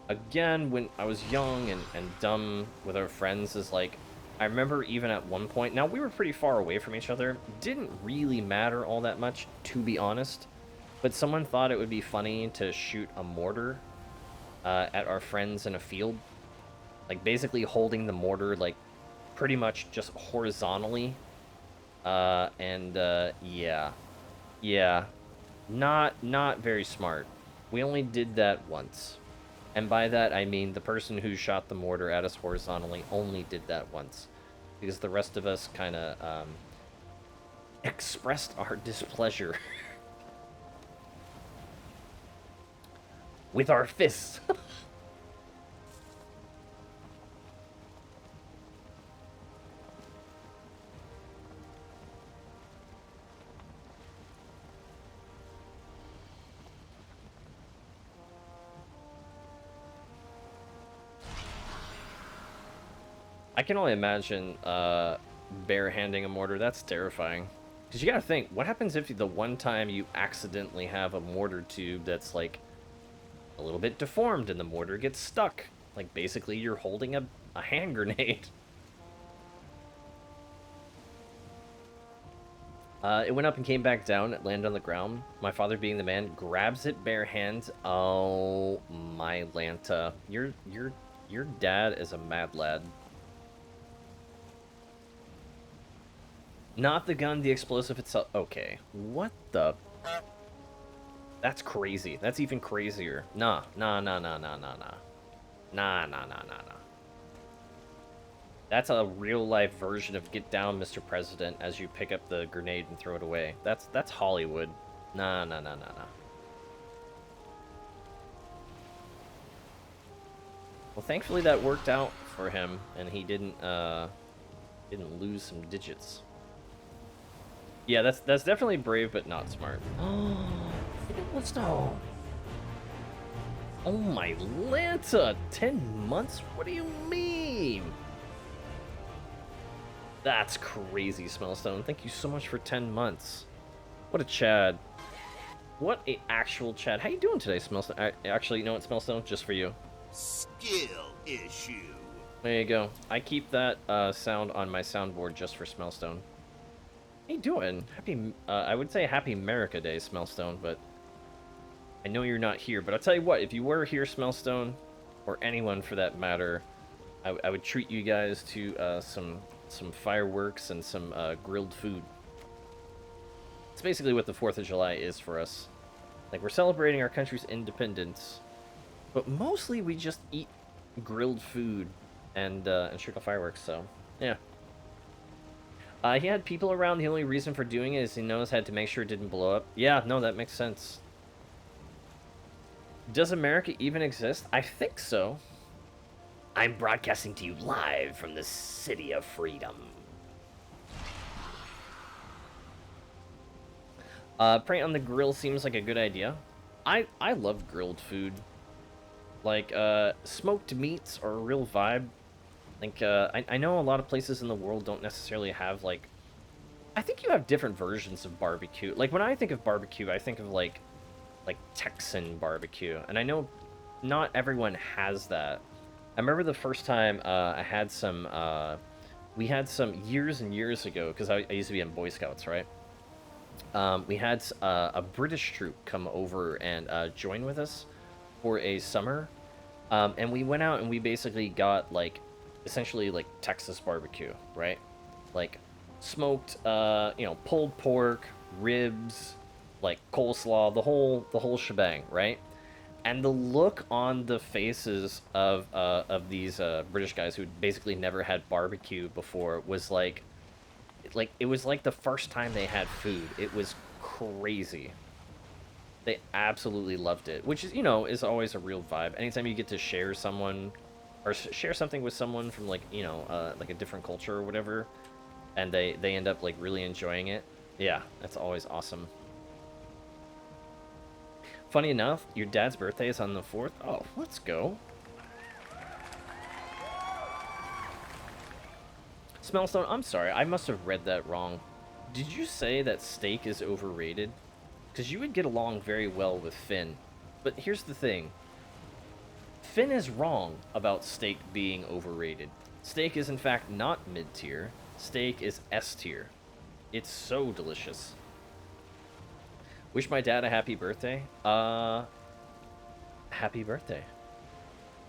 again, when I was young and dumb with our friends, is like, I remember even at one point, now we were pretty far away from each other, didn't really matter all that much, to be honest, but someone thought it would be funny to shoot a mortar at our friends in a field, like basically holding the mortar like pretty much just horizontally, yeah, Not very smart. We only did that once. And by that, I mean the person who shot the mortar at us horizontally only did that once. Because the rest of us kind of expressed our displeasure with our fists. I can only imagine barehanding a mortar. That's terrifying. Because you gotta think, what happens if the one time you accidentally have a mortar tube that's like a little bit deformed and the mortar gets stuck? Like basically you're holding a hand grenade. It went up and came back down. It landed on the ground. My father, being the man, grabs it bare hands. Oh my Lanta, your dad is a mad lad. Not the gun, the explosive itself. Okay, what the? That's crazy. That's even crazier. Nah. That's a real-life version of Get Down, Mr. President, as you pick up the grenade and throw it away. That's Hollywood. Nah. Well, thankfully that worked out for him, and he didn't lose some digits. Yeah, that's definitely brave, but not smart. Let's go. Oh my Lanta! 10 months? What do you mean? That's crazy, Smellstone. Thank you so much for 10 months. What a Chad. What a actual Chad. How you doing today, Smellstone? Actually, you know what, Smellstone? Just for you. Skill issue. There you go. I keep that sound on my soundboard just for Smellstone. How you doing? Happy, I would say Happy America Day, Smellstone, but I know you're not here. But I'll tell you what, if you were here, Smellstone, or anyone for that matter, I would treat you guys to some fireworks and some grilled food. It's basically what the 4th of July is for us. Like, we're celebrating our country's independence, but mostly we just eat grilled food and trickle fireworks, so, yeah. He had people around. The only reason for doing it is he knows had to make sure it didn't blow up. Yeah, no, that makes sense. Does America even exist? I think so. I'm broadcasting to you live from the City of Freedom. Praying on the grill seems like a good idea. I love grilled food. Like, smoked meats are a real vibe. Like, I know a lot of places in the world don't necessarily have, like... I think you have different versions of barbecue. Like, when I think of barbecue, I think of, like Texan barbecue. And I know not everyone has that. I remember the first time I had some... we had some years and years ago, because I used to be in Boy Scouts, right? We had a British troop come over and join with us for a summer. And we went out and we basically got, like, essentially, like, Texas barbecue, right? Like, smoked, you know, pulled pork, ribs, like, coleslaw, the whole shebang, right? And the look on the faces of these British guys who basically never had barbecue before was like it was like the first time they had food. It was crazy. They absolutely loved it, which is, you know, is always a real vibe. Anytime you get to share someone or share something with someone from, like, you know, like a different culture or whatever, and they end up, like, really enjoying it. Yeah, that's always awesome. Funny enough, your dad's birthday is on the 4th. Oh, let's go. Smellstone, I'm sorry. I must have read that wrong. Did you say that steak is overrated? Because you would get along very well with Finn. But here's the thing. Finn is wrong about steak being overrated. Steak is, in fact, not mid-tier. Steak is S-tier. It's so delicious. Wish my dad a happy birthday. Happy birthday.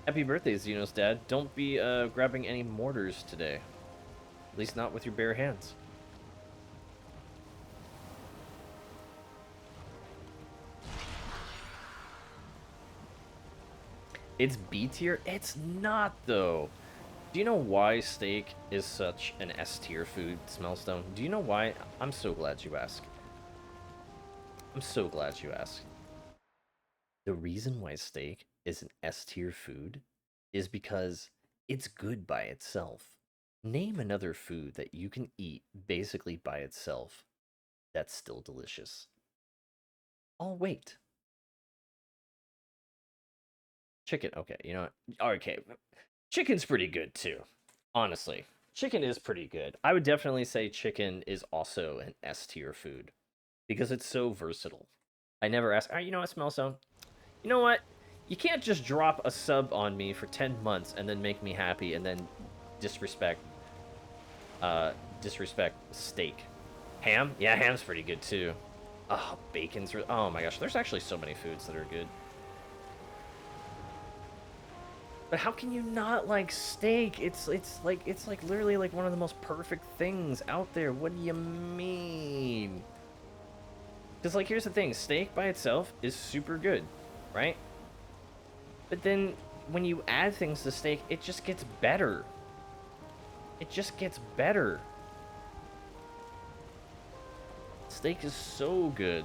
Happy birthday, Xeno's dad. Don't be grabbing any mortars today. At least not with your bare hands. It's B tier? It's not, though. Do you know why steak is such an S tier food, Smellstone? Do you know why? I'm so glad you asked. I'm so glad you asked. The reason why steak is an S tier food is because it's good by itself. Name another food that you can eat basically by itself that's still delicious. I'll wait. Chicken, okay, you know what? Okay, chicken's pretty good too. Honestly, chicken is pretty good. I would definitely say chicken is also an S tier food because it's so versatile. I never ask, you know what, Smellstone? You know what? You can't just drop a sub on me for 10 months and then make me happy and then disrespect disrespect steak. Ham? Yeah, ham's pretty good too. Oh, bacon's oh my gosh, there's actually so many foods that are good. But how can you not like steak? It's like literally like one of the most perfect things out there. What do you mean? Because like here's the thing, steak by itself is super good, right? But then when you add things to steak, it just gets better. It just gets better. Steak is so good.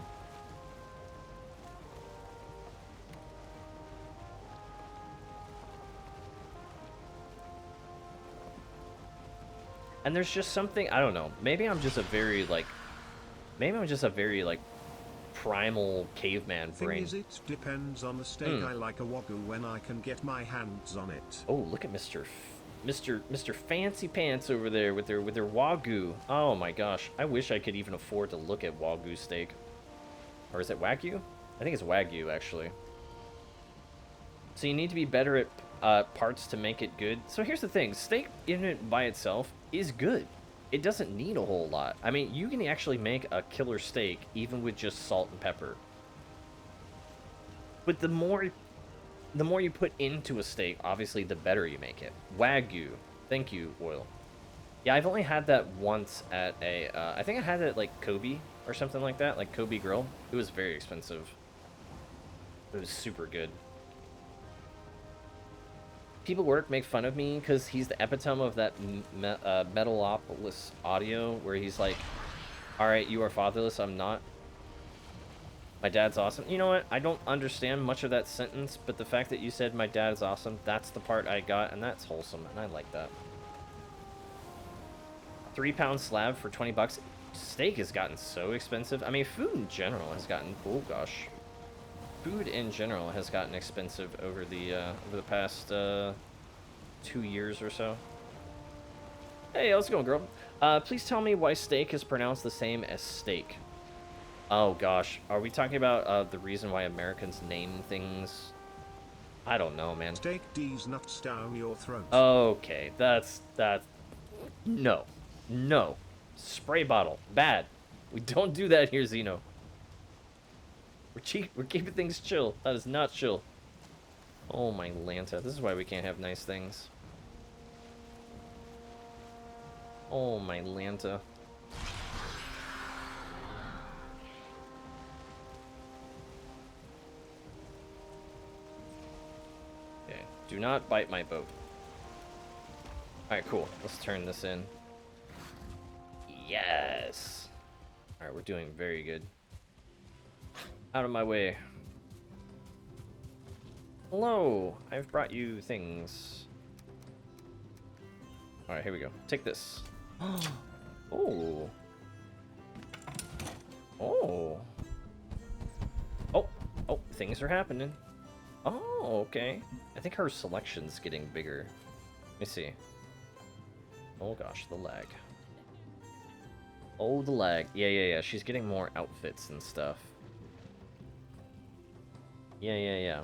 And there's just something, I don't know, maybe I'm just a very like primal caveman brain. Thing is, it depends on the steak. I like a wagyu when I can get my hands on it. Oh, look at Mr. Fancy Pants over there with their wagyu. Oh my gosh, I wish I could even afford to look at wagyu steak. Or is it wagyu? I think it's wagyu actually. So you need to be better at parts to make it good. So here's the thing, steak in it by itself is good. It doesn't need a whole lot. I mean, you can actually make a killer steak even with just salt and pepper. But the more you put into a steak, obviously the better you make it. Wagyu. Thank you, Oil. Yeah, I've only had that once at a, I think I had it at like Kobe or something like that, like Kobe Grill. It was very expensive. It was super good. People at work make fun of me because he's the epitome of that Metalopolis audio where he's like, alright, you are fatherless, I'm not. My dad's awesome. You know what? I don't understand much of that sentence, but the fact that you said my dad is awesome, that's the part I got, and that's wholesome, and I like that. 3-pound slab for 20 bucks. Steak has gotten so expensive. I mean, food in general has gotten, oh gosh. Food in general has gotten expensive over the past 2 years or so. Hey, how's it going, girl? Please tell me why steak is pronounced the same as steak. Oh gosh, are we talking about the reason why Americans name things? I don't know, man. Steak D's nuts down your throat. Okay, that's no, spray bottle, bad. We don't do that here, Xeno. We're keeping things chill. That is not chill. Oh my Lanta, this is why we can't have nice things. Oh my Lanta. Okay, do not bite my boat. Alright, cool. Let's turn this in. Yes! Alright, we're doing very good. Out of my way. Hello! I've brought you things. Alright, here we go. Take this. Oh. Oh. Oh. Oh, things are happening. Oh, okay. I think her selection's getting bigger. Let me see. Oh gosh, the lag. Oh, the lag. Yeah. She's getting more outfits and stuff. Yeah.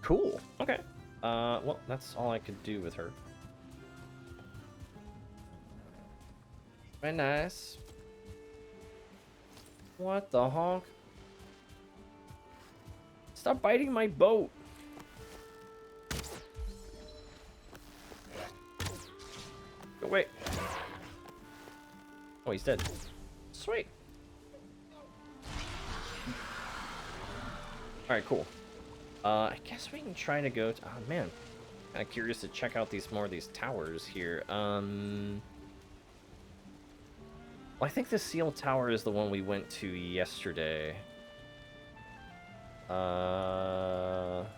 Cool. Okay. Well, that's all I could do with her. Very nice. What the honk? Stop biting my boat. Go away. Oh, he's dead. Sweet. Alright, cool. I guess we can try to go to... Oh, man. Kind of curious to check out more of these towers here. Well, I think the seal tower is the one we went to yesterday. Howling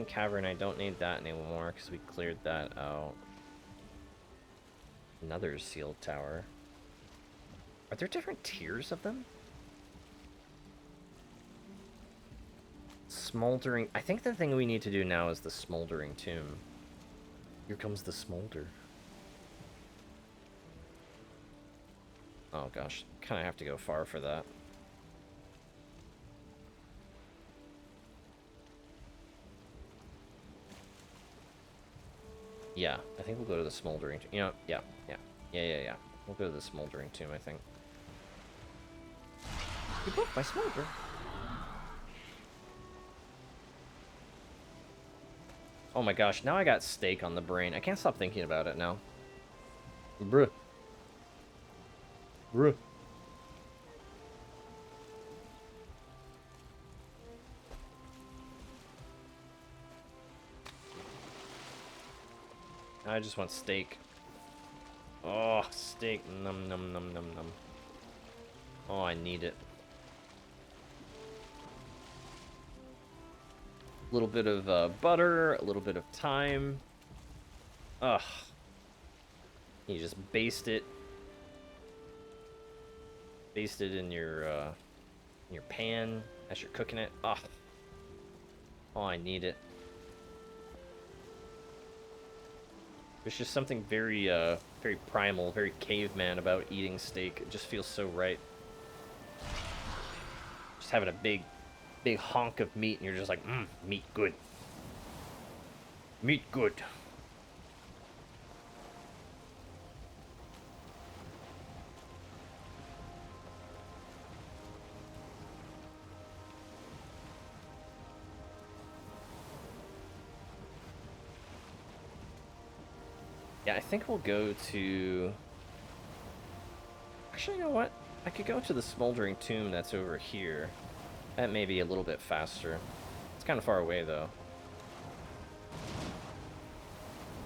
Cavern, I don't need that anymore because we cleared that out. Another sealed tower. Are there different tiers of them? Smoldering. I think the thing we need to do now is the Smoldering Tomb. Here comes the smolder. Oh gosh, kind of have to go far for that. Yeah, I think we'll go to the Smoldering Tomb. You know, yeah. We'll go to the Smoldering Tomb, I think. You broke my smolder. Oh my gosh, now I got steak on the brain. I can't stop thinking about it now. Bruh. Bruh. I just want steak. Oh, steak. Num num num num num. Oh, I need it. A little bit of butter, a little bit of thyme. Ugh. You just baste it. Baste it in your pan as you're cooking it. Ugh. Oh, I need it. There's just something very, very primal, very caveman about eating steak. It just feels so right. Just having a big honk of meat, and you're just like, meat good. Meat good. Yeah, I think we'll go to... Actually, you know what? I could go to the Smoldering Tomb that's over here. That may be a little bit faster. It's kind of far away, though.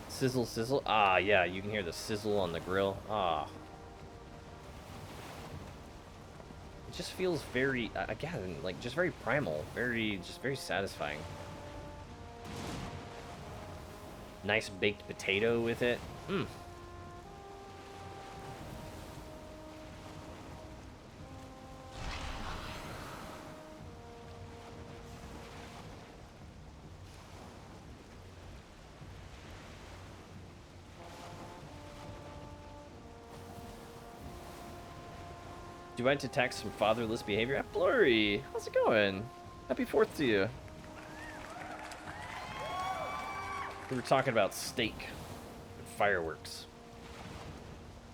Sizzle, sizzle. Ah, yeah, you can hear the sizzle on the grill. Ah. It just feels very, again, like, just very primal. Just very satisfying. Nice baked potato with it. Do I detect some fatherless behavior? Blurry, how's it going? Happy 4th to you. We were talking about steak, and fireworks,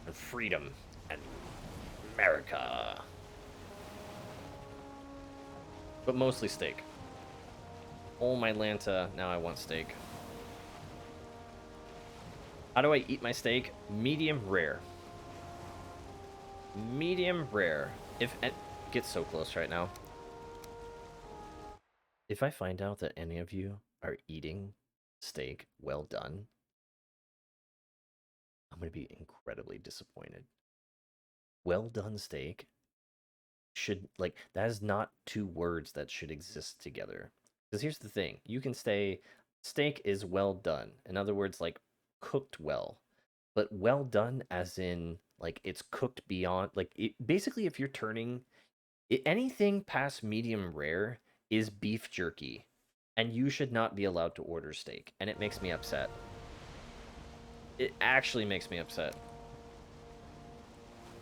and freedom, and America. But mostly steak. Oh my Lanta, now I want steak. How do I eat my steak? Medium rare. Medium rare. If it gets so close right now. If I find out that any of you are eating steak well done, I'm going to be incredibly disappointed. Well done steak should, like, that is not two words that should exist together. Because here's the thing. You can say steak is well done. In other words, like, cooked well. But well done as in, like, it's cooked beyond, like, basically if you're turning anything past medium rare is beef jerky, and you should not be allowed to order steak, and it makes me upset. It actually makes me upset.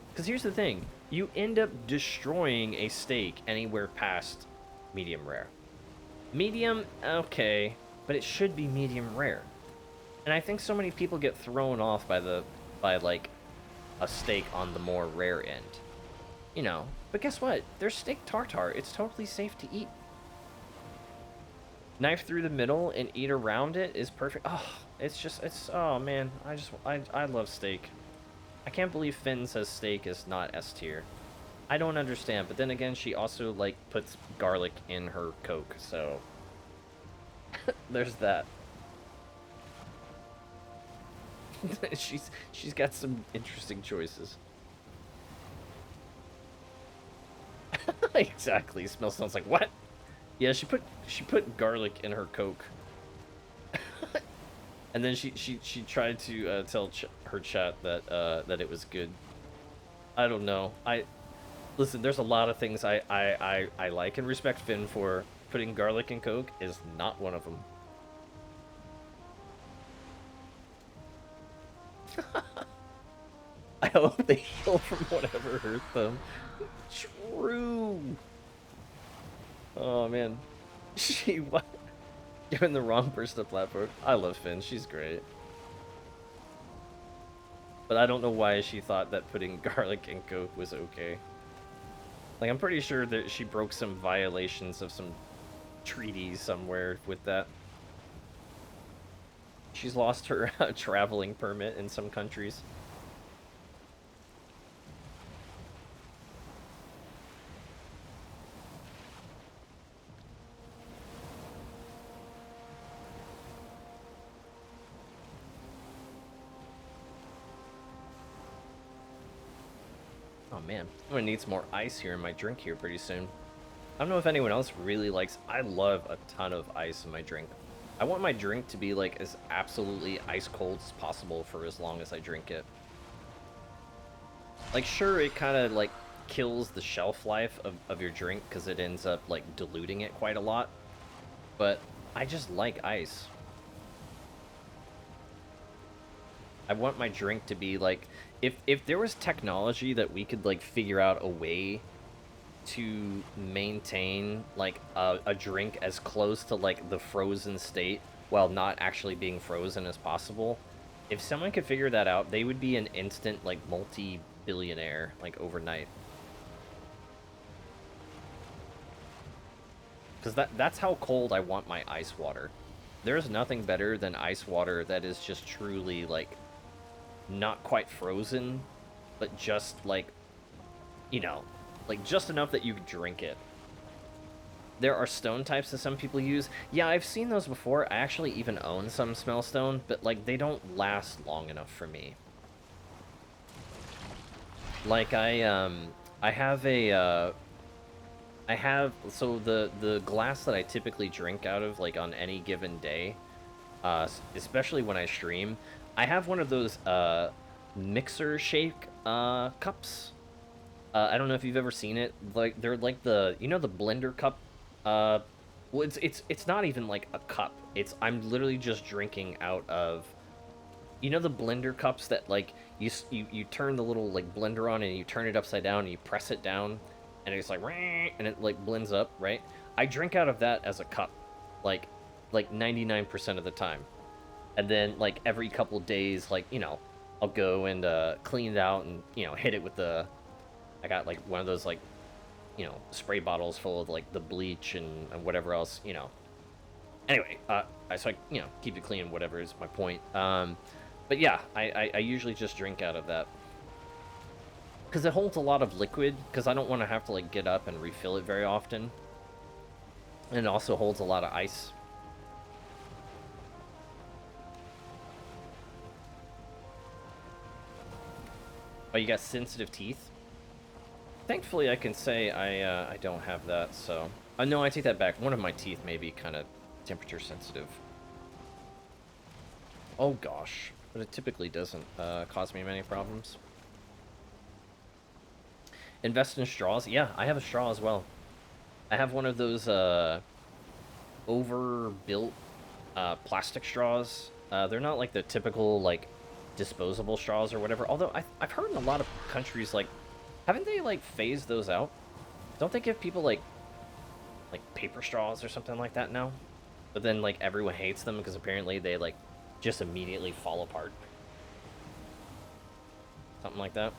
Because here's the thing, you end up destroying a steak anywhere past medium rare. Medium, okay, but it should be medium rare. And I think so many people get thrown off by like a steak on the more rare end. You know, but guess what? There's steak tartare. It's totally safe to eat. Knife through the middle and eat around it is perfect. Oh, oh man, I love steak. I can't believe Finn says steak is not S tier. I don't understand. But then again, she also like puts garlic in her Coke, so there's that. she's got some interesting choices. Exactly. Smell sounds like what? Yeah, she put garlic in her Coke. And then she tried to tell her chat that that it was good. I don't know. Listen. There's a lot of things I like and respect Finn for. Putting garlic in Coke is not one of them. I hope they heal from whatever hurt them. True. Oh man, she what? Giving the wrong person a platform. I love Finn. She's great. But I don't know why she thought that putting garlic in Coke was okay. Like, I'm pretty sure that she broke some violations of some treaties somewhere with that. She's lost her traveling permit in some countries. Oh man, I'm gonna need some more ice here in my drink here pretty soon. I don't know if anyone else really likes... I love a ton of ice in my drink. I want my drink to be like as absolutely ice cold as possible for as long as I drink it. Like, sure, it kind of like kills the shelf life of your drink because it ends up like diluting it quite a lot. But I just like ice. I want my drink to be like... If there was technology that we could like figure out a way to maintain like a drink as close to like the frozen state while not actually being frozen as possible, if someone could figure that out, they would be an instant like multi-billionaire like overnight. Because that's how cold I want my ice water. There's nothing better than ice water that is just truly like not quite frozen, but just like, you know, like just enough that you can drink it. There are stone types that some people use. Yeah, I've seen those before. I actually even own some smell stone, but like they don't last long enough for me. Like I have a so the glass that I typically drink out of like on any given day, especially when I stream, I have one of those mixer shake cups. I don't know if you've ever seen it. Like they're like the, you know, the blender cup. Well, it's not even like a cup. I'm literally just drinking out of, you know, the blender cups that like you turn the little like blender on and you turn it upside down and you press it down and it's like and it like blends up, right? I drink out of that as a cup, like 99% of the time. And then like every couple days, like, you know, I'll go and clean it out and, you know, hit it with the, I got like one of those like, you know, spray bottles full of like the bleach and whatever else, you know. Anyway, so I, you know, keep it clean, whatever is my point. But yeah, I usually just drink out of that. Because it holds a lot of liquid, because I don't want to have to like get up and refill it very often. And it also holds a lot of ice. Oh, you got sensitive teeth? Thankfully, I can say I don't have that, so... no, I take that back. One of my teeth may be kind of temperature sensitive. Oh, gosh. But it typically doesn't cause me many problems. Invest in straws? Yeah, I have a straw as well. I have one of those overbuilt plastic straws. They're not like the typical, like, disposable straws or whatever. Although, I've heard in a lot of countries, like, haven't they, like, phased those out? Don't they give people, like paper straws or something like that now? But then, like, everyone hates them because apparently they, like, just immediately fall apart. Something like that.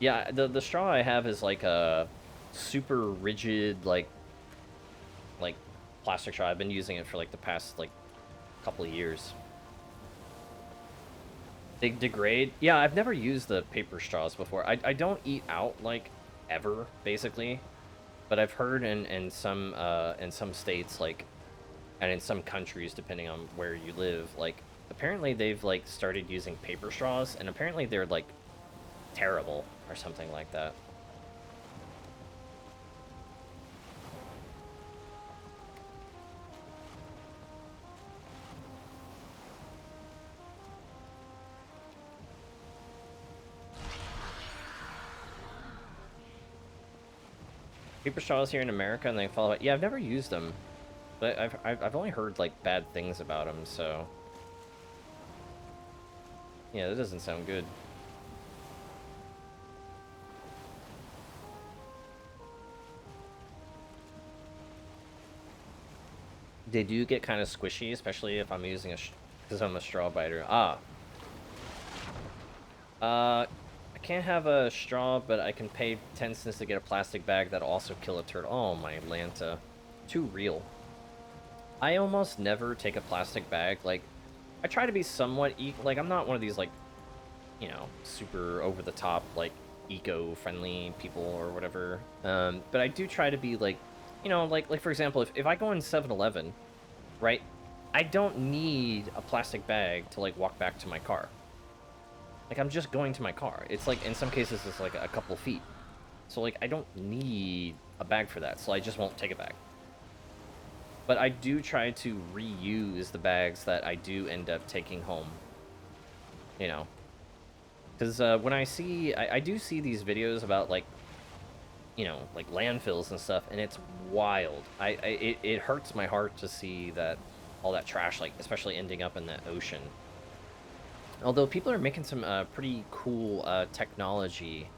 Yeah, the straw I have is, like, a super rigid, like plastic straw. I've been using it for, like, the past, like, couple of years. They degrade? Yeah, I've never used the paper straws before. I don't eat out, like, ever, basically. But I've heard in some states, like, and in some countries, depending on where you live, like, apparently they've, like, started using paper straws, and apparently they're, like, terrible or something like that. Paper straws here in America, and they follow it. Yeah, I've never used them, but I've only heard like bad things about them. So yeah, that doesn't sound good. They do get kind of squishy, especially if I'm using because I'm a straw biter. I can't have a straw, but I can pay 10 cents to get a plastic bag that'll also kill a turtle. Oh my Lanta, too real. I almost never take a plastic bag. Like, I try to be somewhat like, I'm not one of these, like, you know, super over the top, like, eco-friendly people or whatever. But I do try to be, like, you know, like for example, if I go in 7-Eleven, right, I don't need a plastic bag to, like, walk back to my car. Like, I'm just going to my car. It's, like, in some cases, it's, like, a couple feet. So, like, I don't need a bag for that, so I just won't take a bag. But I do try to reuse the bags that I do end up taking home. You know? Because when I do see these videos about, like, you know, like landfills and stuff, and it's wild. It hurts my heart to see that all that trash, like, especially ending up in the ocean. Although people are making some pretty cool technology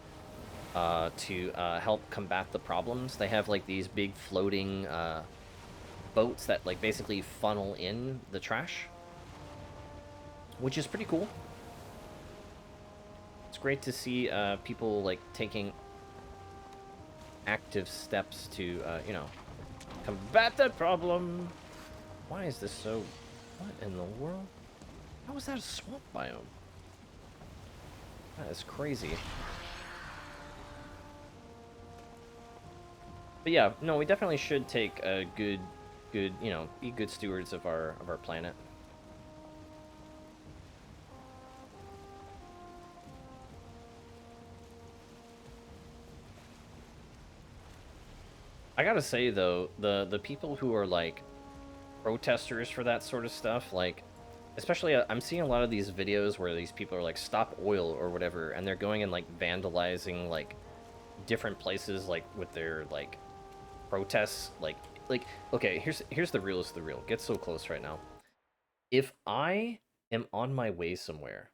to help combat the problems. They have, like, these big floating boats that, like, basically funnel in the trash, which is pretty cool. It's great to see people, like, taking active steps to, you know, combat that problem. Why is this so... What in the world? How is that a swamp biome? That is crazy. But yeah, no, we definitely should take a good, you know, be good stewards of our planet. I gotta say though, the people who are like protesters for that sort of stuff, like, especially I'm seeing a lot of these videos where these people are like, stop oil or whatever, and they're going and like vandalizing like different places, like with their like protests, like okay, here's the realest of the real. Get so close right now. If I am on my way somewhere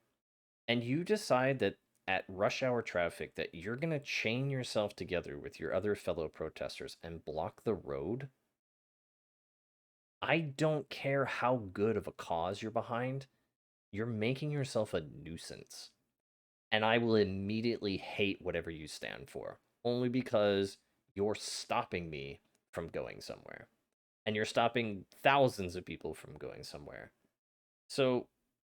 and you decide that at rush hour traffic that you're going to chain yourself together with your other fellow protesters and block the road, I don't care how good of a cause you're behind, you're making yourself a nuisance. And I will immediately hate whatever you stand for, only because you're stopping me from going somewhere. And you're stopping thousands of people from going somewhere. So,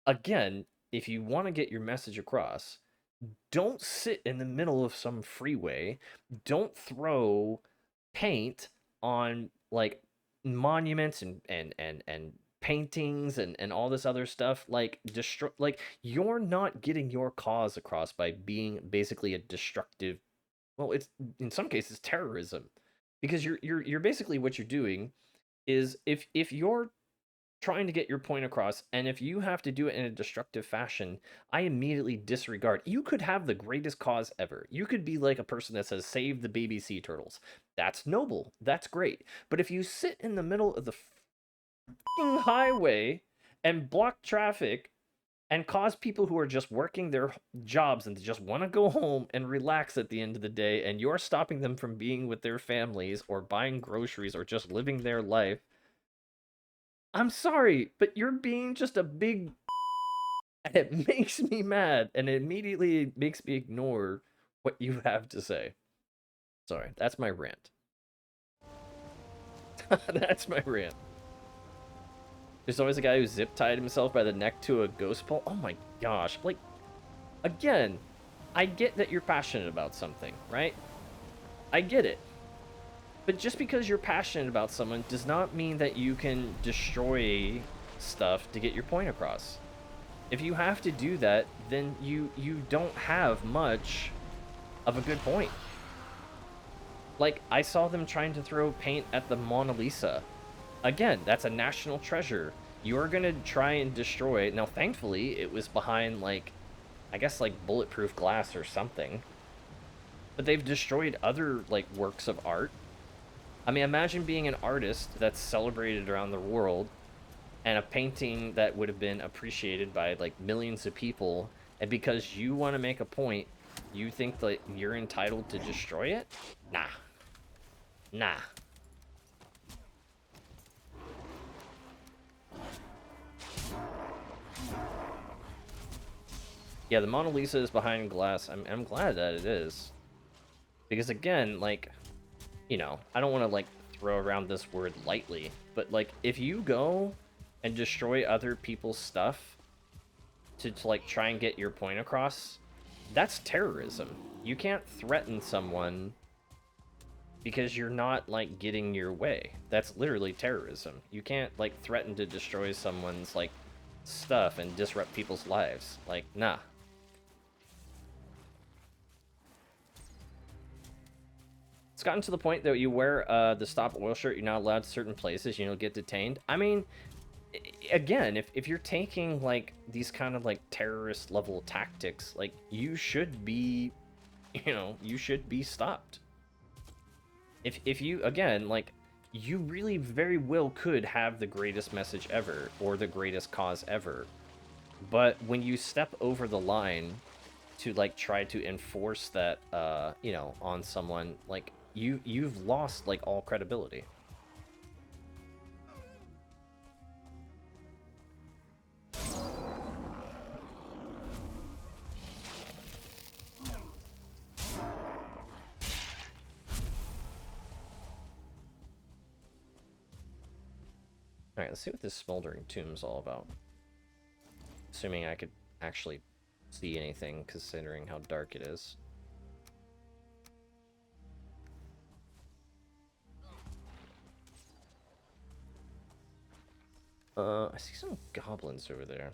again, if you want to get your message across, don't sit in the middle of some freeway. Don't throw paint on, like, monuments and paintings and all this other stuff. Like, you're not getting your cause across by being basically a destructive, well, it's in some cases terrorism, because you're basically, what you're doing is, if you're trying to get your point across, and if you have to do it in a destructive fashion, I immediately disregard. You could have the greatest cause ever. You could be like a person that says, save the baby sea turtles. That's noble. That's great. But if you sit in the middle of the highway and block traffic and cause people who are just working their jobs and just want to go home and relax at the end of the day, and you're stopping them from being with their families or buying groceries or just living their life, I'm sorry, but you're being just a big... And it makes me mad, and it immediately makes me ignore what you have to say. Sorry, that's my rant. That's my rant. There's always a guy who zip-tied himself by the neck to a ghost pole. Oh my gosh. Like, again, I get that you're passionate about something, right? I get it. But just because you're passionate about someone does not mean that you can destroy stuff to get your point across. If you have to do that, then you don't have much of a good point. Like, I saw them trying to throw paint at the Mona Lisa. Again, that's a national treasure. You're gonna try and destroy it. Now, thankfully, it was behind, like, I guess, like, bulletproof glass or something. But they've destroyed other, like, works of art. I mean, imagine being an artist that's celebrated around the world, and a painting that would have been appreciated by, like, millions of people, and because you want to make a point, you think that you're entitled to destroy it? Nah. Nah. Yeah, the Mona Lisa is behind glass. I'm glad that it is. Because again, like, you know, I don't want to, like, throw around this word lightly, but, like, if you go and destroy other people's stuff to like, try and get your point across, that's terrorism. You can't threaten someone because you're not, like, getting your way. That's literally terrorism. You can't, like, threaten to destroy someone's, like, stuff and disrupt people's lives. Like, nah. It's gotten to the point that you wear the Stop Oil shirt, you're not allowed to certain places, you don't get detained. I mean, again, if you're taking, like, these kind of, like, terrorist level tactics, like, you should be, you know, you should be stopped. If you, again, like, you really very well could have the greatest message ever, or the greatest cause ever, but when you step over the line to, like, try to enforce that, you know, on someone, like, you've lost, like, all credibility. Alright, let's see what this smoldering tomb's all about. Assuming I could actually see anything, considering how dark it is. I see some goblins over there.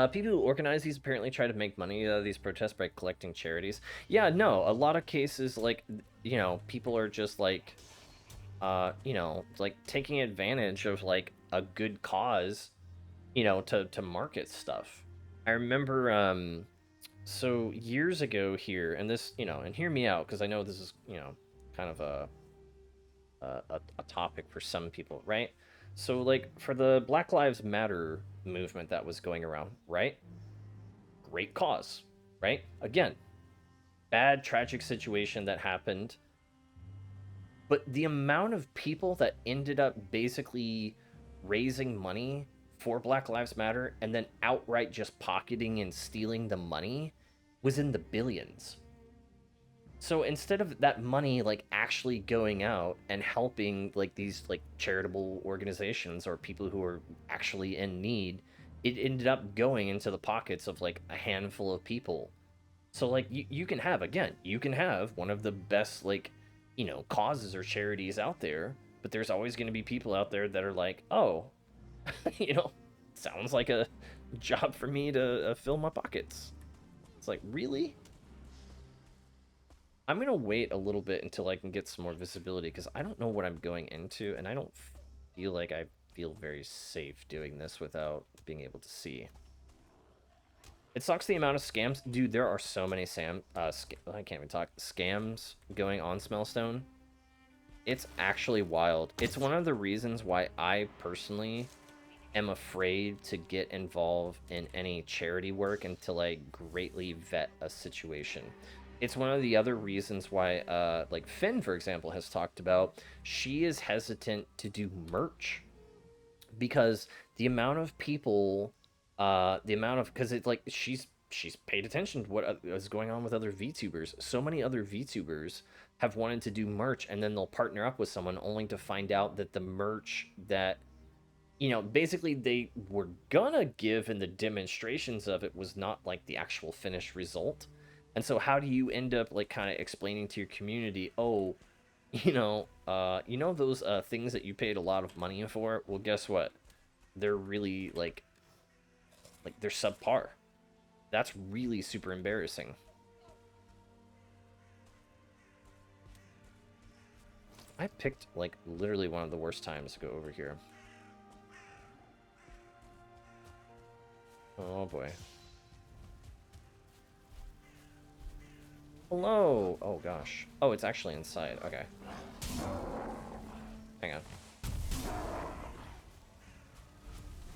People who organize these apparently try to make money out of these protests by collecting charities. Yeah, no, a lot of cases, like, you know, people are just, like, you know, like, taking advantage of, like, a good cause, you know, to market stuff. I remember, so years ago here, and this, you know, and hear me out, because I know this is, you know, kind of a topic for some people, right? So, like, for the Black Lives Matter movement that was going around, right? Great cause, right? Again, bad, tragic situation that happened. But the amount of people that ended up basically raising money for Black Lives Matter and then outright just pocketing and stealing the money was in the billions. So instead of that money, like, actually going out and helping, like, these, like, charitable organizations or people who are actually in need, it ended up going into the pockets of, like, a handful of people. So, like, you can have, again, you can have one of the best, like, you know, causes or charities out there, but there's always going to be people out there that are like, oh, you know, sounds like a job for me to fill my pockets. It's like, really? I'm going to wait a little bit until I can get some more visibility, because I don't know what I'm going into, and I don't feel like I feel very safe doing this without being able to see. It sucks the amount of scams. Dude, there are so many I can't even talk. Scams going on Smellstone. It's actually wild. It's one of the reasons why I personally am afraid to get involved in any charity work until I greatly vet a situation. It's one of the other reasons why, like, Finn, for example, has talked about, she is hesitant to do merch because the amount of people, because it's like she's paid attention to what is going on with other VTubers. So many other VTubers have wanted to do merch, and then they'll partner up with someone only to find out that the merch that, you know, basically they were gonna give in the demonstrations of it was not, like, the actual finished result. And so how do you end up like kind of explaining to your community, oh, you know those things that you paid a lot of money for? Well, guess what? They're really like they're subpar. That's really super embarrassing. I picked like literally one of the worst times to go over here. Oh boy. Hello. Oh gosh. Oh, it's actually inside. Okay. Hang on.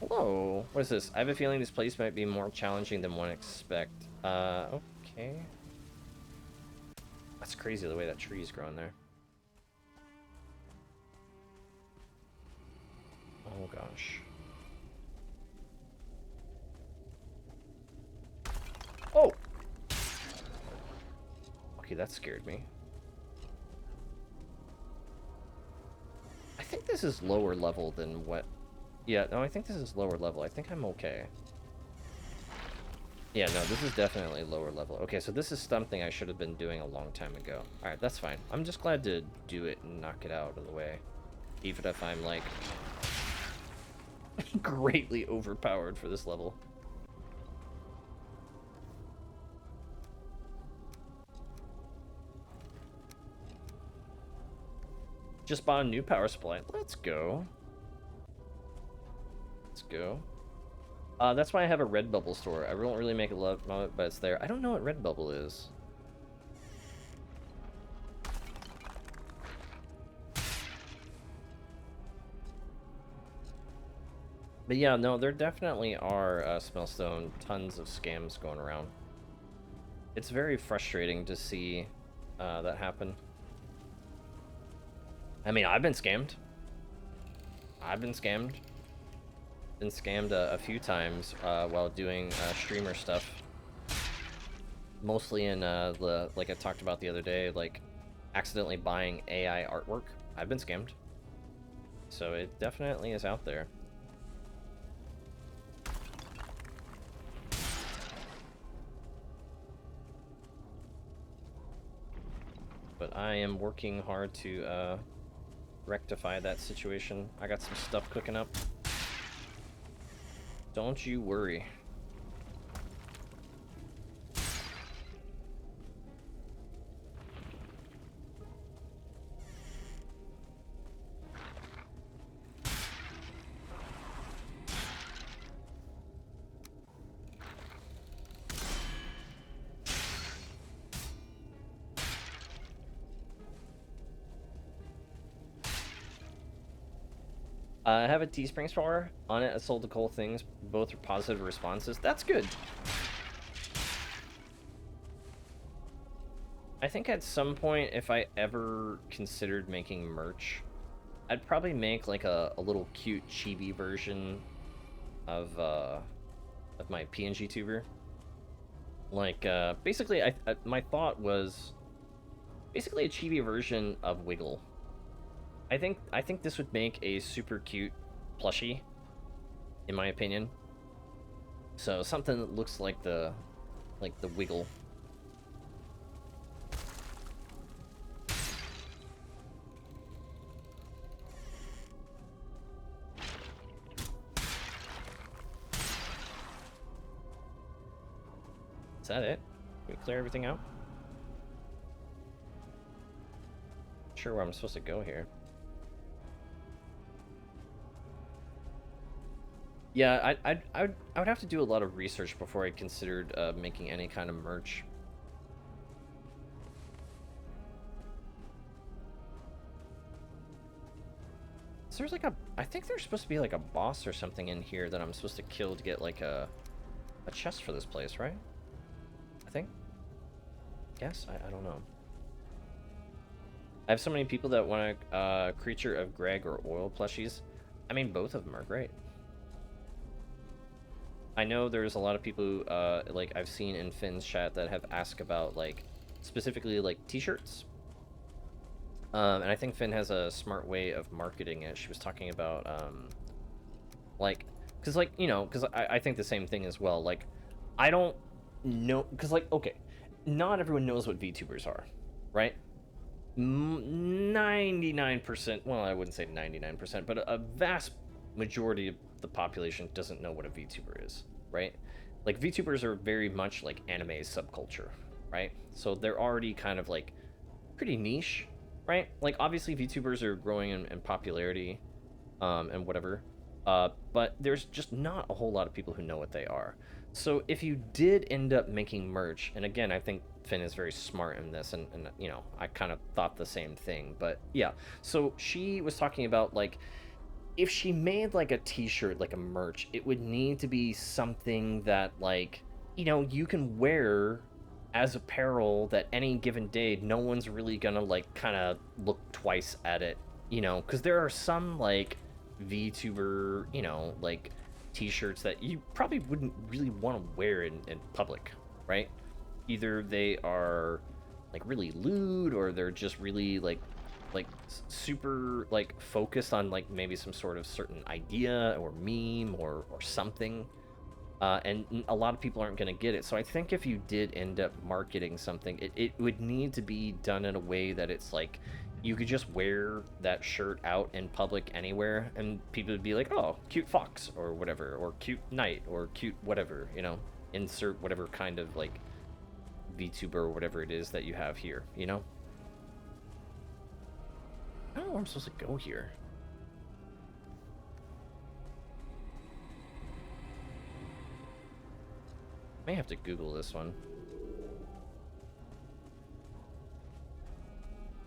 Hello. What is this? I have a feeling this place might be more challenging than one expect. Okay. That's crazy the way that tree's growing there. Oh gosh. Oh! Okay, that scared me. I think this is lower level than what... Yeah, no, I think this is lower level. I think I'm okay. Yeah, no, this is definitely lower level. Okay, so this is something I should have been doing a long time ago. Alright, that's fine. I'm just glad to do it and knock it out of the way. Even if I'm, like, greatly overpowered for this level. Just bought a new power supply. Let's go. Let's go. That's why I have a Redbubble store. I won't really make a lot of it, but it's there. I don't know what Redbubble is. But yeah, no, there definitely are, Smellstone, tons of scams going around. It's very frustrating to see that happen. I mean, I've been scammed. I've been scammed. Been scammed a few times while doing streamer stuff. Mostly in like I talked about the other day, like accidentally buying AI artwork. I've been scammed. So it definitely is out there. But I am working hard to rectify that situation. I got some stuff cooking up. Don't you worry. I have a Teespring store. On it, I sold a couple things. Both are positive responses. That's good. I think at some point, if I ever considered making merch, I'd probably make like a little cute chibi version of my PNG tuber. Like, basically, my thought was basically a chibi version of Wiggle. I think this would make a super cute plushie, in my opinion. So something that looks like the Wiggle. Is that it? Can we clear everything out? Not sure where I'm supposed to go here. Yeah, I would have to do a lot of research before I considered making any kind of merch. So there's like I think there's supposed to be like a boss or something in here that I'm supposed to kill to get like a chest for this place, right? I think. Guess? I don't know. I have so many people that want a Creature of Greg or Oil plushies. I mean, both of them are great. I know there's a lot of people who, like, I've seen in Finn's chat that have asked about, like, specifically, like, t-shirts. And I think Finn has a smart way of marketing it. She was talking about, like, because, like, you know, because I think the same thing as well. Like, I don't know, because, like, okay, not everyone knows what VTubers are, right? 99%, well, I wouldn't say 99%, but a vast majority of the population doesn't know what a VTuber is, right? Like, VTubers are very much like anime subculture, right? So they're already kind of like pretty niche, right? Like, obviously VTubers are growing in popularity, and whatever, but there's just not a whole lot of people who know what they are. So if you did end up making merch, and again, I think Finn is very smart in this, and you know, I kind of thought the same thing, but yeah. So she was talking about, like, if she made like a t-shirt, like a merch, it would need to be something that, like, you know, you can wear as apparel that any given day no one's really gonna like kind of look twice at it, you know, because there are some like VTuber, you know, like t-shirts that you probably wouldn't really want to wear in public, right? Either they are like really lewd, or they're just really like super like focused on like maybe some sort of certain idea or meme or something, and a lot of people aren't going to get it. So I think if you did end up marketing something, it would need to be done in a way that it's like you could just wear that shirt out in public anywhere, and people would be like, oh, cute fox or whatever, or cute knight, or cute whatever, you know, insert whatever kind of like VTuber or whatever it is that you have here, you know. I don't know where I'm supposed to go here. May have to Google this one.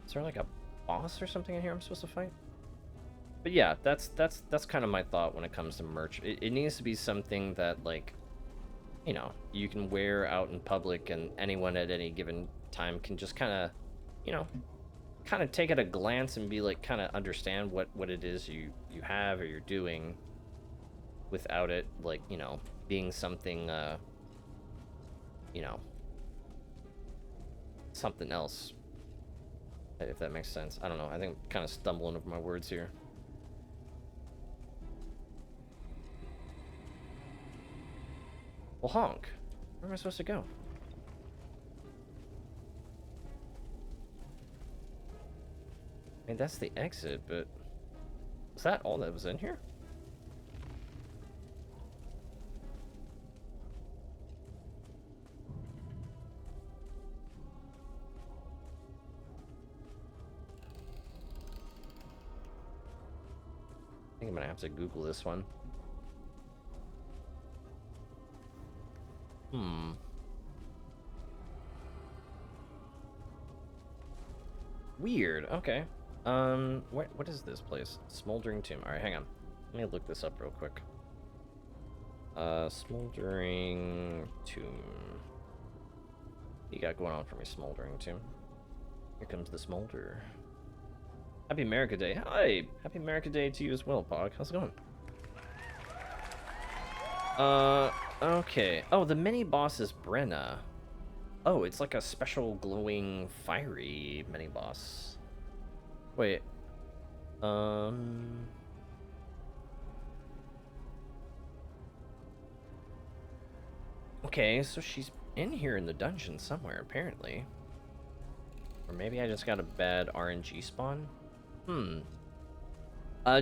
Is there like a boss or something in here I'm supposed to fight? But yeah, that's kind of my thought when it comes to merch. It needs to be something that, like, you know, you can wear out in public, and anyone at any given time can just kind of, you know, kind of take at a glance and be like, kind of understand what it is you have or you're doing, without it, like, you know, being something, you know, something else, if that makes sense. I don't know, I think I'm kind of stumbling over my words here. Well, honk. Where am I supposed to go? I mean, that's the exit, but was that all that was in here? I think I'm gonna have to Google this one. Weird. Okay. What is this place? Smoldering Tomb. All right, hang on. Let me look this up real quick. Smoldering Tomb. What you got going on for me, Smoldering Tomb? Here comes the smolder. Happy America Day. Hi! Happy America Day to you as well, Pog. How's it going? Okay. Oh, the mini boss is Brenna. Oh, it's like a special glowing, fiery mini boss. Wait. Okay, so she's in here in the dungeon somewhere, apparently. Or maybe I just got a bad RNG spawn?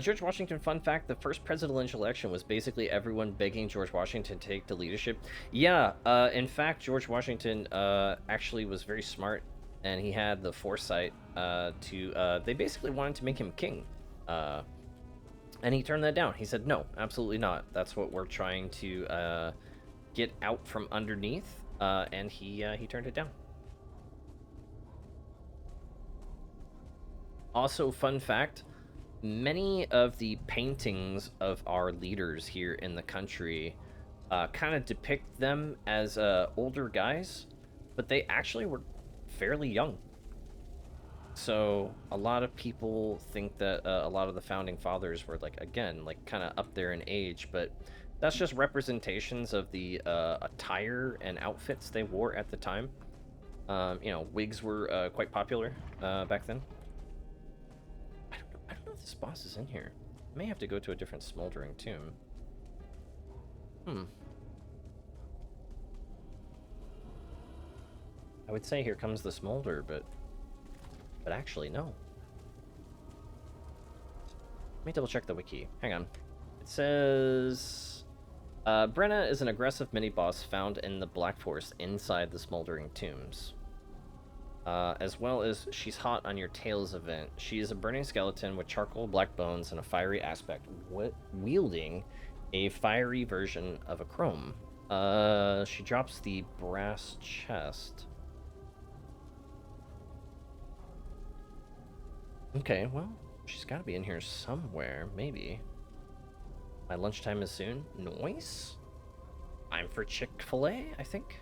George Washington, fun fact, the first presidential election was basically everyone begging George Washington to take the leadership. Yeah, in fact, George Washington actually was very smart, and he had the foresight they basically wanted to make him king. And he turned that down. He said, no, absolutely not. That's what we're trying to get out from underneath, and he turned it down. Also, fun fact, many of the paintings of our leaders here in the country kind of depict them as older guys, but they actually were fairly young. So a lot of people think that a lot of the founding fathers were, like, again, like kind of up there in age, but that's just representations of the attire and outfits they wore at the time. You know, wigs were quite popular back then. I don't know if this boss is in here. I may have to go to a different smoldering tomb. I would say here comes the smolder, but actually no. Let me double check the wiki. Hang on. It says Brenna is an aggressive mini-boss found in the Black Forest inside the smoldering tombs. As well as she's hot on your Tales event. She is a burning skeleton with charcoal, black bones, and a fiery aspect, wielding a fiery version of a chrome. She drops the brass chest. Okay, well, she's got to be in here somewhere, maybe. My lunchtime is soon. Nice. Time for Chick-fil-A, I think.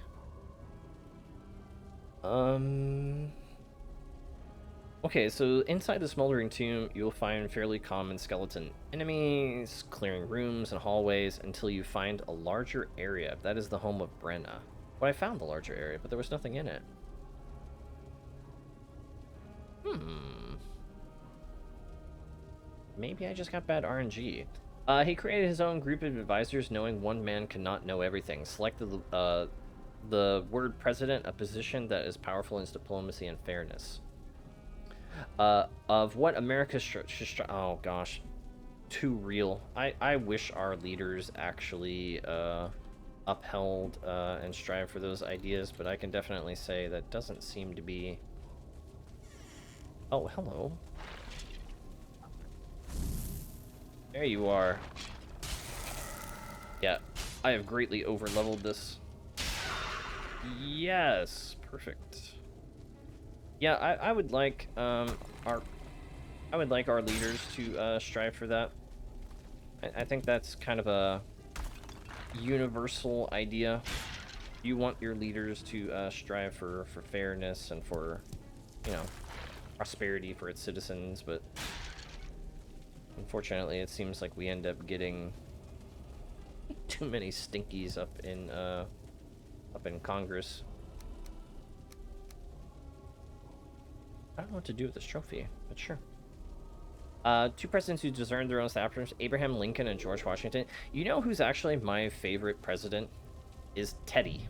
Okay, so inside the smoldering tomb, you'll find fairly common skeleton enemies, clearing rooms and hallways until you find a larger area. That is the home of Brenna. Well, I found the larger area, but there was nothing in it. Maybe I just got bad RNG. He created his own group of advisors, knowing one man cannot know everything. Select the word president, a position that is powerful in its diplomacy and fairness. Of what America should oh gosh, too real. I wish our leaders actually upheld and strive for those ideas, but I can definitely say that doesn't seem to be. Oh, hello. There you are. Yeah, I have greatly over-leveled this. Yes, perfect. Yeah, I would like our leaders to strive for that. I think that's kind of a universal idea. You want your leaders to strive for fairness and for, you know, prosperity for its citizens, but unfortunately it seems like we end up getting too many stinkies up in Congress. I don't know what to do with this trophy, but sure. Two presidents who discerned their own staffers, Abraham Lincoln and George Washington. You know who's actually my favorite president? Is Teddy.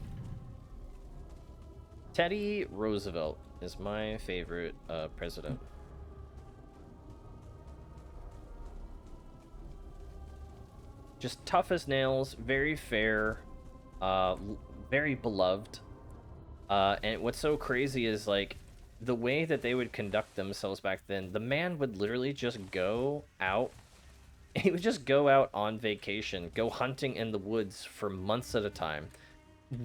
Teddy Roosevelt is my favorite president. Just tough as nails, very fair, very beloved. And what's so crazy is, like, the way that they would conduct themselves back then, the man would literally just go out. He would just go out on vacation, go hunting in the woods for months at a time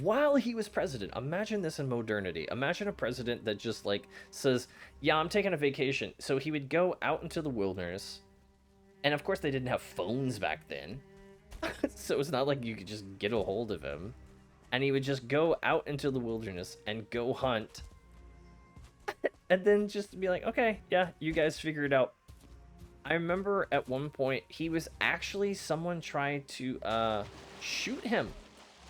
while he was president. Imagine this in modernity. Imagine a president that just, like, says, yeah, I'm taking a vacation. So he would go out into the wilderness. And of course they didn't have phones back then. So it's not like you could just get a hold of him. And he would just go out into the wilderness and go hunt. And then just be like, okay, yeah, you guys figure it out. I remember at one point, he was actually, someone tried to shoot him.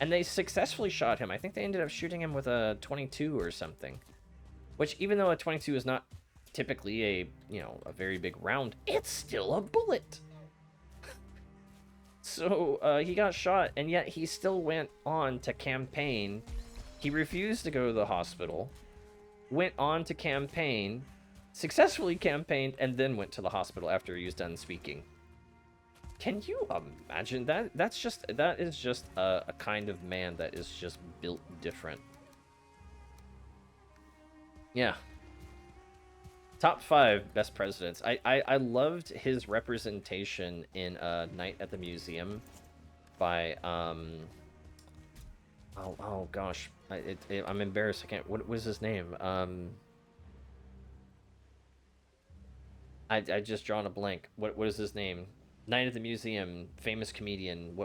And they successfully shot him. I think they ended up shooting him with a 22 or something. Which, even though a 22 is not typically a, you know, a very big round, it's still a bullet. So he got shot, and yet he still went on to campaign. He refused to go to the hospital, went on to campaign, successfully campaigned, and then went to the hospital after he was done speaking. Can you imagine that? That is just a kind of man that is just built different. Yeah. Top 5 best presidents. I loved his representation in Night at the Museum by oh gosh, I'm embarrassed. I can't. What was his name? I just drawn a blank. What is his name? Night at the Museum, famous comedian.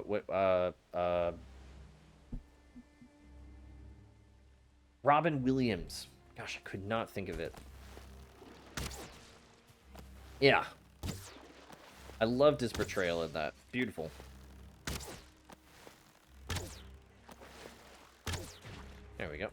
Robin Williams. Gosh, I could not think of it. Yeah. I loved his portrayal of that. Beautiful. There we go.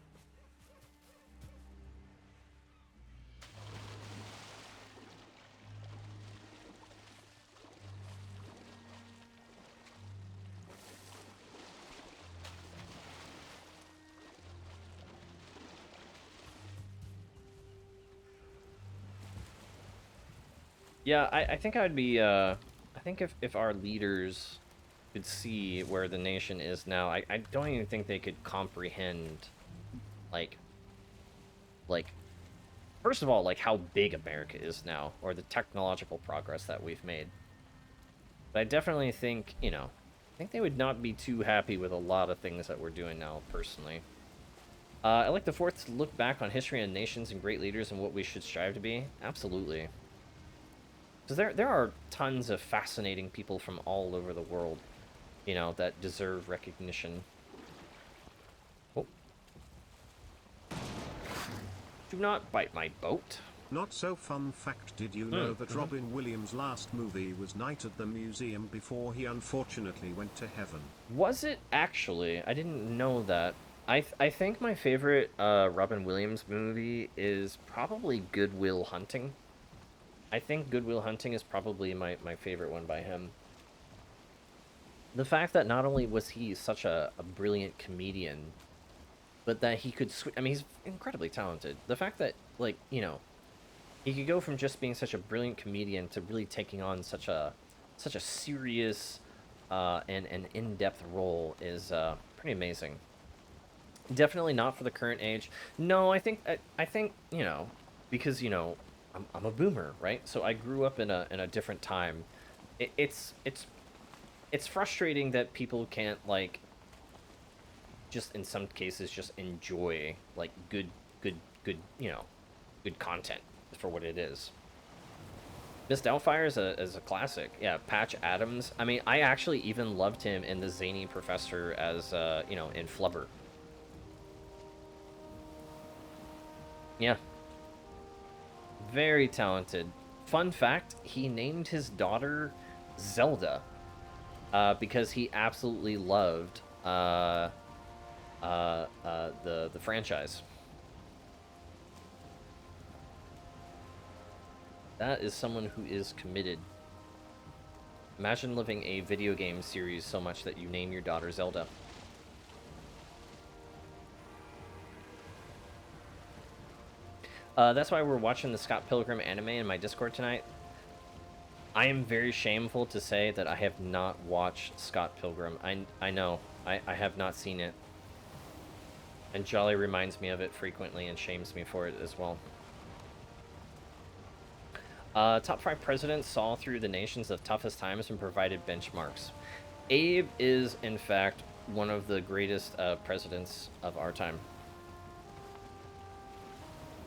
Yeah, I think I'd be, I think if our leaders could see where the nation is now, I don't even think they could comprehend, like, like, first of all, like, how big America is now, or the technological progress that we've made. But I definitely think, you know, I think they would not be too happy with a lot of things that we're doing now, personally. I like the fourth to look back on history and nations and great leaders and what we should strive to be. Absolutely. Because there are tons of fascinating people from all over the world, you know, that deserve recognition. Oh. Do not bite my boat. Not so fun fact, did you know that Robin Williams' last movie was Night at the Museum before he unfortunately went to heaven? Was it actually? I didn't know that. I think my favorite Robin Williams movie is probably Good Will Hunting. I think Good Will Hunting is probably my favorite one by him. The fact that not only was he such a brilliant comedian, but that he could I mean, he's incredibly talented. The fact that, like, you know, he could go from just being such a brilliant comedian to really taking on such a serious and an in-depth role is pretty amazing. Definitely not for the current age. No, I think, you know, because, you know, I'm a boomer, right? So I grew up in a different time. It's frustrating that people can't, like, just in some cases just enjoy, like, good, you know, good content for what it is. Miss Doubtfire is a classic. Yeah, Patch Adams. I mean, I actually even loved him in the zany professor as, you know, in Flubber. Yeah. Very talented. Fun fact, he named his daughter Zelda because he absolutely loved the franchise. That is someone who is committed. Imagine living a video game series so much that you name your daughter Zelda. That's why we're watching the Scott Pilgrim anime in my Discord tonight. I am very shameful to say that I have not watched Scott Pilgrim. I know. I have not seen it. And Jolly reminds me of it frequently and shames me for it as well. Top 5 presidents saw through the nations of toughest times and provided benchmarks. Abe is, in fact, one of the greatest presidents of our time.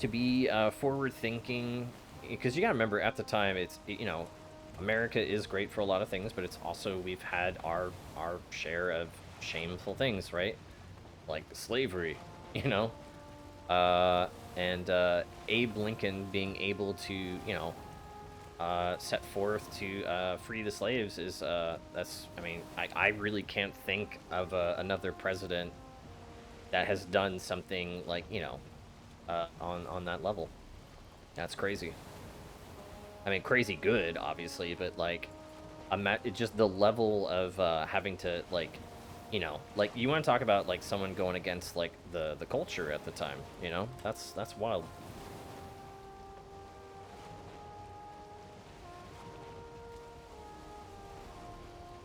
To be forward-thinking, because you gotta remember, at the time, it's, you know, America is great for a lot of things, but it's also, we've had our share of shameful things, right? Like slavery, you know? And Abe Lincoln being able to, you know, set forth to free the slaves is, that's, I mean, I really can't think of another president that has done something like, you know, on that level. That's crazy. I mean, crazy good, obviously, but, like, just the level of having to, like, you know, like, you want to talk about, like, someone going against, like, the culture at the time, you know? That's wild.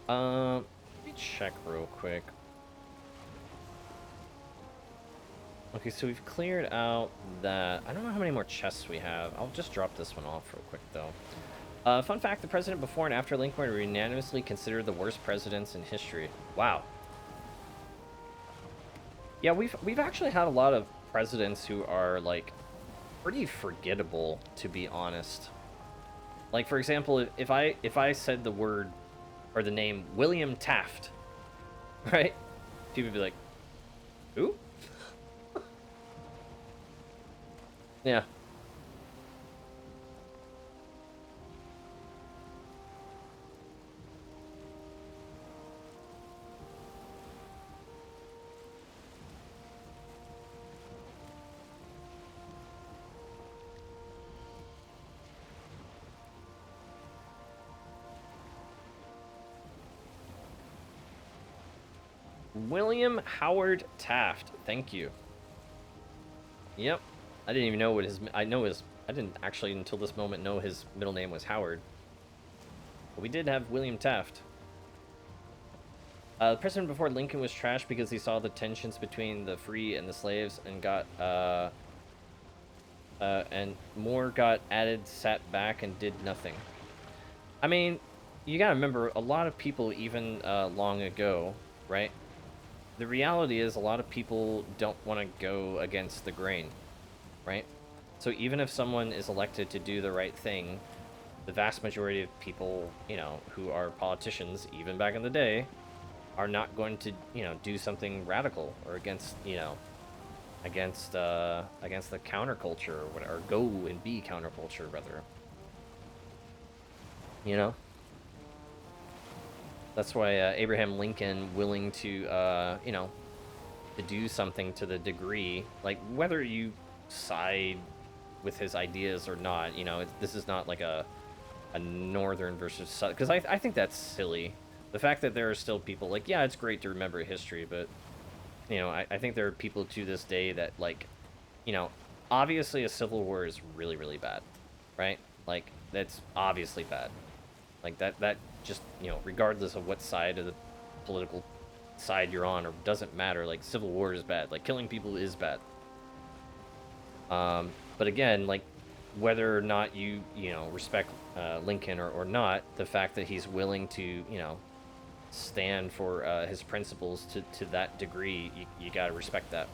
Let me check real quick. Okay, so we've cleared out that. I don't know how many more chests we have. I'll just drop this one off real quick, though. Fun fact, the president before and after Lincoln were unanimously considered the worst presidents in history. Wow. Yeah, we've actually had a lot of presidents who are, like, pretty forgettable, to be honest. Like, for example, if I said the word or the name William Taft, right? People would be like, who? Yeah. William Howard Taft. Thank you. Yep. I didn't even know what his... I know his I didn't actually until this moment know his middle name was Howard. But we did have William Taft. The president before Lincoln was trashed because he saw the tensions between the free and the slaves and got, and more got added, sat back, and did nothing. I mean, you gotta remember, a lot of people, even long ago, right? The reality is a lot of people don't want to go against the grain, right? So even if someone is elected to do the right thing, the vast majority of people, you know, who are politicians, even back in the day, are not going to, you know, do something radical or against, you know, against the counterculture or whatever, or go and be counterculture rather. You know? That's why Abraham Lincoln willing to, you know, to do something to the degree, like whether you side with his ideas or not, you know, this is not like a northern versus southern, because I think that's silly. The fact that there are still people like, yeah, it's great to remember history, but, you know, I think there are people to this day that, like, you know, obviously a civil war is really, really bad, right? Like, that's obviously bad. Like, that just, you know, regardless of what side of the political side you're on, or doesn't matter, like, civil war is bad. Like, killing people is bad. But again, like, whether or not you know, respect Lincoln or not, the fact that he's willing to, you know, stand for his principles to that degree, you gotta respect that.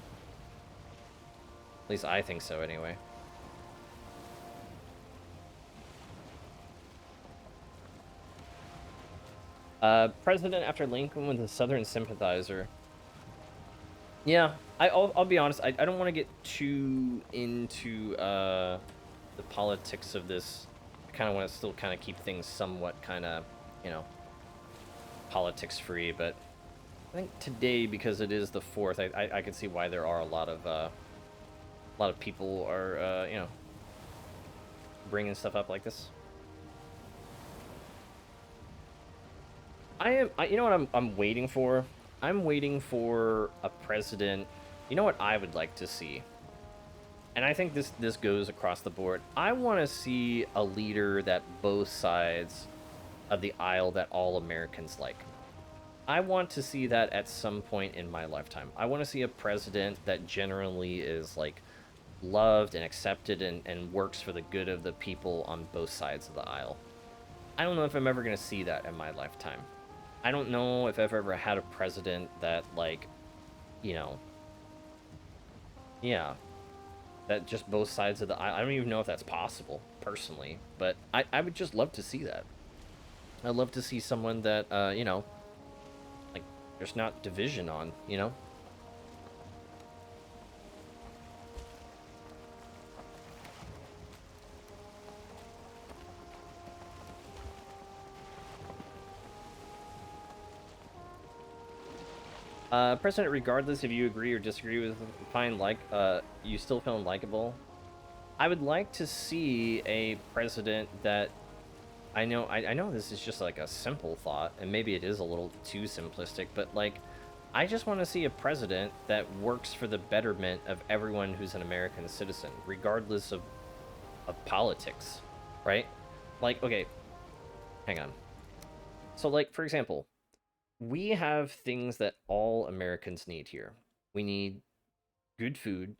At least I think so, anyway. President after Lincoln was a Southern sympathizer. Yeah, I'll be honest, I don't want to get too into the politics of this. I kind of want to still kind of keep things somewhat kind of, you know, politics free, but I think today, because it is the 4th, I can see why there are a lot of people are, you know, bringing stuff up like this. You know what I'm waiting for? I'm waiting for a president. You know what I would like to see? And I think this goes across the board. I want to see a leader that both sides of the aisle that all Americans like. I want to see that at some point in my lifetime. I want to see a president that generally is, like, loved and accepted and works for the good of the people on both sides of the aisle. I don't know if I'm ever going to see that in my lifetime. I don't know if I've ever had a president that, like, you know, yeah, that just both sides of the aisle. I don't even know if that's possible, personally, but I would just love to see that. I'd love to see someone that, you know, like, there's not division on, you know? President, regardless if you agree or disagree with find like you still find likable. I would like to see a president that I know this is just like a simple thought, and maybe it is a little too simplistic, but, like, I just want to see a president that works for the betterment of everyone who's an American citizen, regardless of politics, right? Like, okay, hang on. So, like, for example, we have things that all Americans need here. We need good food,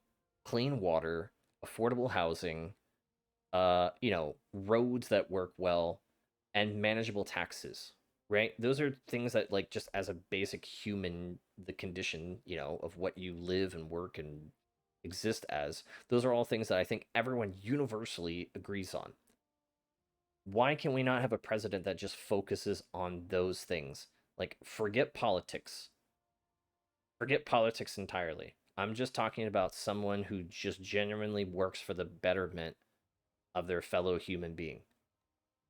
clean water, affordable housing, you know, roads that work well, and manageable taxes, right? Those are things that, like, just as a basic human, the condition, you know, of what you live and work and exist as, those are all things that I think everyone universally agrees on. Why can we not have a president that just focuses on those things? Like, forget politics. Forget politics entirely. I'm just talking about someone who just genuinely works for the betterment of their fellow human being.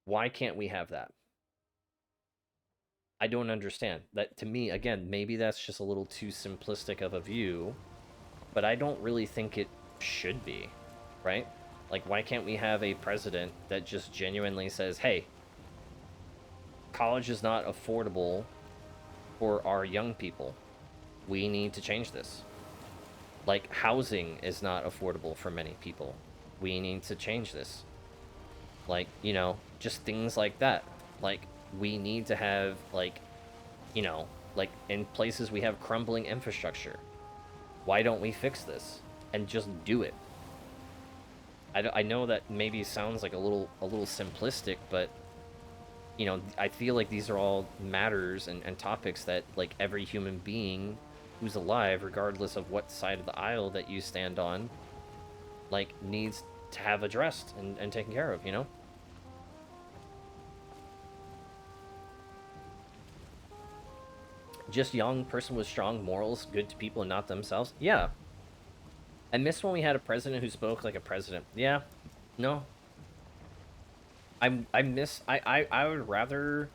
Why can't we have that? I don't understand. That, to me, again, maybe that's just a little too simplistic of a view, but I don't really think it should be, right? Like, why can't we have a president that just genuinely says, hey, college is not affordable for our young people. We need to change this. Like, housing is not affordable for many people. we need to change this. Like, you know, just things like that. Like, we need to have, like, you know, like, in places we have crumbling infrastructure. Why don't we fix this and just do it? I know that maybe sounds like a little simplistic, but, you know, I feel like these are all matters and topics that, like, every human being who's alive, regardless of what side of the aisle that you stand on, like, needs to have addressed and taken care of, you know? Just young person with strong morals, good to people and not themselves. Yeah. I miss when we had a president who spoke like a president. Yeah. No. I would rather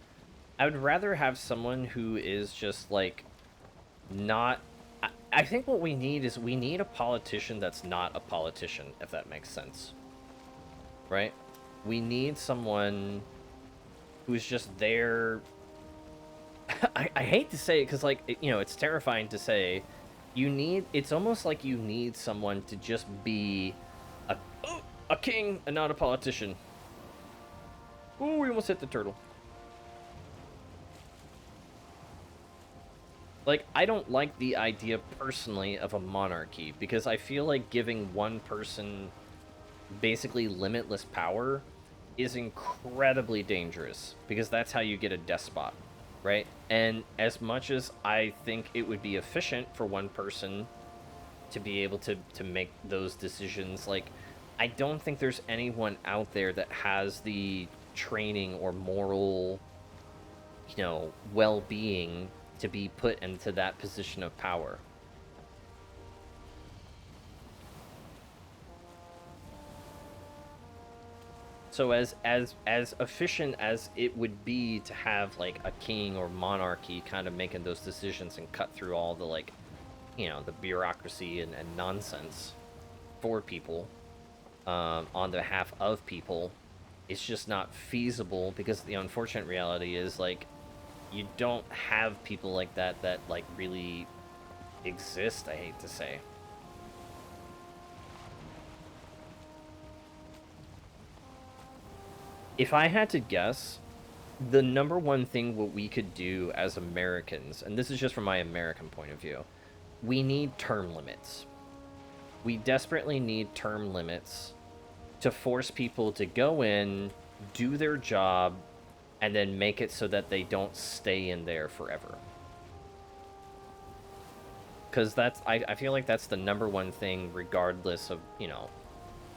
have someone who is just like not I think what we need is we need a politician that's not a politician, if that makes sense. Right? We need someone who's just there. I hate to say it because, like, you know, it's terrifying to say. It's almost like you need someone to just be a, a king and not a politician. Ooh, we almost hit the turtle. Like, I don't like the idea personally of a monarchy because I feel like giving one person basically limitless power is incredibly dangerous because that's how you get a despot, right? And as much as I think it would be efficient for one person to be able to make those decisions, like, I don't think there's anyone out there that has the training or moral, you know, well-being to be put into that position of power. So as efficient as it would be to have like a king or monarchy kind of making those decisions and cut through all the, like, you know, the bureaucracy and nonsense for people, on behalf of people, it's just not feasible because the unfortunate reality is, like, you don't have people like that like really exist, I hate to say. If I had to guess, the number one thing what we could do as Americans, and this is just from my American point of view, we need term limits. We desperately need term limits to force people to go in, do their job, and then make it so that they don't stay in there forever. Because I feel like that's the number one thing, regardless of, you know,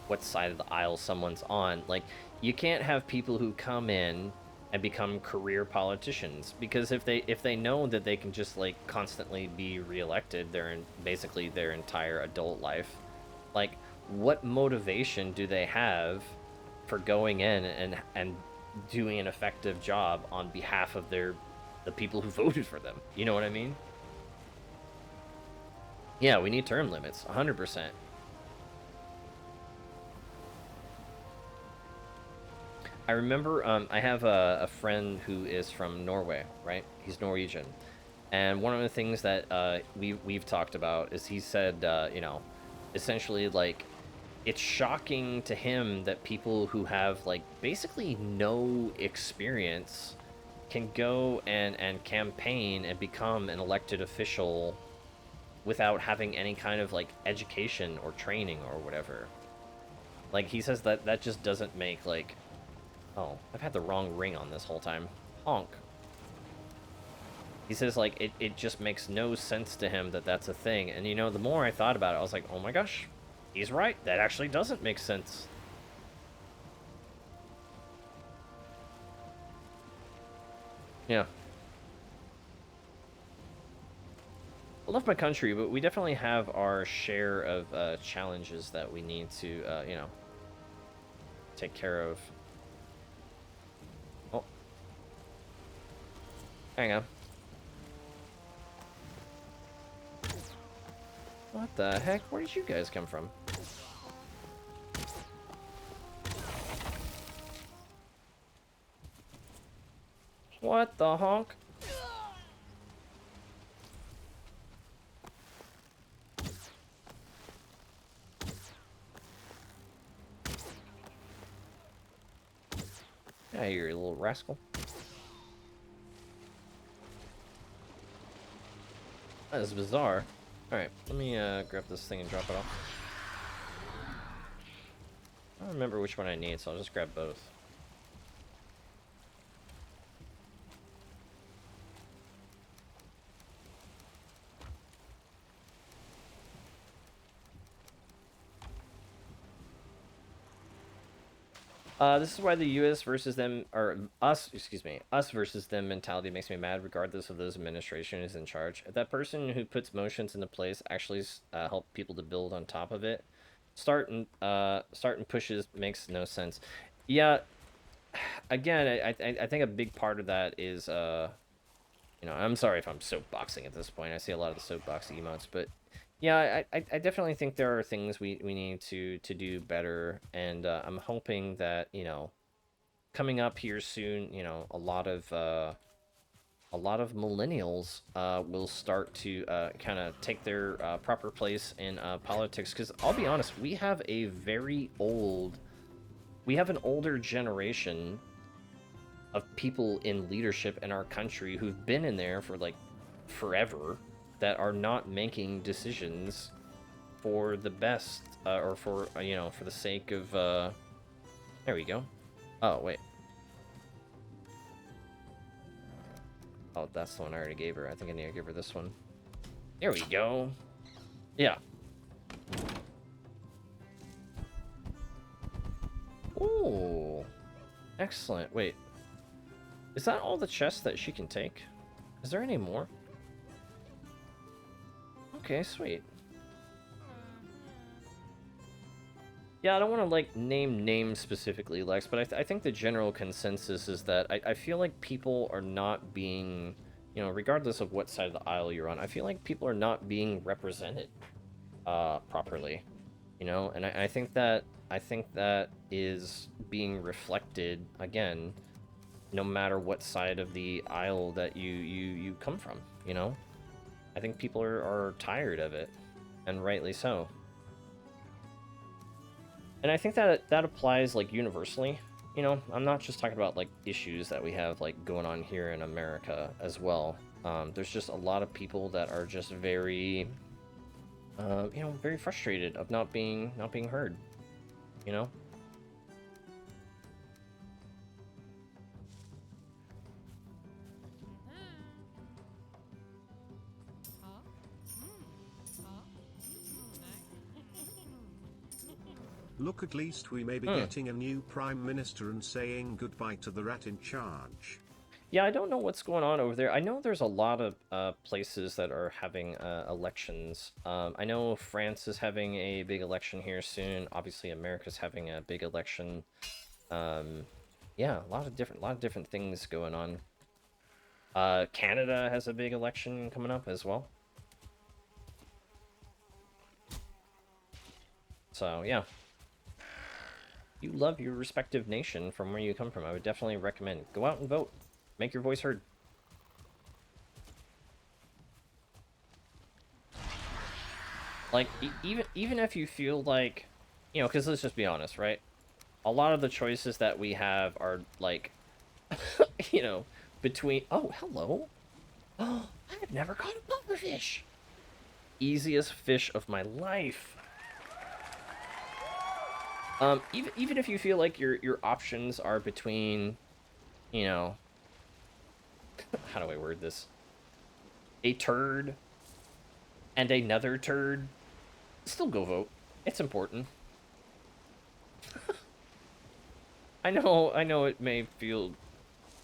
what side of the aisle someone's on. Like, you can't have people who come in and become career politicians, because if they know that they can just, like, constantly be reelected basically their entire adult life, like, what motivation do they have for going in and doing an effective job on behalf of the people who voted for them? You know what I mean? Yeah, we need term limits, 100%. I remember I have a friend who is from Norway, right? He's Norwegian. And one of the things that we've talked about is he said, you know, essentially, like, it's shocking to him that people who have, like, basically no experience can go and campaign and become an elected official without having any kind of, like, education or training or whatever. Like, he says that just doesn't make, like... Oh, I've had the wrong ring on this whole time. Honk. He says, like, it just makes no sense to him that that's a thing. And, you know, the more I thought about it, I was like, oh my gosh, he's right. That actually doesn't make sense. Yeah. I love my country, but we definitely have our share of challenges that we need to, you know, take care of. Oh. Hang on. What the heck? Where did you guys come from? What the honk? little rascal. That is bizarre. Alright, let me grab this thing and drop it off. I don't remember which one I need, so I'll just grab both. This is why the U.S. versus them, or us, excuse me, us versus them mentality makes me mad, regardless of those administration is in charge. If that person who puts motions into place actually help people to build on top of it, starting pushes makes no sense. Yeah, again, I think a big part of that is, you know, I'm sorry if I'm soapboxing at this point. I see a lot of the soapbox emotes, but yeah, I definitely think there are things we need to do better, and I'm hoping that, you know, coming up here soon, you know, a lot of millennials will start to kind of take their proper place in politics. Because I'll be honest, we have an older generation of people in leadership in our country who've been in there for like forever, that are not making decisions for the best, or for, you know, for the sake of, there we go. Oh, wait. Oh, that's the one I already gave her. I think I need to give her this one. There we go. Yeah. Ooh. Excellent. Wait. Is that all the chests that she can take? Is there any more? Okay, sweet. Yeah, I don't want to, like, name names specifically, Lex, but I think the general consensus is that I feel like people are not being, you know, regardless of what side of the aisle you're on, I feel like people are not being represented properly, you know? And I think that is being reflected, again, no matter what side of the aisle that you come from, you know? I think people are tired of it, and rightly so. And I think that applies, like, universally. You know, I'm not just talking about, like, issues that we have, like, going on here in America as well. There's just a lot of people that are just very, you know, very frustrated of not being heard, you know? Look, at least we may be getting a new prime minister and saying goodbye to the rat in charge. Yeah, I don't know what's going on over there. I know there's a lot of places that are having elections. I know France is having a big election here soon. Obviously, America's having a big election. Yeah, a lot of different things going on. Canada has a big election coming up as well. So, yeah. You love your respective nation from where you come from. I would definitely recommend go out and vote. Make your voice heard. Like, even if you feel like, you know, because let's just be honest, right? A lot of the choices that we have are, like, you know, between... Oh, hello. Oh, I've never caught a pufferfish. Easiest fish of my life. Even if you feel like your options are between, you know, how do I word this? A turd and another turd, still go vote. It's important. I know it may feel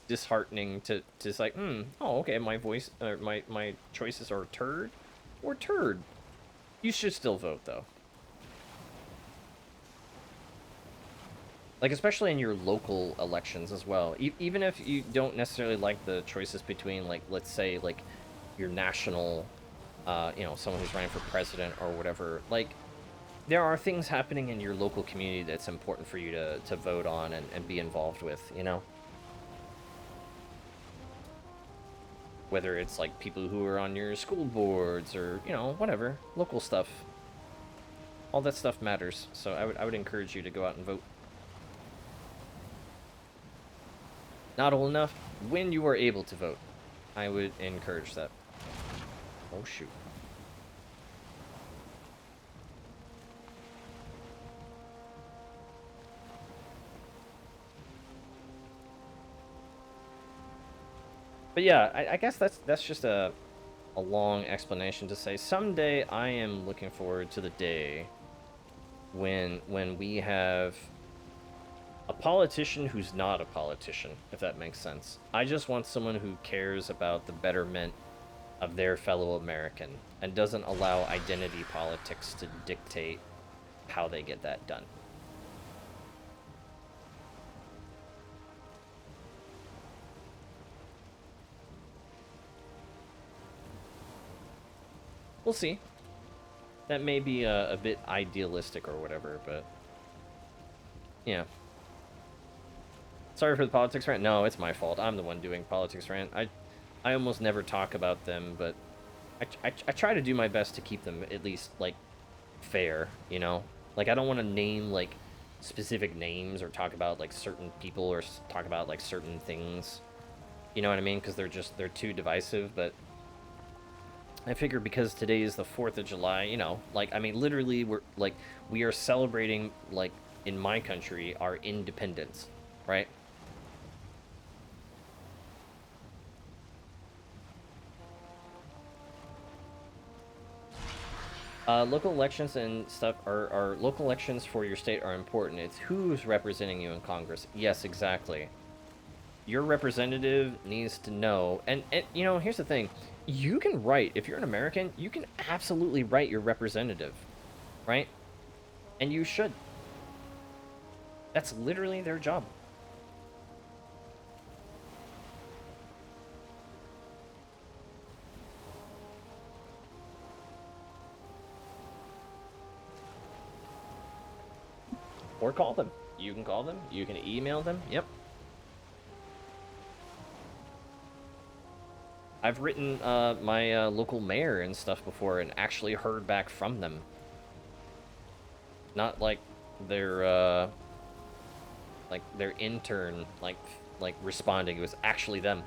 disheartening to just like, oh, okay, my voice, or my choices are turd or turd. You should still vote though. Like, especially in your local elections as well. Even if you don't necessarily like the choices between, like, let's say, like, your national, you know, someone who's running for president or whatever, like, there are things happening in your local community that's important for you to vote on and be involved with, you know? Whether it's, like, people who are on your school boards or, you know, whatever, local stuff. All that stuff matters, so I would encourage you to go out and vote. not old enough, when you are able to vote, I would encourage that. Oh, shoot. But yeah, I guess that's just a long explanation to say someday I am looking forward to the day when we have a politician who's not a politician, if that makes sense. I just want someone who cares about the betterment of their fellow American and doesn't allow identity politics to dictate how they get that done. We'll see. That may be a bit idealistic or whatever, but yeah. Sorry for the politics rant. No, it's my fault. I'm the one doing politics rant. I almost never talk about them, but I try to do my best to keep them at least, like, fair, you know? Like, I don't want to name, like, specific names or talk about, like, certain people or talk about, like, certain things. You know what I mean? Because they're too divisive, but I figure because today is the 4th of July, you know, like, I mean, literally, we are celebrating, like, in my country, our independence, right? Local elections and stuff are local elections for your state are important. It's who's representing you in Congress. Yes, exactly. Your representative needs to know, and you know, here's the thing. You can write, if you're an American, you can absolutely write your representative, right? And you should. That's literally their job. Or call them. You can call them. You can email them. Yep. I've written my local mayor and stuff before and actually heard back from them. Not like their intern like responding. It was actually them.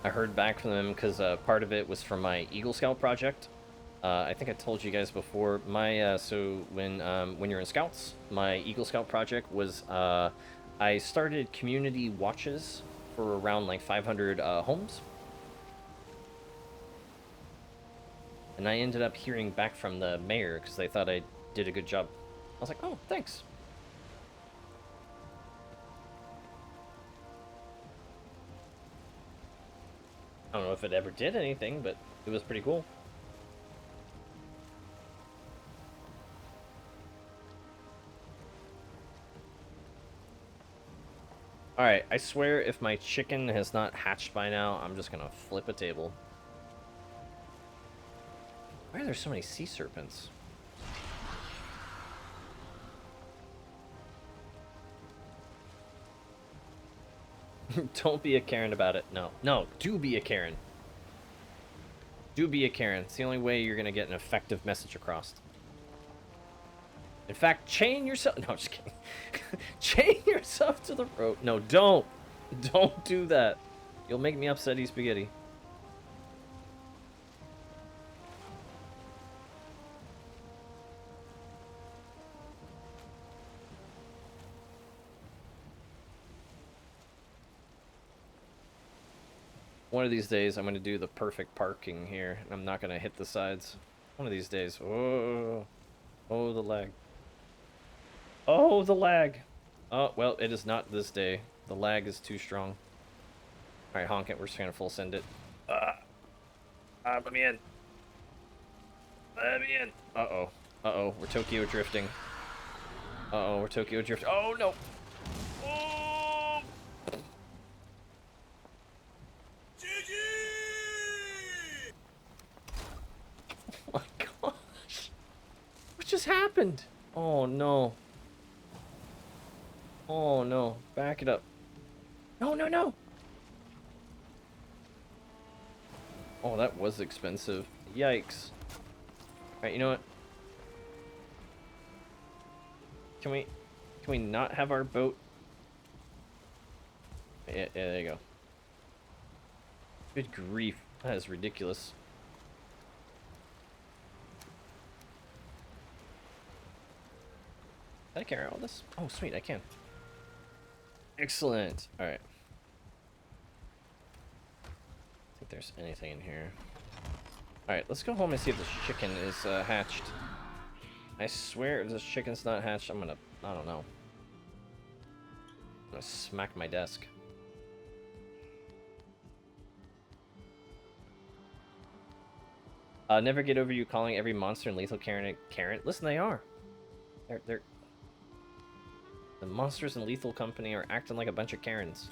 I heard back from them because part of it was from my Eagle Scout project. I think I told you guys before. My so when you're in Scouts, my Eagle Scout project was I started community watches for around like 500 homes, and I ended up hearing back from the mayor because they thought I did a good job. I was like, oh, thanks. I don't know if it ever did anything, but it was pretty cool. Alright, I swear if my chicken has not hatched by now, I'm just gonna flip a table. Why are there so many sea serpents? Don't be a Karen about it. No. No, do be a Karen. Do be a Karen. It's the only way you're gonna get an effective message across. In fact, chain yourself... No, I'm just kidding. Chain yourself to the rope. No, don't. Don't do that. You'll make me upset, spaghetti. One of these days, I'm going to do the perfect parking here, and I'm not going to hit the sides. One of these days. Oh, oh, the lag. Oh, the lag. Oh, well, it is not this day. The lag is too strong. Alright, honk it. We're just going to full send it. Let me in. Let me in. Uh-oh. Uh-oh. We're Tokyo drifting. Uh-oh, we're Tokyo drifting. Oh, no. Oh! Oh my gosh. What just happened? Oh no. Oh no. Back it up. No, no, no. Oh, that was expensive. Yikes. Alright, you know what? Can we not have our boat? Yeah, there you go. Good grief. That is ridiculous. Can I carry all this? Oh, sweet, I can. Excellent. Alright. I think there's anything in here. Alright, let's go home and see if this chicken is hatched. I swear if this chicken's not hatched, I'm gonna... I don't know. I'm gonna smack my desk. Never get over you calling every monster in Lethal Karen. Listen, they are. They're... The monsters in Lethal Company are acting like a bunch of Karens.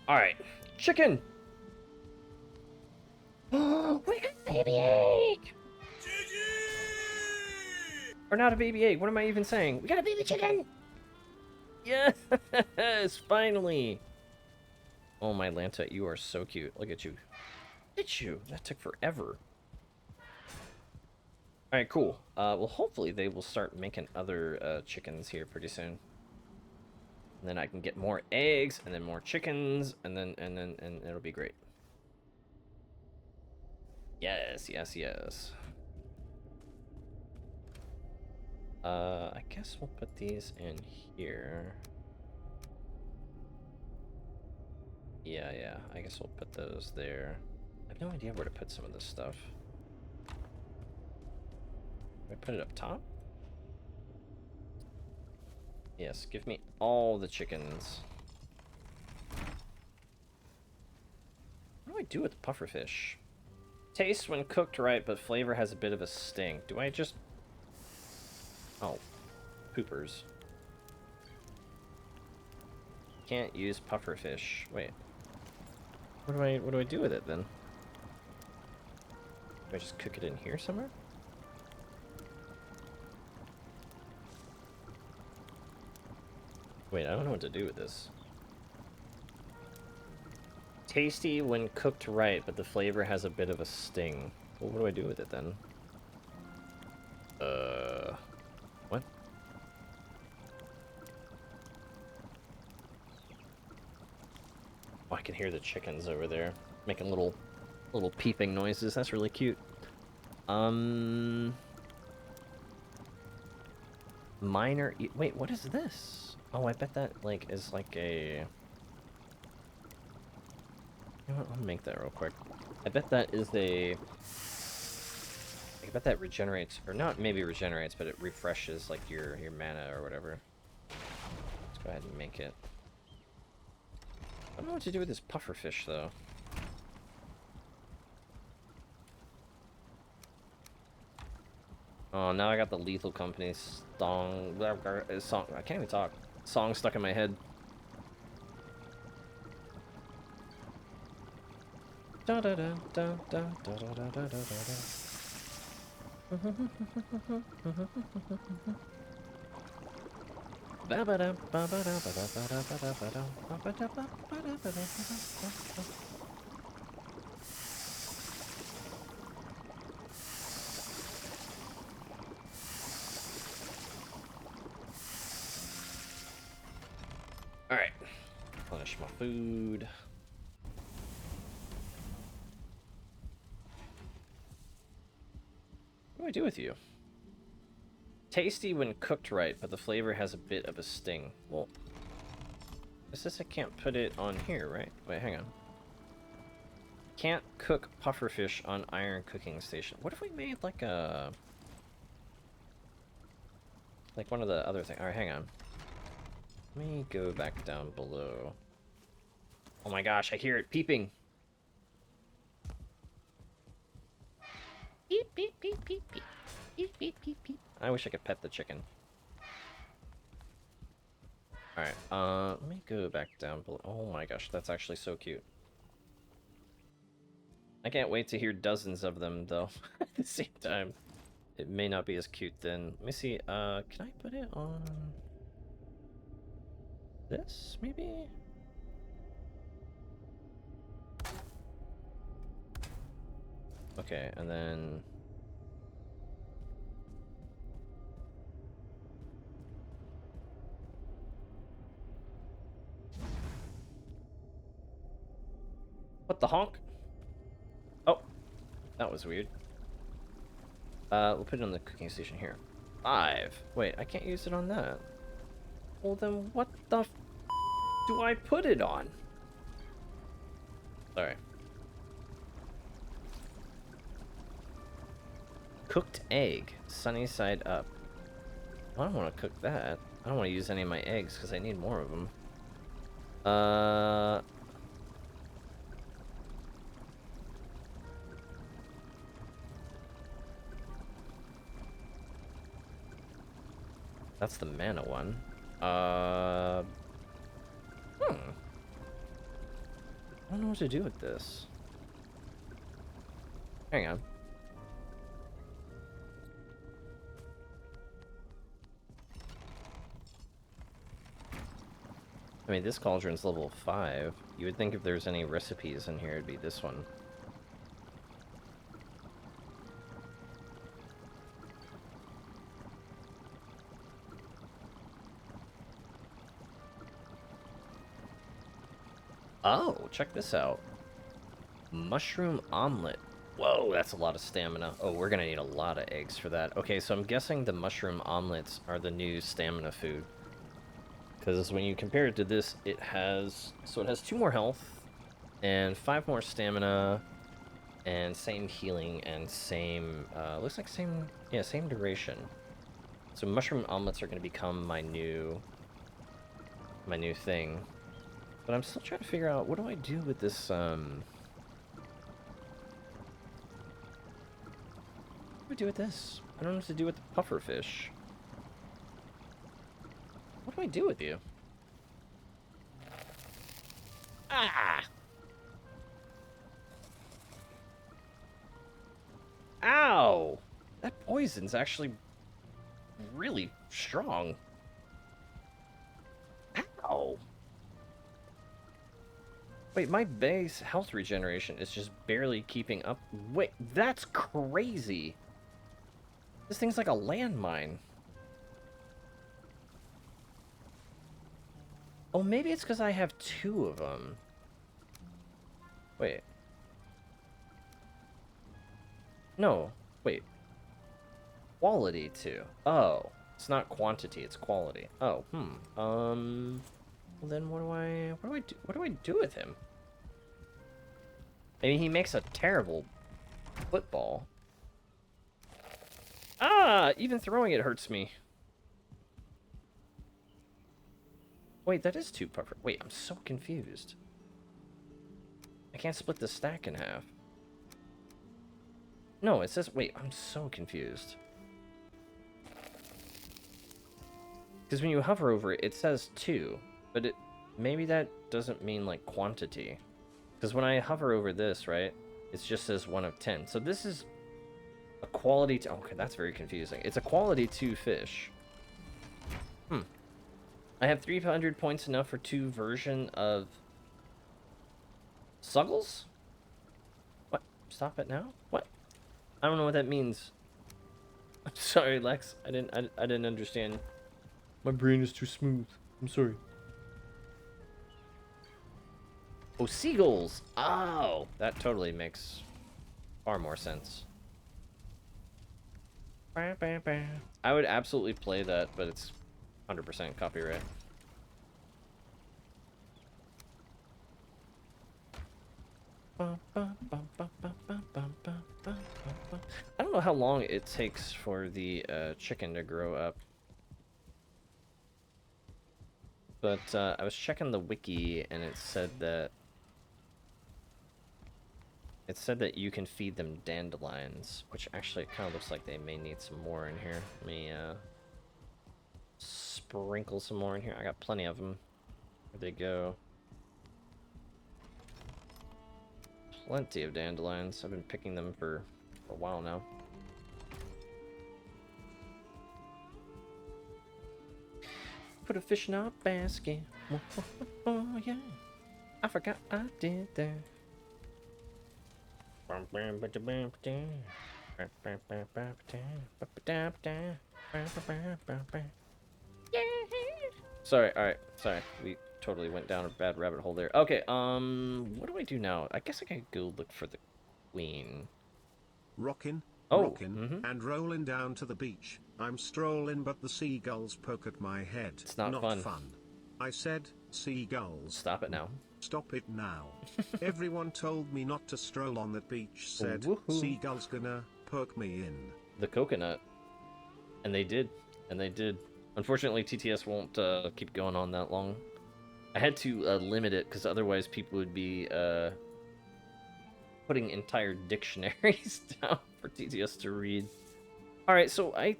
Alright. Chicken! We got a baby egg! Or not a baby egg, what am I even saying? We got a baby chicken! Yes! Finally! Oh my Lanta, you are so cute. Look at you. Look at you! That took forever. Alright, cool. Well, hopefully they will start making other chickens here pretty soon. And then I can get more eggs, and then more chickens, and it'll be great. Yes, yes, yes. I guess we'll put these in here. Yeah, I guess we'll put those there. I have no idea where to put some of this stuff. Do I put it up top? Yes, give me all the chickens. What do I do with the pufferfish? Taste when cooked right, but flavor has a bit of a sting. Do I just... Oh, poopers. Can't use pufferfish. Wait. What do I do with it then? Do I just cook it in here somewhere? Wait, I don't know what to do with this. Tasty when cooked right, but the flavor has a bit of a sting. Well, what do I do with it then? What? Oh, I can hear the chickens over there making little peeping noises. That's really cute. Minor. Wait, what is this? Oh, I bet that like is like a. You know what? I'll make that real quick. I bet that is a. I bet that regenerates, or not maybe regenerates, but it refreshes like your mana or whatever. Let's go ahead and make it. I don't know what to do with this pufferfish though. Oh, now I got the Lethal Company song. I can't even talk. Song stuck in my head. Da da da da da da da da da da. Alright. Finish my food. What do I do with you? Tasty when cooked right, but the flavor has a bit of a sting. Well, is this I can't put it on here, right? Wait, hang on. Can't cook pufferfish on iron cooking station. What if we made like a... like one of the other things. Alright, hang on. Let me go back down below. Oh my gosh, I hear it peeping. Beep, beep, beep, beep, beep. Beep, beep, beep, beep. I wish I could pet the chicken. Alright, let me go back down below. Oh my gosh, that's actually so cute. I can't wait to hear dozens of them, though, at the same time. It may not be as cute then. Let me see, can I put it on... this, maybe? Okay, and then... What the honk? Oh, that was weird. We'll put it on the cooking station here. 5. Wait, I can't use it on that. Well, then what the f do I put it on? Sorry. Cooked egg, sunny side up. Well, I don't want to cook that. I don't want to use any of my eggs because I need more of them. That's the mana one. I don't know what to do with this. Hang on. I mean, this cauldron's level 5. You would think if there's any recipes in here, it'd be this one. Oh, check this out. Mushroom omelet. Whoa, that's a lot of stamina. Oh, we're gonna need a lot of eggs for that. Okay, so I'm guessing the mushroom omelets are the new stamina food. Because when you compare it to this, it has... So it has 2 more health, and 5 more stamina, and same healing, and same... looks like same... Yeah, same duration. So mushroom omelets are gonna become my new thing. But I'm still trying to figure out, what do I do with this, What do I do with this? I don't know what to do with the puffer fish. What do I do with you? Ah! Ow! That poison's actually really strong. Ow! Wait, my base health regeneration is just barely keeping up. Wait, that's crazy! This thing's like a landmine. Oh, maybe it's because I have 2 of them. Wait. No, wait. Quality 2. Oh, it's not quantity, it's quality. Oh, well then what do I do with him? Maybe he makes a terrible football. Ah, even throwing it hurts me. Wait, that is 2 puffer. Wait, I'm so confused. I can't split the stack in half. No, it says... Wait, I'm so confused. Because when you hover over it, it says 2. But it... Maybe that doesn't mean, like, quantity. Because when I hover over this, right, it just says 1 of 10. So this is a quality... Okay, that's very confusing. It's a quality 2 fish. I have 300 points enough for 2 version of... Suggles? What? Stop it now? What? I don't know what that means. I'm sorry, Lex. I didn't understand. My brain is too smooth. I'm sorry. Oh, seagulls! Oh! That totally makes far more sense. I would absolutely play that, but it's 100% copyright. I don't know how long it takes for the chicken to grow up. But I was checking the wiki and it said that you can feed them dandelions, which actually kind of looks like they may need some more in here. Let me sprinkle some more in here. I got plenty of them. Where'd they go? Plenty of dandelions. I've been picking them for a while now. Put a fish in our basket. Oh, yeah. I forgot I did that. Sorry, alright, sorry. We totally went down a bad rabbit hole there. Okay, what do I do now? I guess I can go look for the queen. Rockin', Oh, rockin', and rollin' down to the beach. I'm strollin', but the seagulls poke at my head. It's not fun. I said, seagulls. Stop it now. Stop it now. Everyone told me not to stroll on that beach, said, Woohoo. seagulls gonna poke me in. The coconut. And they did. And they did. Unfortunately, TTS won't keep going on that long. I had to limit it, because otherwise people would be putting entire dictionaries down for TTS to read. Alright, so I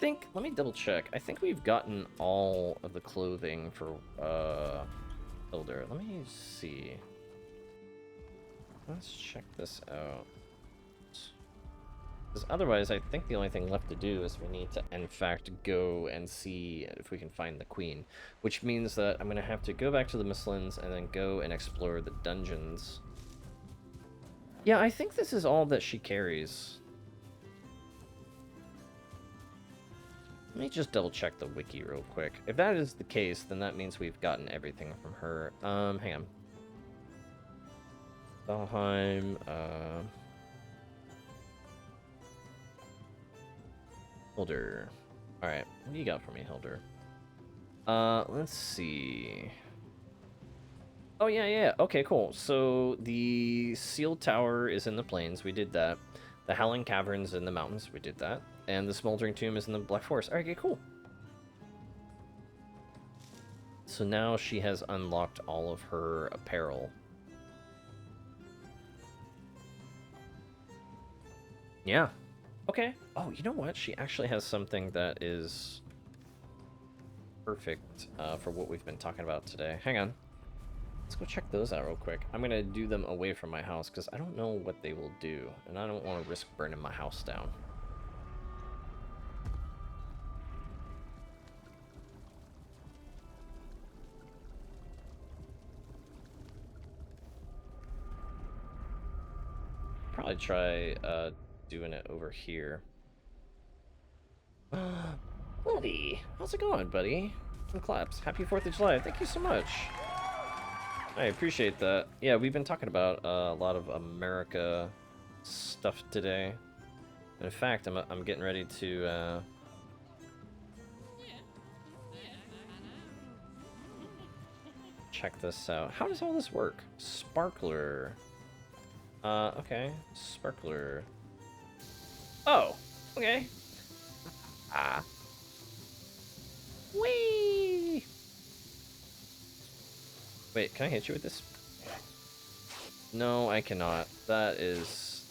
think... Let me double check. I think we've gotten all of the clothing for Builder. Let me see. Let's check this out. Because otherwise, I think the only thing left to do is we need to, in fact, go and see if we can find the queen. Which means that I'm going to have to go back to the Mistlands and then go and explore the dungeons. Yeah, I think this is all that she carries. Let me just double check the wiki real quick. If that is the case, then that means we've gotten everything from her. Hang on. Valheim, Hilder. Alright, what do you got for me, Hilder? Let's see. Oh, yeah. Okay, cool. So, the Sealed Tower is in the plains. We did that. The Howling Caverns in the mountains. We did that. And the Smoldering Tomb is in the Black Forest. Alright, okay, cool. So now she has unlocked all of her apparel. Yeah. Okay. Oh, you know what? She actually has something that is perfect for what we've been talking about today. Hang on. Let's go check those out real quick. I'm going to do them away from my house because I don't know what they will do. And I don't want to risk burning my house down. Probably try doing it over here. Buddy, how's it going, buddy? Some claps. Happy 4th of July. Thank you so much. I appreciate that. Yeah, we've been talking about a lot of America stuff today. In fact, I'm getting ready to check this out. How does all this work? Sparkler. Okay. Sparkler. Oh, okay. Whee! Wait, can I hit you with this? No, I cannot. That's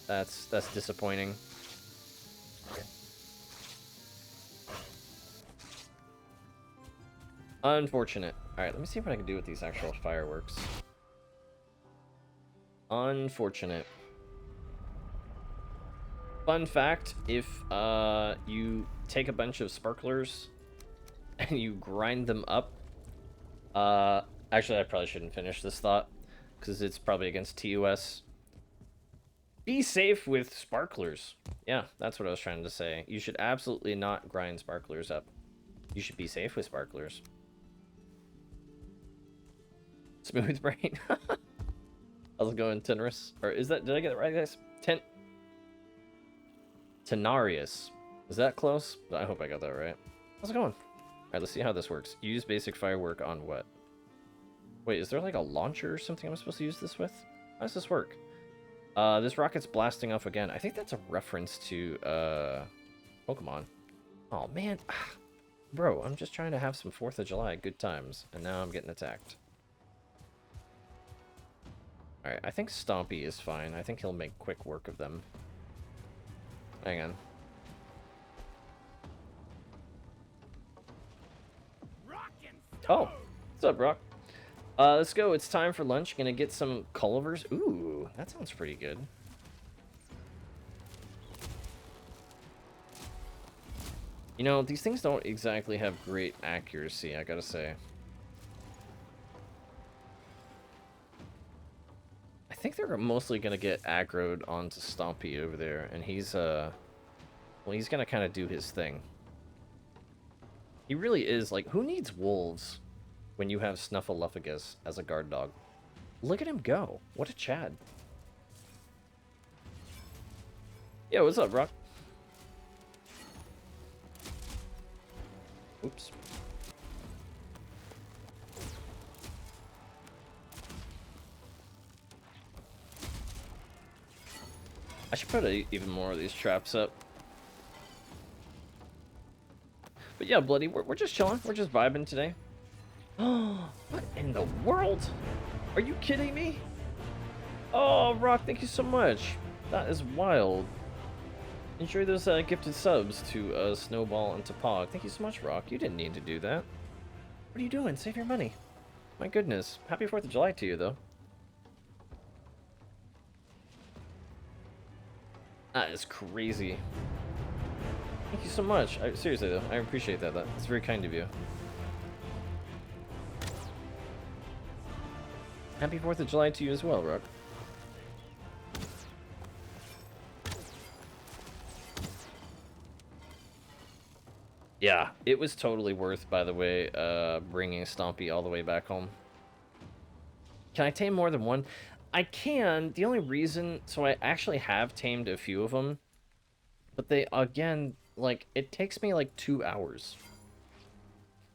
disappointing. Unfortunate. Alright, let me see what I can do with these actual fireworks. Unfortunate. Fun fact, if you take a bunch of sparklers and you grind them up, actually I probably shouldn't finish this thought because it's probably against TUS. Be safe with sparklers. Yeah, that's what I was trying to say. You should absolutely not grind sparklers up. You should be safe with sparklers. Smooth brain. How's it going, Tenris? Or is that, did I get it right, guys? Tenarius. Is that close? I hope I got that right. How's it going? Alright, let's see how this works. Use basic firework on what? Wait, is there like a launcher or something I'm supposed to use this with? How does this work? This rocket's blasting off again. I think that's a reference to, Pokemon. Oh, man. Bro, I'm just trying to have some 4th of July good times, and now I'm getting attacked. Alright, I think Stompy is fine. I think he'll make quick work of them. Hang on. Oh, what's up, Brock? Let's go. It's time for lunch. Gonna get some Cullivers. Ooh, that sounds pretty good. You know, these things don't exactly have great accuracy, I gotta say. I think they're mostly gonna get aggroed onto Stompy over there, and he's well, he's gonna kind of do his thing. He really is like, who needs wolves when you have Snuffleupagus as a guard dog? Look at him go! What a Chad! Yo, what's up, Rock? Oops. I should put even more of these traps up. But yeah, Bloody, we're just chilling. We're just vibing today. Oh, what in the world? Are you kidding me? Oh, Rock, thank you so much. That is wild. Enjoy those gifted subs to Snowball and to Pog. Thank you so much, Rock. You didn't need to do that. What are you doing? Save your money. My goodness. Happy 4th of July to you, though. That is crazy. Thank you so much. Seriously, though, I appreciate that. That's very kind of you. Happy 4th of July to you as well, Rock. Yeah, it was totally worth, by the way, bringing Stompy all the way back home. Can I tame more than one? I can. The only reason... So I actually have tamed a few of them. But they, again, like, it takes me like 2 hours.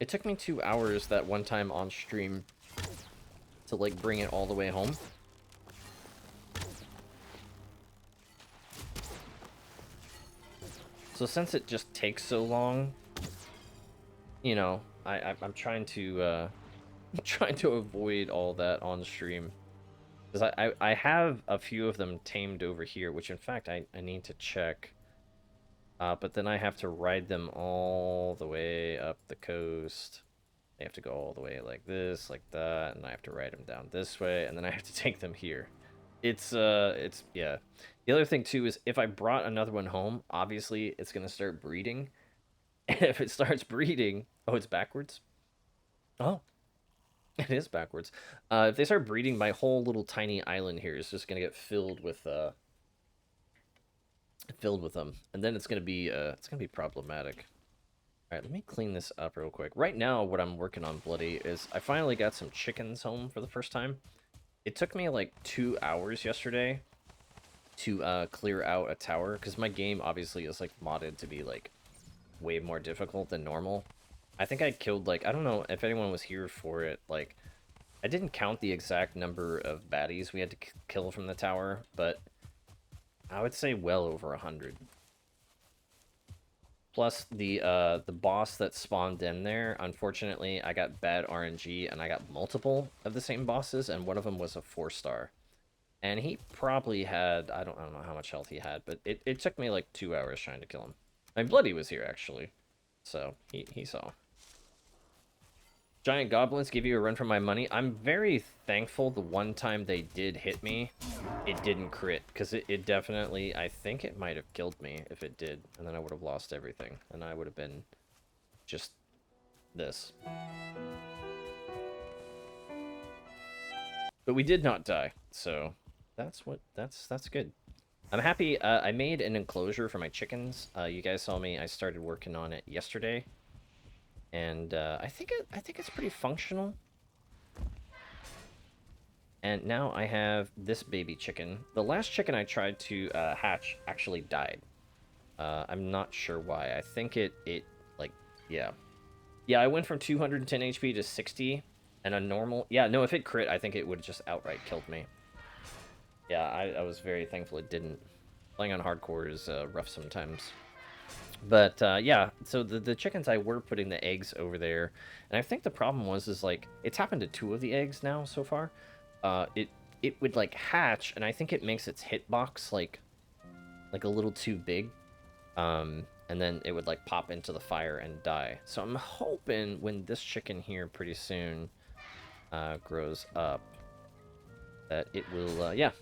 It took me 2 hours that one time on stream to, like, bring it all the way home. So since it just takes so long, you know, I'm trying to avoid all that on stream. Because I have a few of them tamed over here, which in fact I need to check. But then I have to ride them all the way up the coast. They have to go all the way like this, like that, and I have to ride them down this way, and then I have to take them here. It's yeah. The other thing too is if I brought another one home, obviously it's gonna start breeding. And if it starts breeding, oh, it's backwards. Oh, it is backwards. If they start breeding, my whole little tiny island here is just gonna get filled with them, and then it's gonna be problematic. All right, let me clean this up real quick. Right now, what I'm working on, Bloody, is I finally got some chickens home for the first time. It took me like 2 hours yesterday to clear out a tower, because my game obviously is like modded to be like way more difficult than normal. I think I killed like, I don't know if anyone was here for it, like I didn't count the exact number of baddies we had to kill from the tower, but I would say well over 100. Plus the boss that spawned in there, unfortunately I got bad RNG and I got multiple of the same bosses, and one of them was a 4-star. And he probably had, I don't know how much health he had, but it took me like 2 hours trying to kill him. My Bloody was here actually, so he saw. Giant goblins give you a run for my money. I'm very thankful the one time they did hit me, it didn't crit, because it definitely, I think it might have killed me if it did, and then I would have lost everything, and I would have been just this. But we did not die, so that's good. I'm happy. I made an enclosure for my chickens. You guys saw me. I started working on it yesterday. And I think it's pretty functional. And now I have this baby chicken. The last chicken I tried to hatch actually died. I'm not sure why. I think it like, yeah. Yeah, I went from 210 HP to 60, and a normal... Yeah, no, if it crit, I think it would have just outright killed me. Yeah, I was very thankful it didn't. Playing on hardcore is rough sometimes. But yeah, so the chickens, I were putting the eggs over there, and I think the problem is like it's happened to 2 of the eggs now so far. It would like hatch, and I think it makes its hitbox like a little too big, and then it would like pop into the fire and die. So I'm hoping when this chicken here pretty soon grows up that it will yeah.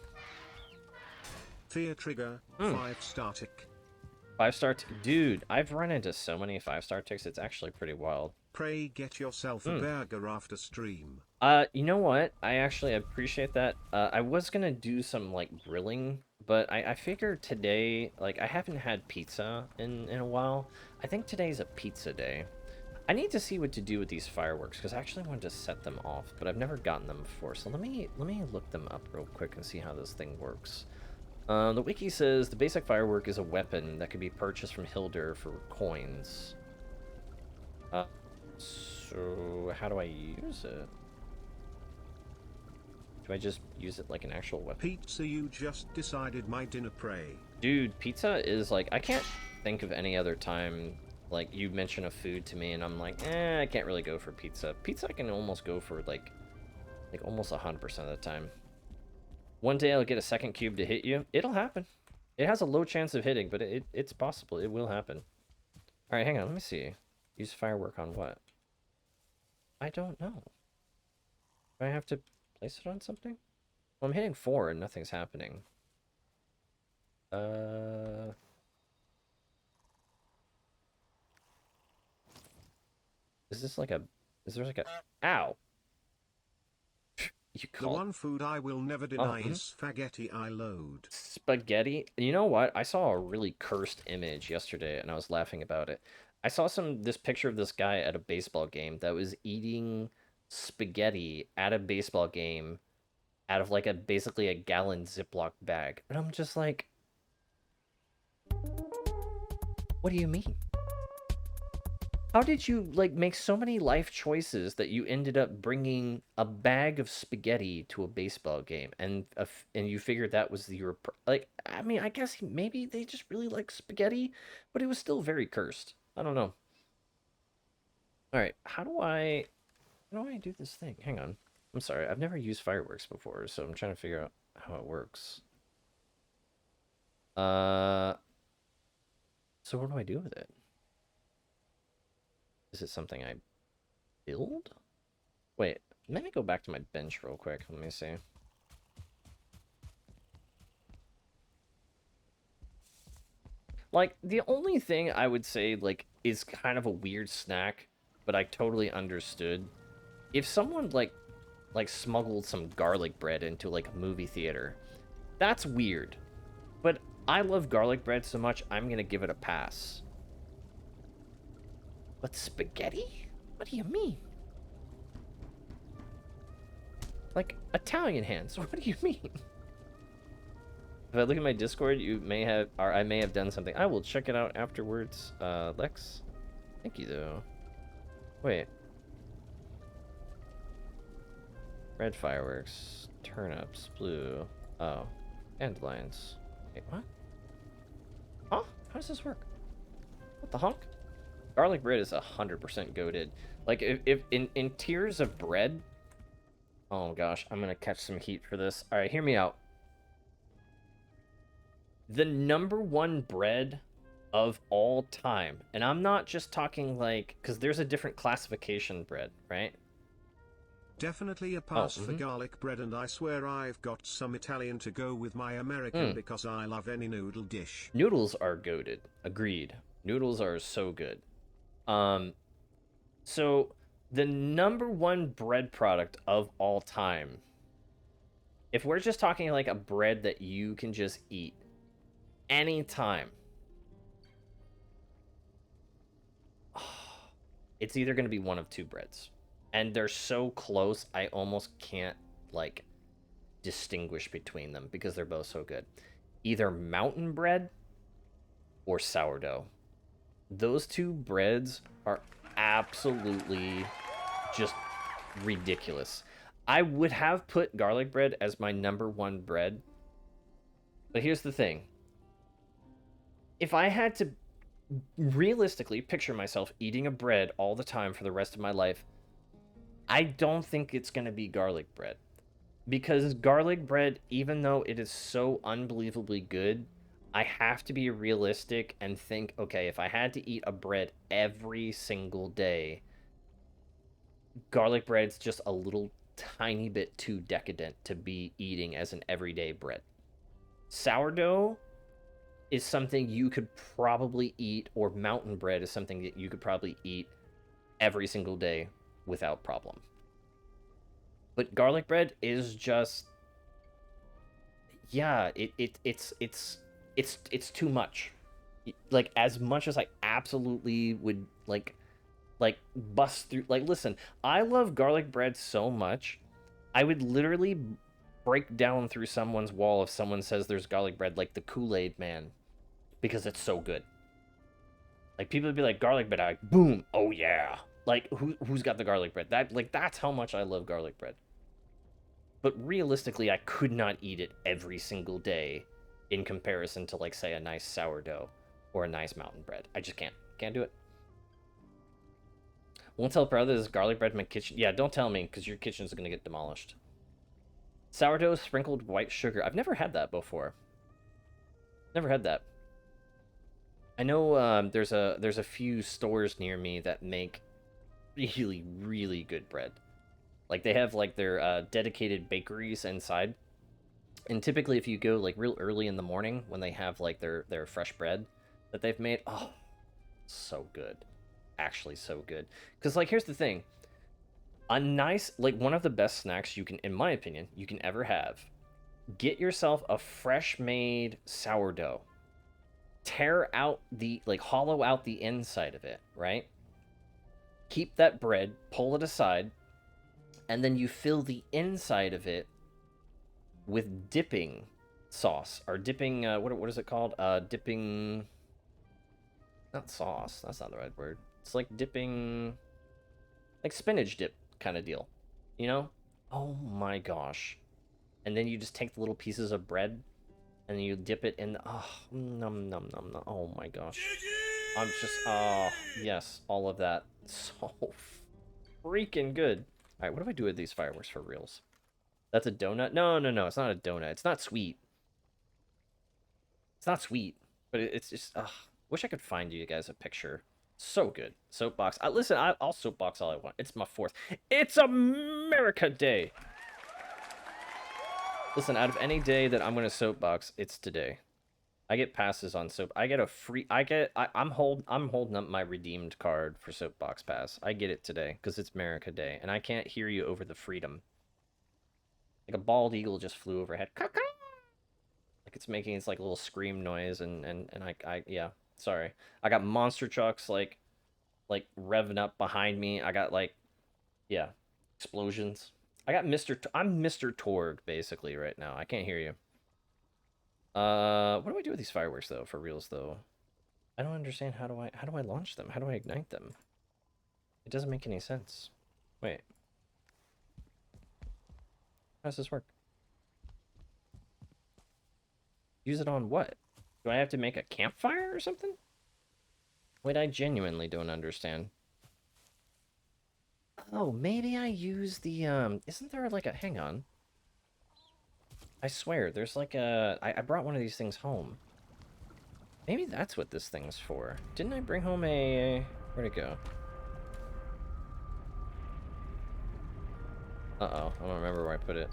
Fear trigger 5-star tick. 5-star dude, I've run into so many 5-star ticks, it's actually pretty wild. Pray get yourself a burger after stream. You know what? I actually appreciate that. I was gonna do some like grilling, but I figured today, like I haven't had pizza in a while. I think today's a pizza day. I need to see what to do with these fireworks because I actually wanted to set them off, but I've never gotten them before. So let me look them up real quick and see how this thing works. The wiki says the basic firework is a weapon that can be purchased from Hilder for coins. So how do I use it? Do I just use it like an actual weapon? Pizza, you just decided my dinner prey. Dude, pizza is like, I can't think of any other time, like, you mention a food to me and I'm like, I can't really go for pizza. Pizza I can almost go for, like almost 100% of the time. One day I'll get a second cube to hit you. It'll happen. It has a low chance of hitting, but it's possible. It will happen. Alright, hang on, let me see. Use firework on what? I don't know. Do I have to place it on something? Well, I'm hitting 4 and nothing's happening. Is this like a... Is there like a... Ow! You The call one food I will never deny is spaghetti I load. spaghetti? You know what? I saw a really cursed image yesterday and I was laughing about it. I saw this picture of this guy at a baseball game that was eating spaghetti at a baseball game out of like basically a gallon Ziploc bag. And I'm just like, what do you mean? How did you like make so many life choices that you ended up bringing a bag of spaghetti to a baseball game and you figured that was your like? I mean, I guess maybe they just really like spaghetti, but it was still very cursed. I don't know. All right, how do I do this thing? Hang on. I'm sorry, I've never used fireworks before, so I'm trying to figure out how it works. Uh, so what do I do with it? Is it something I build? Wait, let me go back to my bench real quick. Let me see. Like, the only thing I would say, like, is kind of a weird snack, but I totally understood. If someone, like smuggled some garlic bread into, like, a movie theater, that's weird. But I love garlic bread so much, I'm gonna give it a pass. But spaghetti? What do you mean? Like, Italian hands, what do you mean? If I look at my Discord, you may have, or I may have done something. I will check it out afterwards. Lex, thank you though. Wait. Red fireworks, turnips, blue. Oh, dandelions. Wait, what? Huh? How does this work? What the honk? Garlic bread is 100% goated. Like, if in tiers of bread. Oh gosh, I'm gonna catch some heat for this. All right, hear me out. The #1 bread of all time, and I'm not just talking like, because there's a different classification bread, right? Definitely a pass for garlic bread, and I swear I've got some Italian to go with my American because I love any noodle dish. Noodles are goated. Agreed. Noodles are so good. So the #1 bread product of all time, if we're just talking like a bread that you can just eat anytime, it's either going to be one of two breads. And they're so close, I almost can't, like, distinguish between them because they're both so good. Either mountain bread or sourdough. Those two breads are absolutely just ridiculous. I would have put garlic bread as my #1 bread. But here's the thing. If I had to realistically picture myself eating a bread all the time for the rest of my life, I don't think it's going to be garlic bread. Because garlic bread, even though it is so unbelievably good, I have to be realistic and think, okay, if I had to eat a bread every single day, garlic bread's just a little tiny bit too decadent to be eating as an everyday bread. Sourdough is something you could probably eat, or mountain bread is something that you could probably eat every single day without problem. But garlic bread is just, yeah, it's too much. Like, as much as I absolutely would like bust through, like, listen, I love garlic bread so much, I would literally break down through someone's wall if someone says there's garlic bread, like the Kool-Aid man, because it's so good. Like, people would be like, garlic bread, I'm like, boom, oh yeah. Like, who's got the garlic bread? That's how much I love garlic bread. But realistically, I could not eat it every single day in comparison to, like, say, a nice sourdough or a nice mountain bread. I just can't do it. Won't tell brother this garlic bread in my kitchen. Yeah, don't tell me, because your kitchen's gonna get demolished. Sourdough sprinkled white sugar. I've never had that before. Never had that. I know there's a few stores near me that make really, really good bread. Like, they have, like, their dedicated bakeries inside. And typically, if you go, like, real early in the morning when they have, like, their fresh bread that they've made, oh, so good. Actually so good. Because, like, here's the thing. A nice, like, one of the best snacks you can, in my opinion, you can ever have. Get yourself a fresh made sourdough. Tear out the, like, hollow out the inside of it, right? Keep that bread, pull it aside, and then you fill the inside of it with dipping sauce, or dipping, what is it called? Dipping, not sauce, that's not the right word. It's like dipping, like spinach dip kind of deal, you know? Oh my gosh. And then you just take the little pieces of bread and you dip it in the, oh, num num num num. Oh my gosh. I'm just, oh, yes, all of that. So freaking good. All right, what do I do with these fireworks for reals? That's a donut? No, no, no, it's not a donut. It's not sweet. It's not sweet, but it's just, wish I could find you guys a picture. So good. Soapbox. Listen, I'll soapbox all I want. It's my 4th. It's America Day! Listen, out of any day that I'm going to soapbox, it's today. I get passes on soap. I get a free... I'm holding up my redeemed card for Soapbox Pass. I get it today, because it's America Day, and I can't hear you over the freedom. Like a bald eagle just flew overhead. Caw-caw! Like, it's making its, like, little scream noise, and yeah, sorry. I got monster trucks, like revving up behind me. I got, like, yeah, explosions. I'm Mr. Torg, basically, right now. I can't hear you. What do I do with these fireworks, though, for reals, though? I don't understand. How do I launch them? How do I ignite them? It doesn't make any sense. Wait. How does this work? Use it on what? Do I have to make a campfire or something? Wait, I genuinely don't understand. Oh, maybe I use the, isn't there like a, hang on. I swear, there's like a, I brought one of these things home. Maybe that's what this thing's for. Didn't I bring home a, where'd it go? Uh-oh, I don't remember where I put it.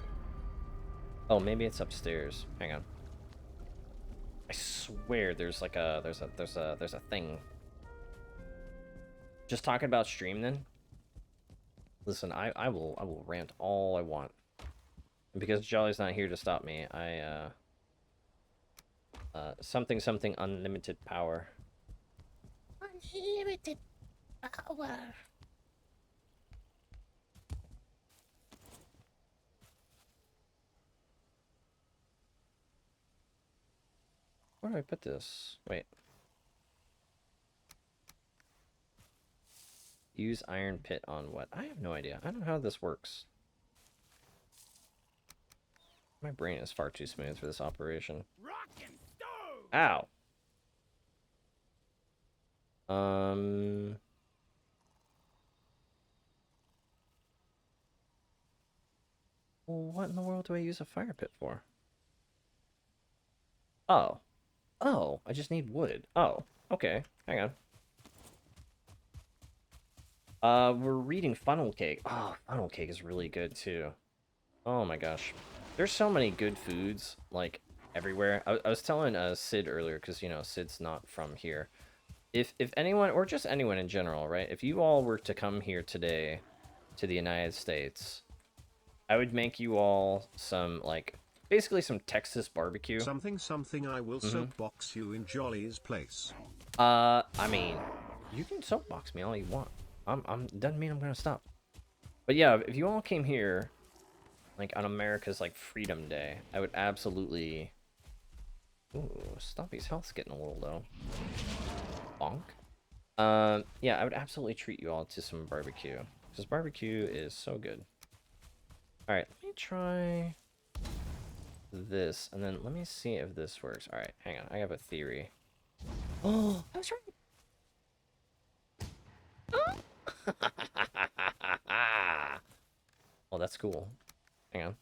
Oh, maybe it's upstairs. Hang on. I swear there's like a, there's a thing. Just talking about stream then? Listen, I will rant all I want. And because Jolly's not here to stop me, something unlimited power. Unlimited power. Where do I put this? Wait. Use iron pit on what? I have no idea. I don't know how this works. My brain is far too smooth for this operation. Rock and stone! Ow! Well, what in the world do I use a fire pit for? Oh. Oh, I just need wood. Oh, okay. Hang on. We're reading Funnel Cake. Oh, Funnel Cake is really good, too. Oh my gosh. There's so many good foods, like, everywhere. I was telling Sid earlier, because, you know, Sid's not from here. If anyone, or just anyone in general, right? If you all were to come here today to the United States, I would make you all some, like, basically some Texas barbecue. Something something I will soapbox you in Jolly's place. I mean, you can soapbox me all you want. Doesn't mean I'm gonna stop. But yeah, if you all came here, like, on America's, like, Freedom Day, I would absolutely... Ooh, Stumpy's health's getting a little low. Bonk. Yeah, I would absolutely treat you all to some barbecue. Because barbecue is so good. Alright, let me try this, and then let me see if this works. Alright, hang on, I have a theory. Oh, I was right! Oh, that's cool. Hang on.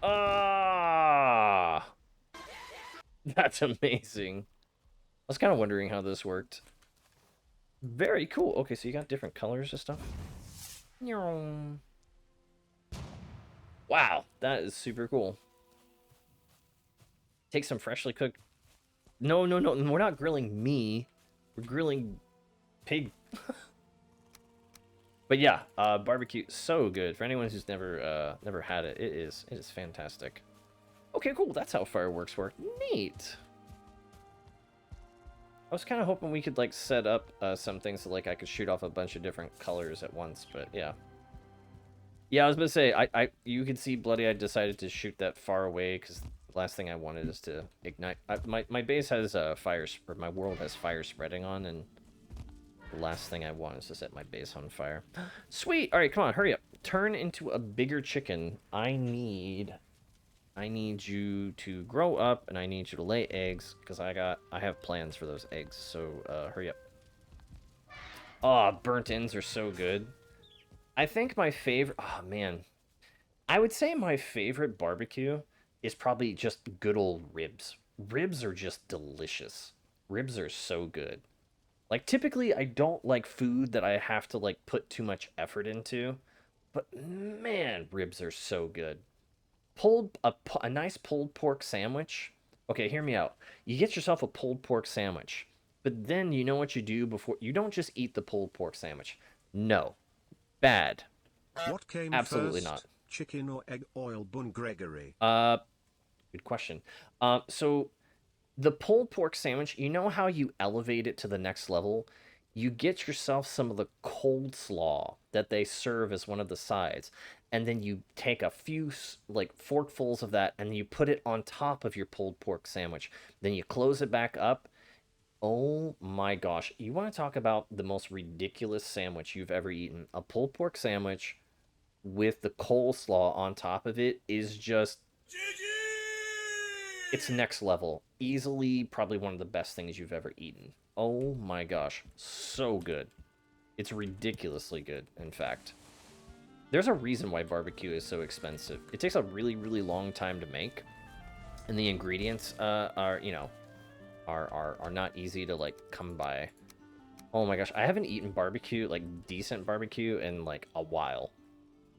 Ah! That's amazing. I was kind of wondering how this worked. Very cool. Okay, so you got different colors and stuff. Wow, that is super cool. Take some freshly cooked... No, we're not grilling me. We're grilling pig. But yeah, barbecue, so good. For anyone who's never had it, it is fantastic. Okay, cool. That's how fireworks work. Neat. I was kind of hoping we could, like, set up some things so, like, I could shoot off a bunch of different colors at once, but yeah. Yeah, I was gonna say, you could see Bloody, I decided to shoot that far away, because the last thing I wanted is to ignite. My base has fire, or my world has fire spreading on, and the last thing I want is to set my base on fire. Sweet! Alright, come on, hurry up. Turn into a bigger chicken. I need you to grow up, and I need you to lay eggs, because I have plans for those eggs, so hurry up. Oh, burnt ends are so good. I think my favorite... Oh, man. I would say my favorite barbecue is probably just good old ribs. Ribs are just delicious. Ribs are so good. Like, typically, I don't like food that I have to, like, put too much effort into. But, man, ribs are so good. A nice pulled pork sandwich. Okay, hear me out. You get yourself a pulled pork sandwich. But then you know what you do before... You don't just eat the pulled pork sandwich. No. Bad. What came Absolutely first, not. chicken or egg oil, Bun Gregory? Good question. So the pulled pork sandwich, you know how you elevate it to the next level? You get yourself some of the coleslaw that they serve as one of the sides, and then you take a few, like, forkfuls of that, and you put it on top of your pulled pork sandwich. Then you close it back up. Oh my gosh. You want to talk about the most ridiculous sandwich you've ever eaten? A pulled pork sandwich with the coleslaw on top of it is just... It's next level. Easily probably one of the best things you've ever eaten. Oh my gosh. So good. It's ridiculously good, in fact. There's a reason why barbecue is so expensive. It takes a really, really long time to make. And the ingredients are, you know, are not easy to, like, come by. Oh my gosh, I haven't eaten barbecue, like, decent barbecue in, like, a while.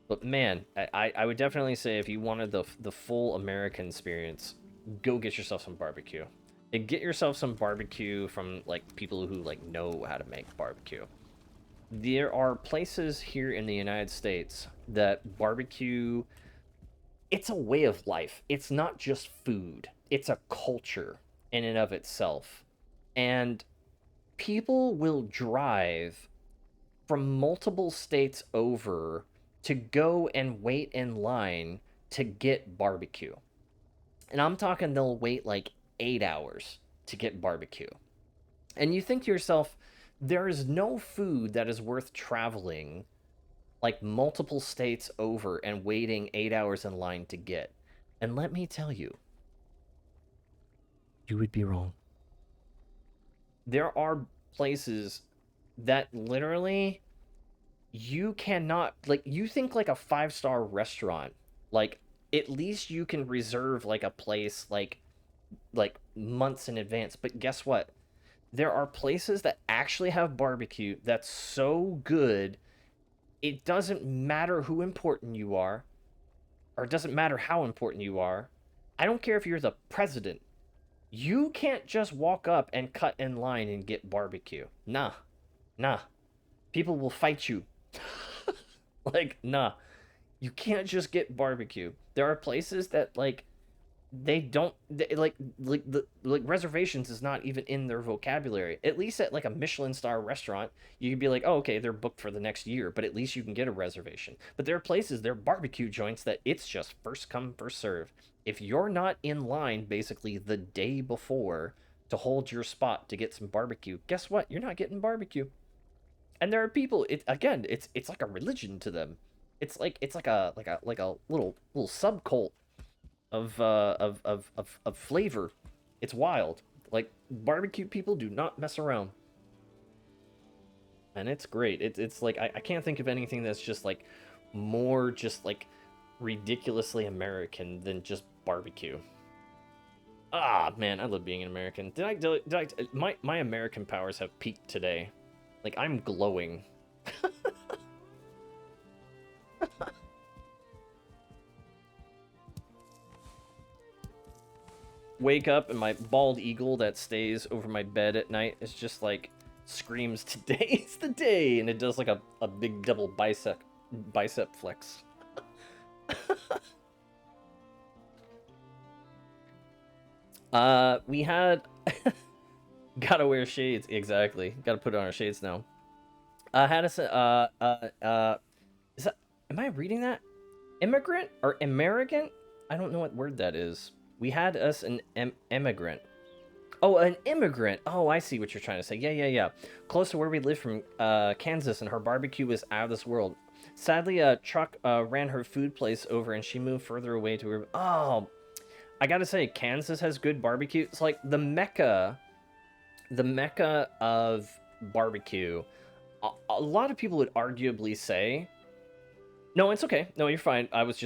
But man, I would definitely say if you wanted the full American experience, go get yourself some barbecue. And get yourself some barbecue from, like, people who, like, know how to make barbecue. There are places here in the United States that barbecue... It's a way of life. It's not just food. It's a culture in and of itself. And people will drive from multiple states over to go and wait in line to get barbecue. And I'm talking they'll wait like 8 hours to get barbecue. And you think to yourself, there is no food that is worth traveling like multiple states over and waiting 8 hours in line to get. And let me tell you, you would be wrong. There are places that literally you cannot, like, you think like a 5-star restaurant, like, at least you can reserve like a place like months in advance. But guess what? There are places that actually have barbecue that's so good, it doesn't matter who important you are, or it doesn't matter how important you are. I don't care if you're the president. You can't just walk up and cut in line and get barbecue. Nah. People will fight you. Like, nah, you can't just get barbecue. There are places that like they don't like reservations is not even in their vocabulary. At least at like a Michelin star restaurant, you can be like, oh, okay, they're booked for the next year, but at least you can get a reservation. But there are places, there are barbecue joints that it's just first come first serve. If you're not in line basically the day before to hold your spot to get some barbecue, guess what? You're not getting barbecue. And there are people. It again. It's like a religion to them. It's like a little sub cult of flavor. It's wild. Like barbecue people do not mess around, and it's great. It's like I can't think of anything that's just like more just like ridiculously American than just barbecue. Ah man, I love being an American. My American powers have peaked today. Like I'm glowing. Wake up and my bald eagle that stays over my bed at night is just like screams, "Today's the day," and it does like a big double bicep flex. We had gotta wear shades, exactly. Gotta put on our shades now. Had us is that, am I reading that? Immigrant or American? I don't know what word that is. We had us an immigrant. Oh, an immigrant. Oh, I see what you're trying to say. Yeah. Close to where we live from Kansas, and her barbecue was out of this world. Sadly, a truck ran her food place over, and she moved further away to her. Oh, I gotta say, Kansas has good barbecue. It's like the mecca of barbecue. A lot of people would arguably say, no, it's okay. No, you're fine. I was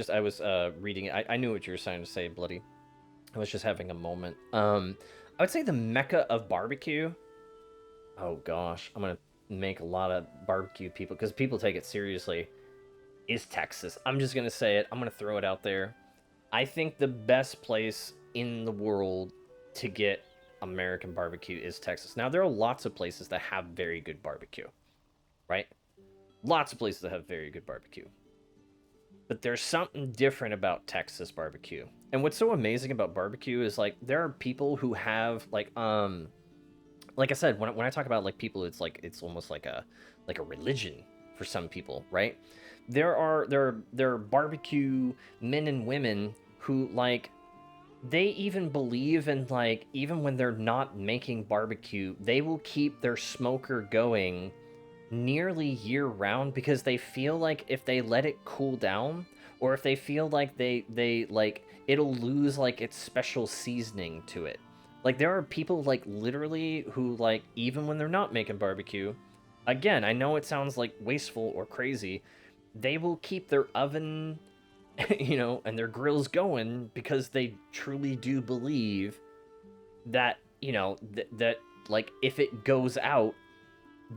reading it. I knew what you were trying to say, Bloody. I was just having a moment. I would say the mecca of barbecue. Oh gosh, I'm gonna make a lot of barbecue people because people take it seriously. Is Texas? I'm just gonna say it. I'm gonna throw it out there. I think the best place in the world to get American barbecue is Texas. Now there are lots of places that have very good barbecue, right? Lots of places that have very good barbecue. But there's something different about Texas barbecue. And what's so amazing about barbecue is like there are people who have like I said, when I talk about like people, it's like it's almost like a religion for some people, right? There are barbecue men and women who like they even believe in like even when they're not making barbecue, they will keep their smoker going nearly year round because they feel like if they let it cool down or if they feel like they like it'll lose like its special seasoning to it. Like there are people like literally who like even when they're not making barbecue, again, I know it sounds like wasteful or crazy, they will keep their oven and their grills going because they truly do believe that that like if it goes out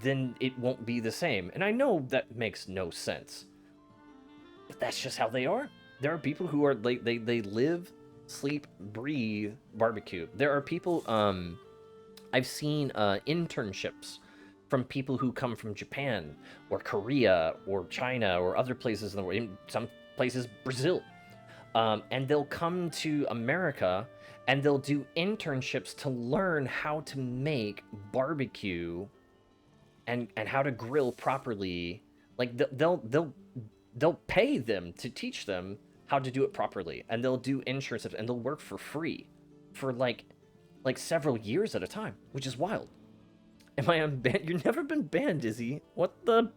then it won't be the same. And I know that makes no sense. But that's just how they are. There are people who are like they live, sleep, breathe barbecue. There are people I've seen internships from people who come from Japan or Korea or China or other places in the world, in some places Brazil. And they'll come to America and they'll do internships to learn how to make barbecue and how to grill properly. Like they'll pay them to teach them how to do it properly, and they'll do insurances and they'll work for free for like several years at a time, which is wild. Am I unbanned? You've never been banned, Izzy. What the?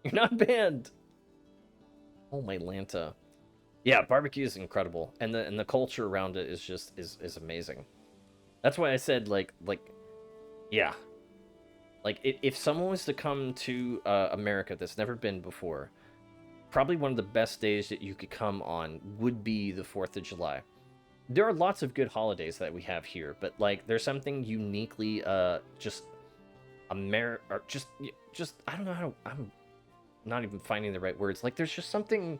You're not banned. Oh my Lanta. Yeah, barbecue is incredible, and the culture around it is just is amazing. That's why I said yeah. Like, if someone was to come to America that's never been before, probably one of the best days that you could come on would be the 4th of July. There are lots of good holidays that we have here, but, like, there's something uniquely, just, I don't know how to, I'm not even finding the right words. Like, there's just something,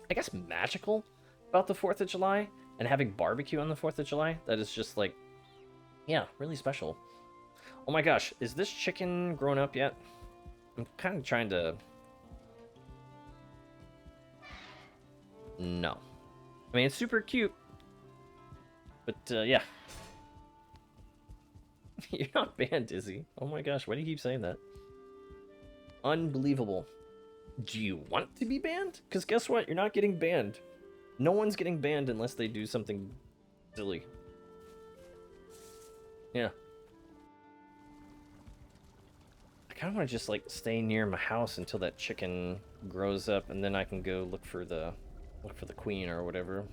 I guess, magical about the 4th of July, and having barbecue on the 4th of July that is just, like, yeah, really special. Oh my gosh, is this chicken grown up yet? I'm kind of trying to... No. I mean, it's super cute. But, yeah. You're not banned, Izzy. Oh my gosh, why do you keep saying that? Unbelievable. Do you want to be banned? Because guess what? You're not getting banned. No one's getting banned unless they do something silly. Yeah. I kind of want to just, like, stay near my house until that chicken grows up, and then I can go look for the queen or whatever.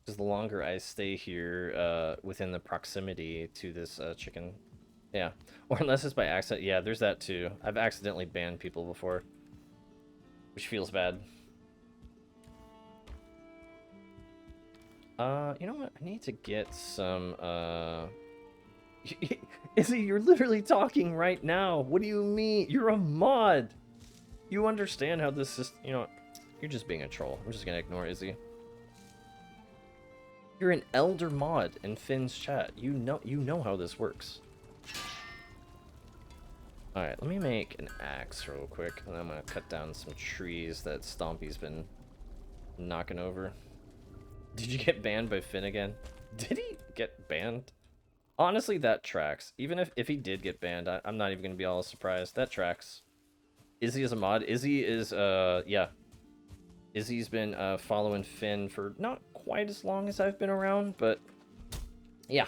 Because the longer I stay here, within the proximity to this chicken, yeah, or unless it's by accident, yeah, there's that too. I've accidentally banned people before, which feels bad. You know what? I need to get some, Izzy, you're literally talking right now. What do you mean? You're a mod. You understand how this is, you know, you're just being a troll. I'm just gonna ignore Izzy. You're an elder mod in Finn's chat. You know how this works. Alright, let me make an axe real quick, and then I'm gonna cut down some trees that Stompy's been knocking over. Did you get banned by Finn again? Did he get banned? Honestly, that tracks. Even if he did get banned, I'm not even gonna be all surprised. That tracks. Izzy is a mod. Izzy is, yeah. Izzy's been following Finn for not quite as long as I've been around, but yeah.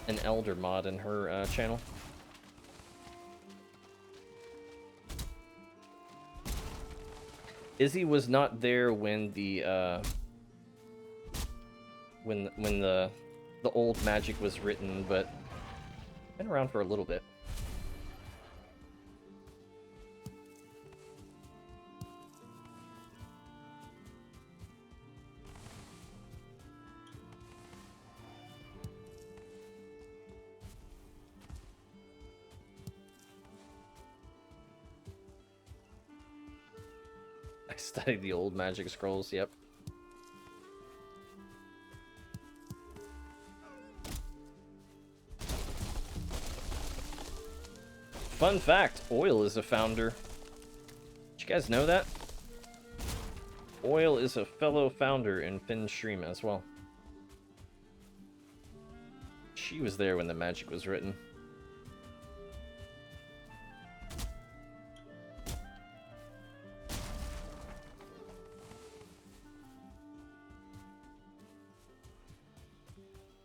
An elder mod in her channel. Izzy was not there when the when the old magic was written, but been around for a little bit. I studied the old magic scrolls, yep. Fun fact, Oil is a founder. Did you guys know that? Oil is a fellow founder in Finn's stream as well. She was there when the magic was written.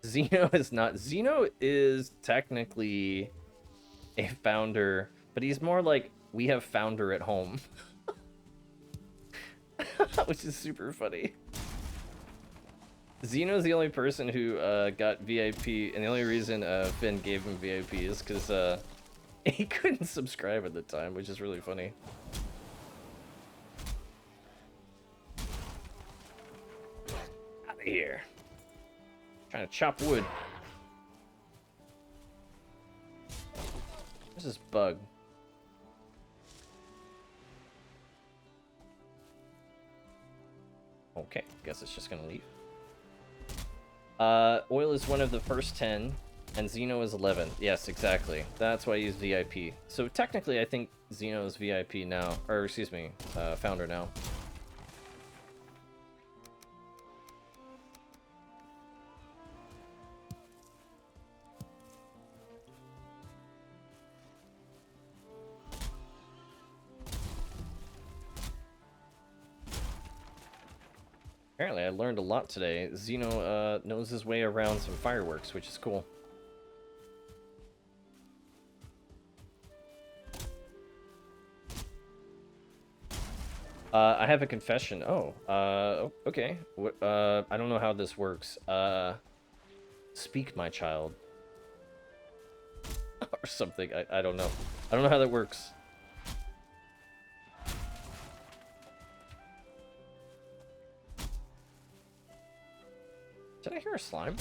Xeno is not. Xeno is technically a founder, but he's more like, we have founder at home. Which is super funny. Xeno's the only person who got VIP, and the only reason Finn gave him VIP is because he couldn't subscribe at the time, which is really funny. Out of here. Trying to chop wood. Where's this bug? Okay, guess it's just gonna leave. Oil is one of the first 10, and Xeno is 11. Yes, exactly. That's why he's VIP. So technically, I think Xeno is VIP now, or excuse me, founder now. Apparently, I learned a lot today. Xeno knows his way around some fireworks, which is cool. I have a confession. Oh, okay. I don't know how this works. Speak, my child. Or something. I don't know. I don't know how that works. Did I hear a slime?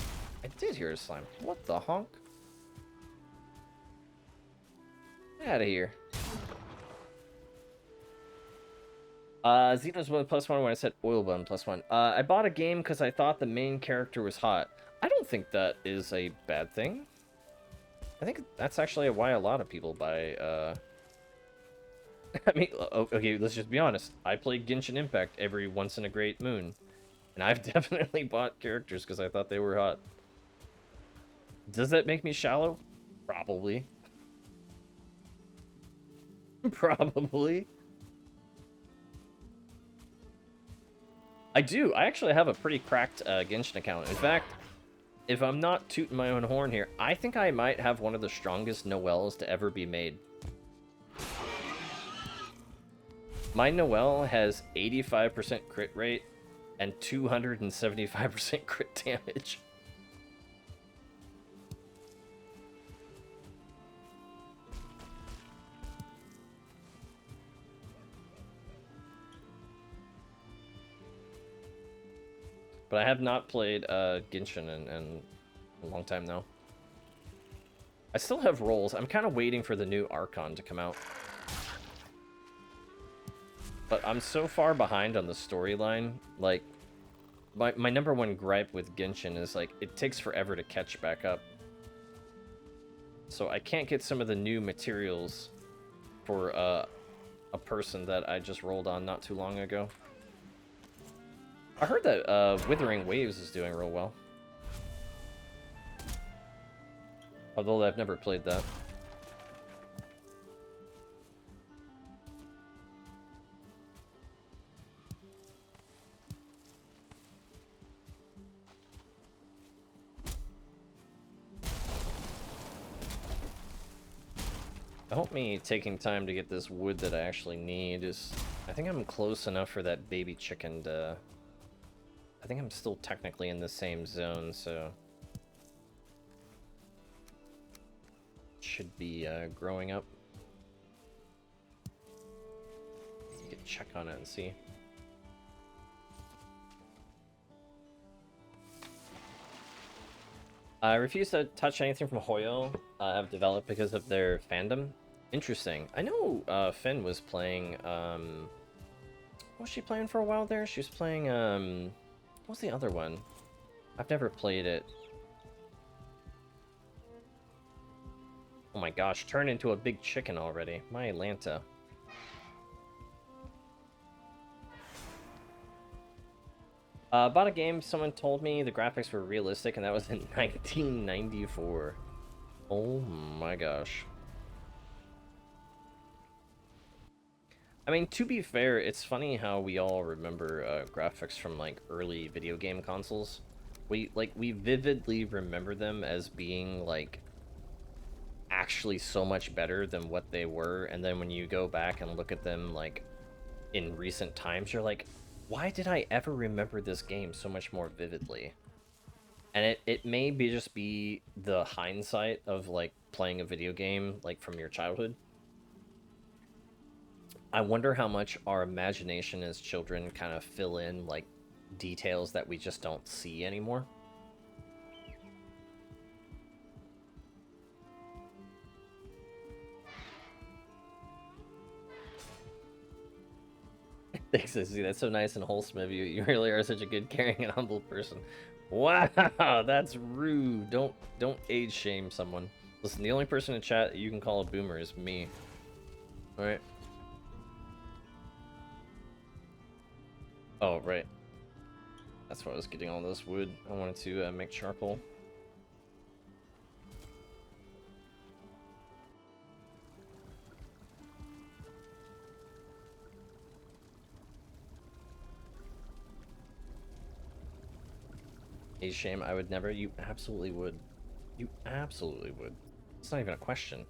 I did hear a slime. What the honk? Get out of here. Xeno's +1 when I said oil bun +1. I bought a game because I thought the main character was hot. I don't don't think that is a bad thing. I think that's actually why a lot of people buy, I mean, okay, let's just be honest. I play Genshin Impact every once in a great moon. And I've definitely bought characters because I thought they were hot. Does that make me shallow? Probably. Probably. I do. I actually have a pretty cracked Genshin account. In fact, if I'm not tooting my own horn here, I think I might have one of the strongest Noelles to ever be made. My Noelle has 85% crit rate and 275% crit damage. But I have not played Genshin in a long time now. I still have roles. I'm kind of waiting for the new Archon to come out. But I'm so far behind on the storyline. Like, my number one gripe with Genshin is, like, it takes forever to catch back up. So I can't get some of the new materials for a person that I just rolled on not too long ago. I heard that Withering Waves is doing real well. Although I've never played that. I hope me taking time to get this wood that I actually need is... I think I'm close enough for that baby chicken to... I think I'm still technically in the same zone, so... should be growing up. Get check on it and see. I refuse to touch anything from Hoyo I've developed because of their fandom. Interesting. I know Finn was playing, what was she playing for a while there? She was playing, what was the other one? I've never played it. Oh my gosh, turn into a big chicken already. My Lanta. Bought a game, someone told me the graphics were realistic, and that was in 1994. Oh my gosh. I mean, to be fair, it's funny how we all remember graphics from, like, early video game consoles. We vividly remember them as being, like, actually so much better than what they were, and then when you go back and look at them, like, in recent times, you're like, why did I ever remember this game so much more vividly? And it may be just be the hindsight of, like, playing a video game, like, from your childhood. I wonder how much our imagination as children kind of fill in, like, details that we just don't see anymore. Thanks, Izzy. That's so nice and wholesome of you. You really are such a good, caring, and humble person. Wow, that's rude. Don't age shame someone. Listen, the only person in chat that you can call a boomer is me. All right. Oh, right. That's why I was getting all this wood. I wanted to make charcoal. A shame, I would never. You absolutely would. You absolutely would. It's not even a question.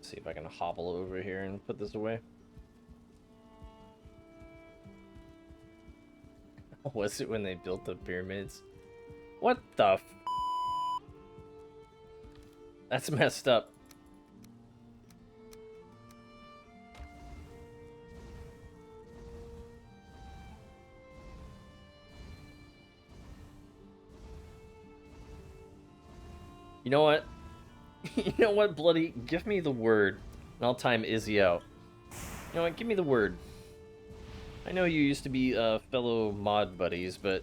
See if I can hobble over here and put this away. Was it when they built the pyramids? What the f? That's messed up. You know what? You know what, Bloody? Give me the word, and I'll time Izzy out. You know what? Give me the word. I know you used to be fellow mod buddies, but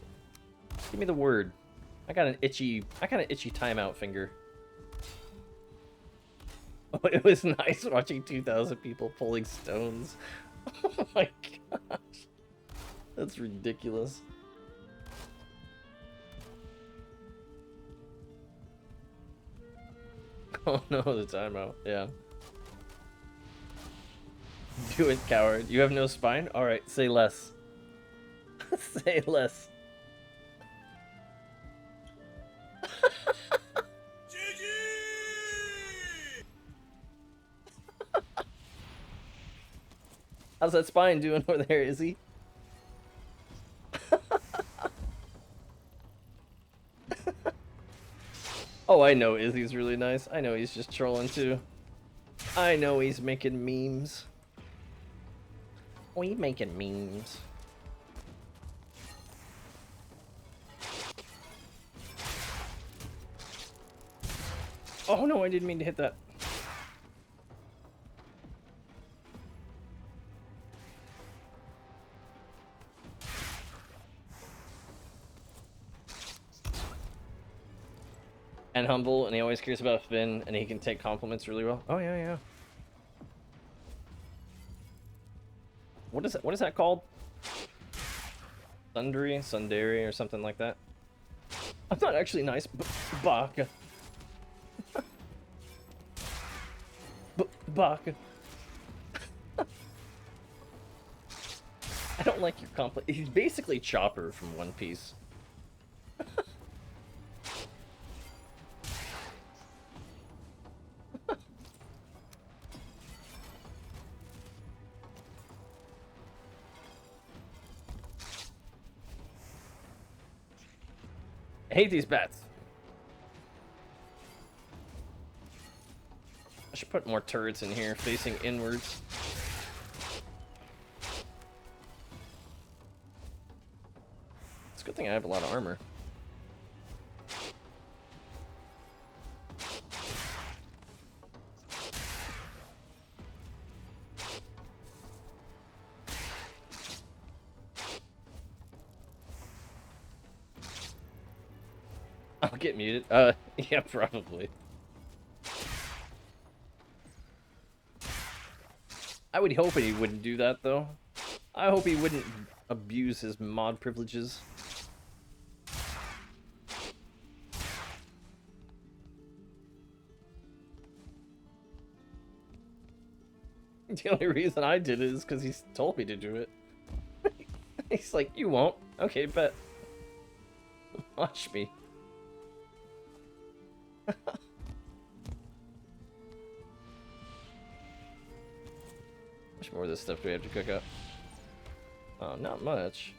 give me the word. I got an itchy timeout finger. Oh, it was nice watching 2,000 people pulling stones. Oh my gosh. That's ridiculous. Oh no, the timeout. Yeah. Do it, coward. You have no spine? Alright, say less. Say less. How's that spine doing over there, Izzy? Oh, I know Izzy's really nice. I know he's just trolling too. I know he's making memes. We making memes. Oh no, I didn't mean to hit that. And humble, and he always cares about Finn, and he can take compliments really well. Oh yeah, yeah. What is that called? Sundari, or something like that. I'm not actually nice, Baka. Baka. I don't like your compliment. He's basically Chopper from One Piece. I hate these bats. I should put more turrets in here, facing inwards. It's a good thing I have a lot of armor. I'll get muted. Yeah, probably. I would hope he wouldn't do that, though. I hope he wouldn't abuse his mod privileges. The only reason I did it is because he told me to do it. He's like, you won't. Okay, bet. Watch me. How much more of this stuff do we have to cook up? Oh, not much.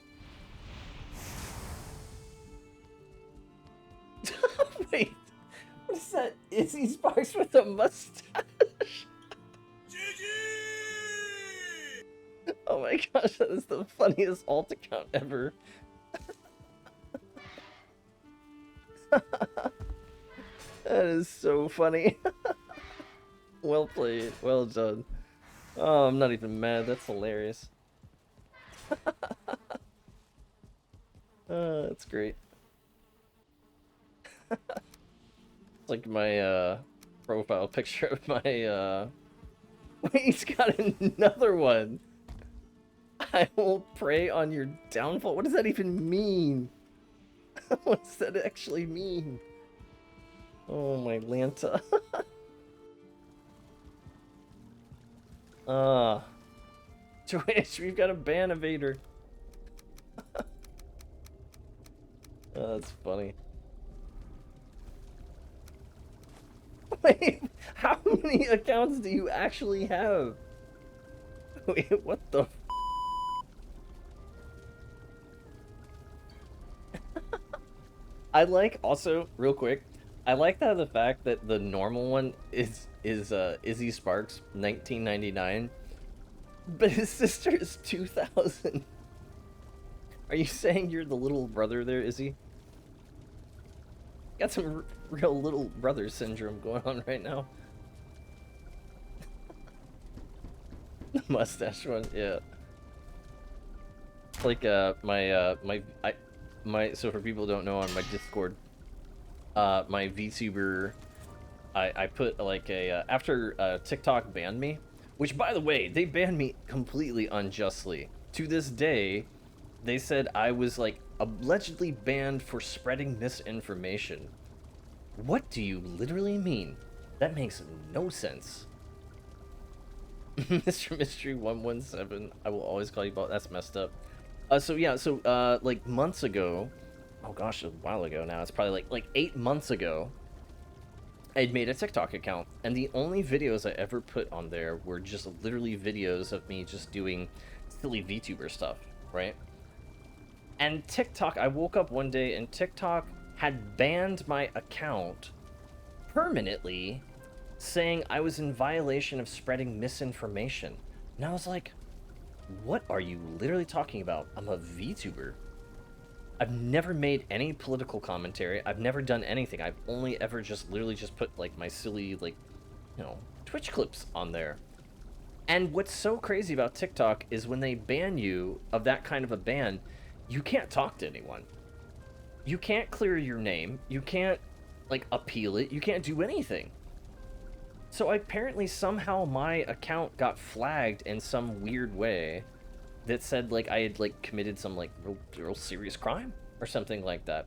Wait, what is that? Izzy Sparks with a mustache? Oh my gosh, that is the funniest alt account ever. That is so funny. Well played. Well done. Oh, I'm not even mad. That's hilarious. That's great. It's like my profile picture of my Wait, he's got another one. I will prey on your downfall. What does that even mean? What does that actually mean? Oh my Lanta. Twitch, we've got a ban evader. Oh, that's funny. Wait, how many accounts do you actually have? Wait, what the I like, also, real quick, I like that the fact that the normal one is Izzy Sparks 1999, but his sister is 2000. Are you saying you're the little brother there, Izzy? Got some real little brother syndrome going on right now. The mustache one, yeah. Like so for people who don't know, on my Discord, my VTuber, I put like a after TikTok banned me, which by the way, they banned me completely unjustly. To this day, they said I was like allegedly banned for spreading misinformation. What do you literally mean? That makes no sense. Mr. Mystery 117, I will always call you Bob. That's messed up. So yeah, so like months ago, oh gosh, a while ago now. It's probably like 8 months ago. I'd made a TikTok account, and the only videos I ever put on there were just literally videos of me just doing silly VTuber stuff, right? And TikTok, I woke up one day and TikTok had banned my account permanently, saying I was in violation of spreading misinformation. And I was like, what are you literally talking about? I'm a VTuber. I've never made any political commentary. I've never done anything. I've only ever just literally just put like my silly, like, you know, Twitch clips on there. And what's so crazy about TikTok is when they ban you of that kind of a ban, you can't talk to anyone. You can't clear your name. You can't, like, appeal it. You can't do anything. So apparently somehow my account got flagged in some weird way that said, like, I had, like, committed some, like, real serious crime or something like that.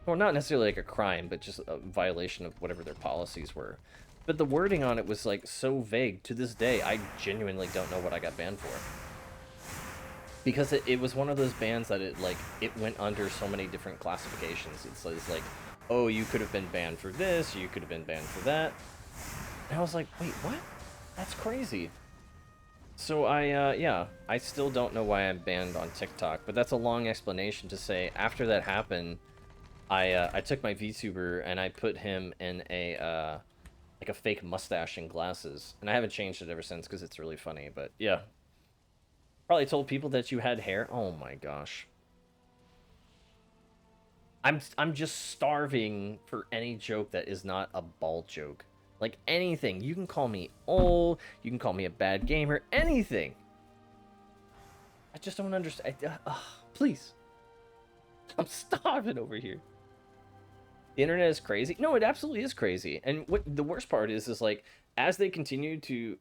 Well, not necessarily like a crime, but just a violation of whatever their policies were. But the wording on it was, like, so vague. To this day, I genuinely don't know what I got banned for. Because it was one of those bans that it went under so many different classifications. It's like, oh, you could have been banned for this, you could have been banned for that. And I was like, wait, what? That's crazy. So I still don't know why I'm banned on TikTok, but that's a long explanation to say after that happened, I took my VTuber and I put him in a like a fake mustache and glasses, and I haven't changed it ever since because it's really funny. But yeah, probably told people that you had hair. Oh my gosh, I'm just starving for any joke that is not a bald joke. Like anything. You can call me old, you can call me a bad gamer, anything. I just don't understand. Please. I'm starving over here. The internet is crazy. No, it absolutely is crazy. And what the worst part is like, as they continue to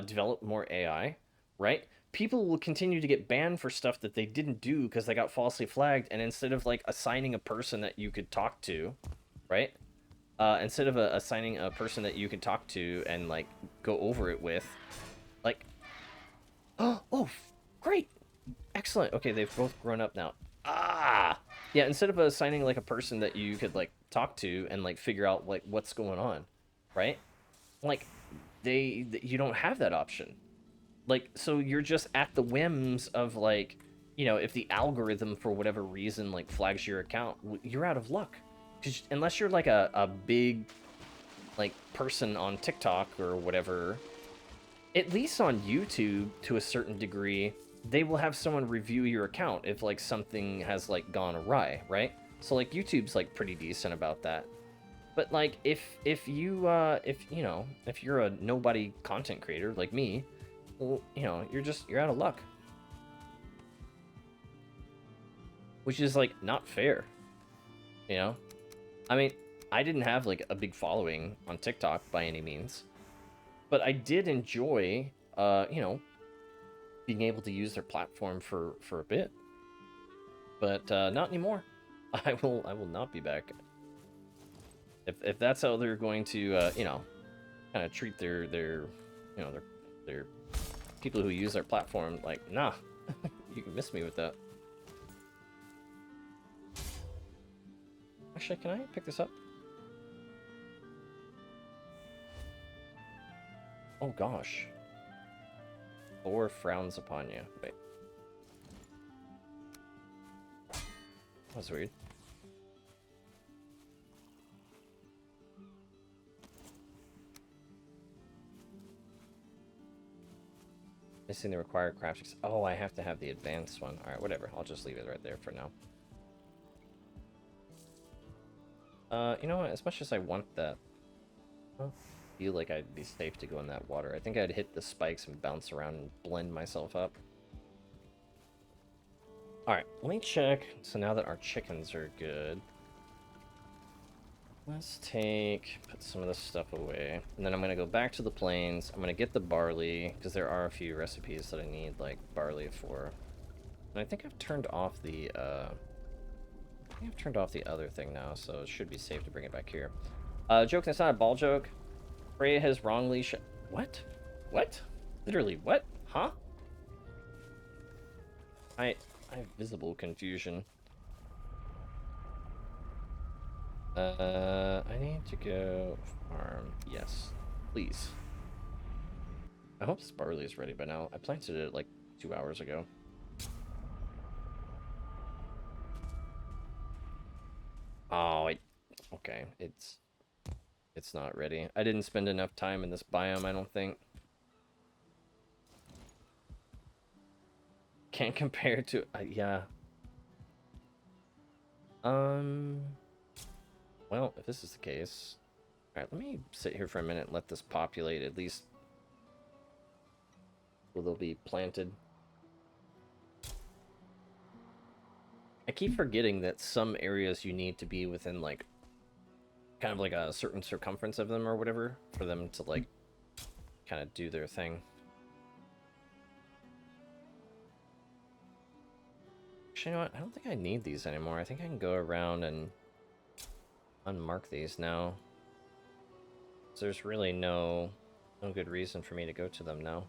develop more AI, right? People will continue to get banned for stuff that they didn't do because they got falsely flagged. And instead of like assigning a person that you could talk to, right? Instead of assigning a person that you can talk to and like go over it with, like, oh, great, excellent. Okay, they've both grown up now. Yeah. Instead of assigning like a person that you could like talk to and like figure out like what's going on, right? Like, you don't have that option. Like, so you're just at the whims of like, you know, if the algorithm for whatever reason like flags your account, you're out of luck. Unless you're like a big like person on TikTok or whatever, at least on YouTube to a certain degree, they will have someone review your account if like something has like gone awry, right? So like YouTube's like pretty decent about that. But like if you're a nobody content creator like me, well, you know, you're out of luck. Which is like not fair. You know? I mean, I didn't have like a big following on TikTok by any means, but I did enjoy, you know, being able to use their platform for a bit. But not anymore. I will not be back. If that's how they're going to, you know, kind of treat their you know, their people who use their platform, like, nah, you can miss me with that. Actually, can I pick this up? Oh gosh. Thor frowns upon you. Wait. That was weird. Missing the required crafting. Oh, I have to have the advanced one. Alright, whatever. I'll just leave it right there for now. You know what? As much as I want that, I don't feel like I'd be safe to go in that water. I think I'd hit the spikes and bounce around and blend myself up. Alright, let me check. So now that our chickens are good, let's put some of this stuff away. And then I'm going to go back to the plains. I'm going to get the barley, because there are a few recipes that I need, like, barley for. And I think I've turned off the, other thing now, so it should be safe to bring it back here. Joke that's not a ball joke. Freya has wrongly What? What? Literally, what? Huh? I have visible confusion. I need to go farm. Yes, please. I hope this barley is ready by now. I planted it like 2 hours ago. Oh, okay. It's not ready. I didn't spend enough time in this biome, I don't think. Can't compare to yeah. Well, if this is the case, all right. Let me sit here for a minute and let this populate. At least, will they'll be planted. I keep forgetting that some areas you need to be within like kind of like a certain circumference of them or whatever for them to like kind of do their thing. Actually, you know what? I don't think I need these anymore. I think I can go around and unmark these now. So there's really no good reason for me to go to them now.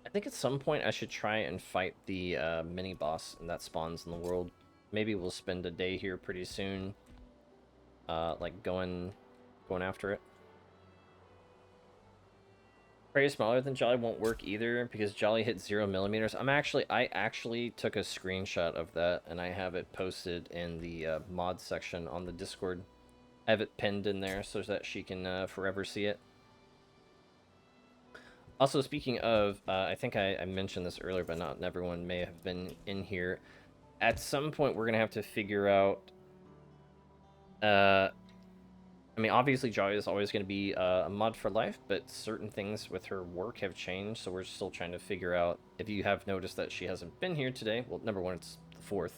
I think at some point I should try and fight the mini boss that spawns in the world. Maybe we'll spend a day here pretty soon, like going after it. Prey smaller than Jolly won't work either because Jolly hit 0mm. I actually took a screenshot of that and I have it posted in the mod section on the Discord. I have it pinned in there so that she can forever see it. Also, speaking of, I think I mentioned this earlier, but not everyone may have been in here. At some point, we're gonna have to figure out. I mean, obviously, Jolly is always going to be a mod for life, but certain things with her work have changed, so we're still trying to figure out. If you have noticed that she hasn't been here today, well, number one, it's the 4th,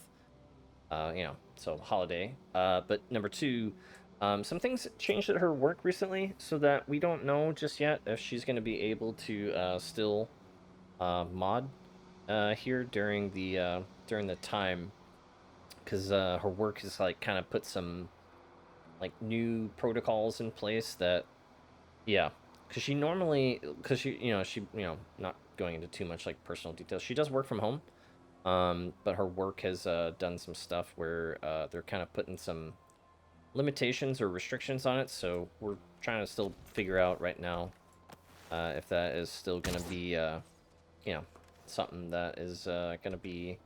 you know, so holiday. But number two, some things changed at her work recently, so that we don't know just yet if she's going to be able to still mod here during the time, because her work has like kind of put some like new protocols in place that, yeah, because she, not going into too much like personal details, she does work from home, but her work has done some stuff where they're kind of putting some limitations or restrictions on it, so we're trying to still figure out right now if that is still going to be something that is going to be,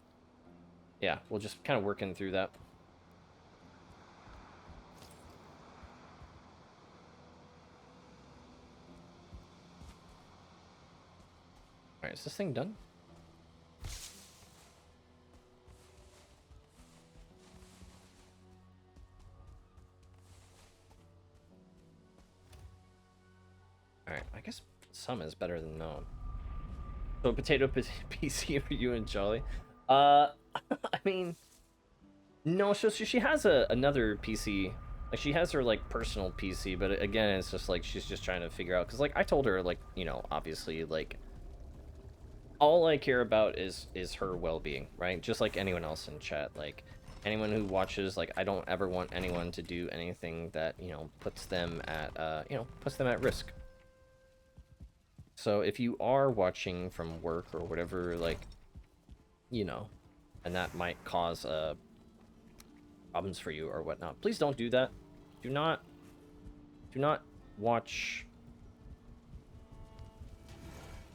yeah, we'll just kind of working through that. Alright, is this thing done? Alright, I guess some is better than no. So potato PC for you and Jolly? I mean, no, so she has another PC. Like, she has her, like, personal PC, but again, it's just, like, she's just trying to figure out, because, like, I told her, like, you know, obviously, like, all I care about is her well-being, right? Just like anyone else in chat, like, anyone who watches, like, I don't ever want anyone to do anything that, you know, puts them at risk. So if you are watching from work or whatever, like, you know, and that might cause problems for you or whatnot, please don't do that. Do not watch.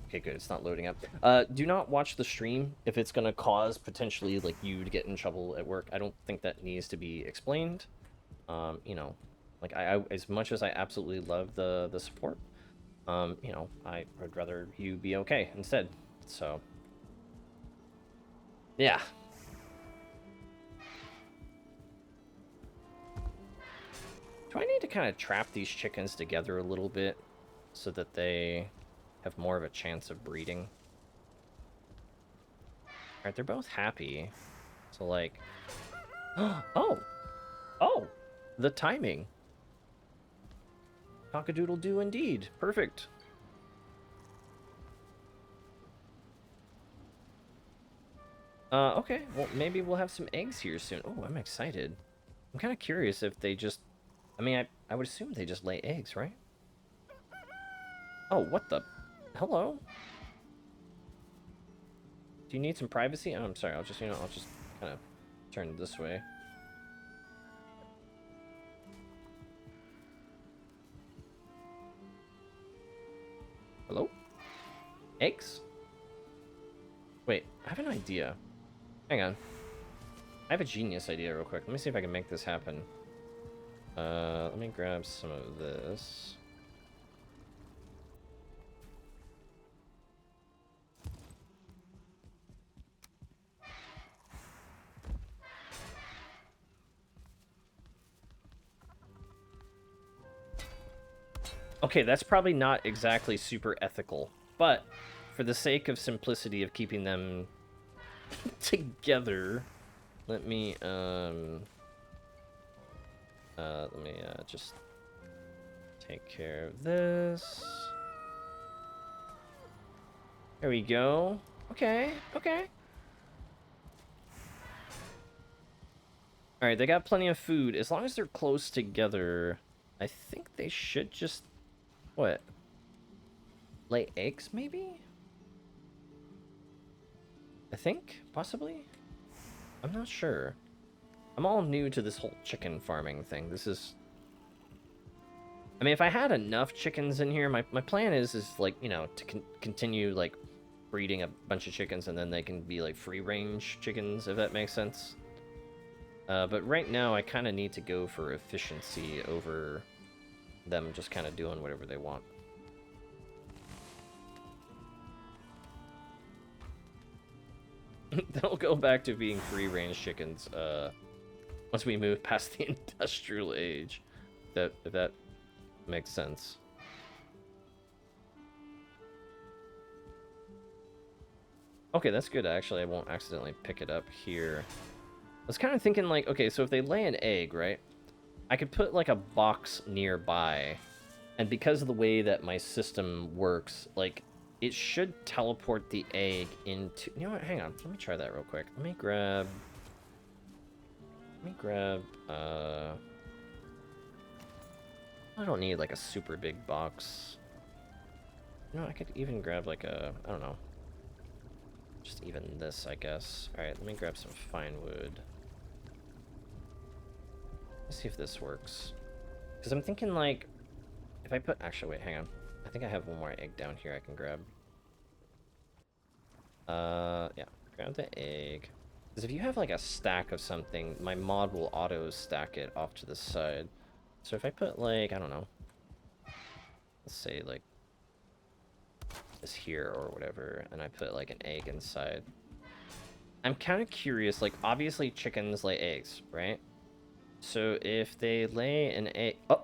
Okay, good, it's not loading up. Do not watch the stream if it's gonna cause potentially like you to get in trouble at work. I don't think that needs to be explained. You know, like I as much as I absolutely love the support, You know, I would rather you be okay instead. So, yeah. Do I need to kind of trap these chickens together a little bit so that they have more of a chance of breeding? Alright, they're both happy. So, like... Oh! Oh! The timing. Cock-a-doodle-doo indeed. Perfect. Okay. Well, maybe we'll have some eggs here soon. Oh, I'm excited. I'm kind of curious if they just... I mean, I would assume they just lay eggs, right? Oh, what the... Hello? Do you need some privacy? Oh, I'm sorry. I'll just, you know, I'll just kind of turn this way. Hello? Eggs? Wait, I have an idea. Hang on. I have a genius idea real quick. Let me see if I can make this happen. Let me grab some of this. Okay, that's probably not exactly super ethical, but for the sake of simplicity of keeping them together, let me just take care of this. There we go. Okay, okay. Alright, they got plenty of food. As long as they're close together, I think they should just... What? Lay eggs, maybe? I think? Possibly? I'm not sure. I'm all new to this whole chicken farming thing. This is... I mean, if I had enough chickens in here, my plan is like, you know, to continue, like, breeding a bunch of chickens, and then they can be, like, free-range chickens, if that makes sense. But right now, I kind of need to go for efficiency over them just kind of doing whatever they want. They'll go back to being free-range chickens once we move past the industrial age. If that makes sense. Okay, that's good. Actually, I won't accidentally pick it up here. I was kind of thinking, like, okay, so if they lay an egg, right? I could put, like, a box nearby. And because of the way that my system works, like, it should teleport the egg into... You know what? Hang on. Let me try that real quick. Let me grab... I don't need, like, a super big box. You know, I could even grab, like, a... I don't know. Just even this, I guess. Alright, let me grab some fine wood. Let's see if this works. Because I'm thinking, like... If I put... Actually, wait, hang on. I think I have one more egg down here I can grab. Yeah. Grab the egg. Because if you have, like, a stack of something, my mod will auto-stack it off to the side. So if I put, like, I don't know. Let's say, like, this here or whatever, and I put, like, an egg inside. I'm kind of curious, like, obviously chickens lay eggs, right? So if they lay an egg... Oh!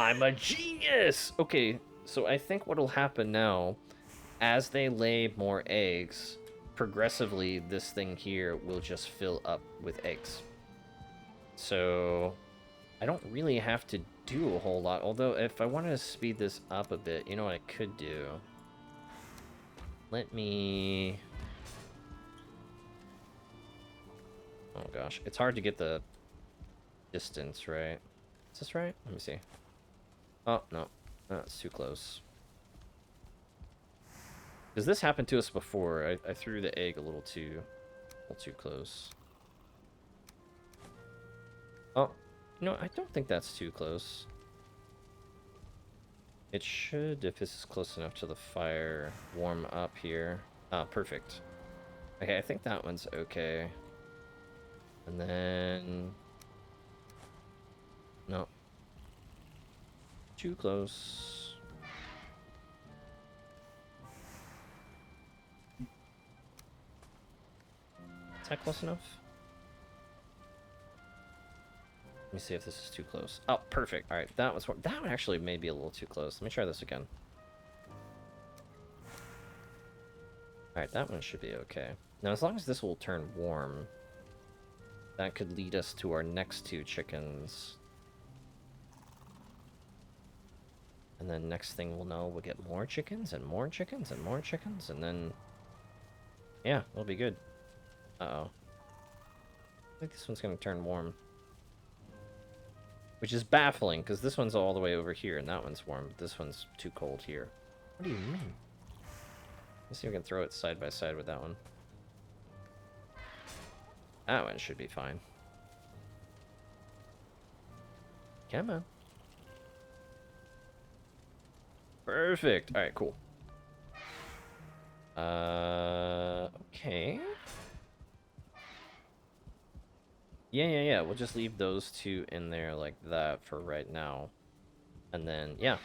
I'm a genius! Okay, so I think what'll happen now, as they lay more eggs, progressively this thing here will just fill up with eggs. So I don't really have to do a whole lot, although if I wanted to speed this up a bit, you know what I could do? Let me... Oh gosh, it's hard to get the distance right. Is this right? Let me see. Oh, no. That's too close. Because this happened to us before. I threw the egg a little too close. Oh, no, I don't think that's too close. It should, if this is close enough to the fire, warm up here. Ah, perfect. Okay, I think that one's okay. And then... Too close. Is that close enough? Let me see if this is too close. Oh, perfect. All right, that one actually may be a little too close. Let me try this again. All right, that one should be okay. Now, as long as this will turn warm, that could lead us to our next 2 chickens. And then next thing we'll know, we'll get more chickens and more chickens and more chickens, and then... yeah, it'll be good. Uh-oh. I think this one's gonna turn warm. Which is baffling, because this one's all the way over here, and that one's warm, but this one's too cold here. What do you mean? Let's see if we can throw it side by side with that one. That one should be fine. Come on. Perfect. Alright, cool. Okay. Yeah. We'll just leave those 2 in there like that for right now. And then, yeah.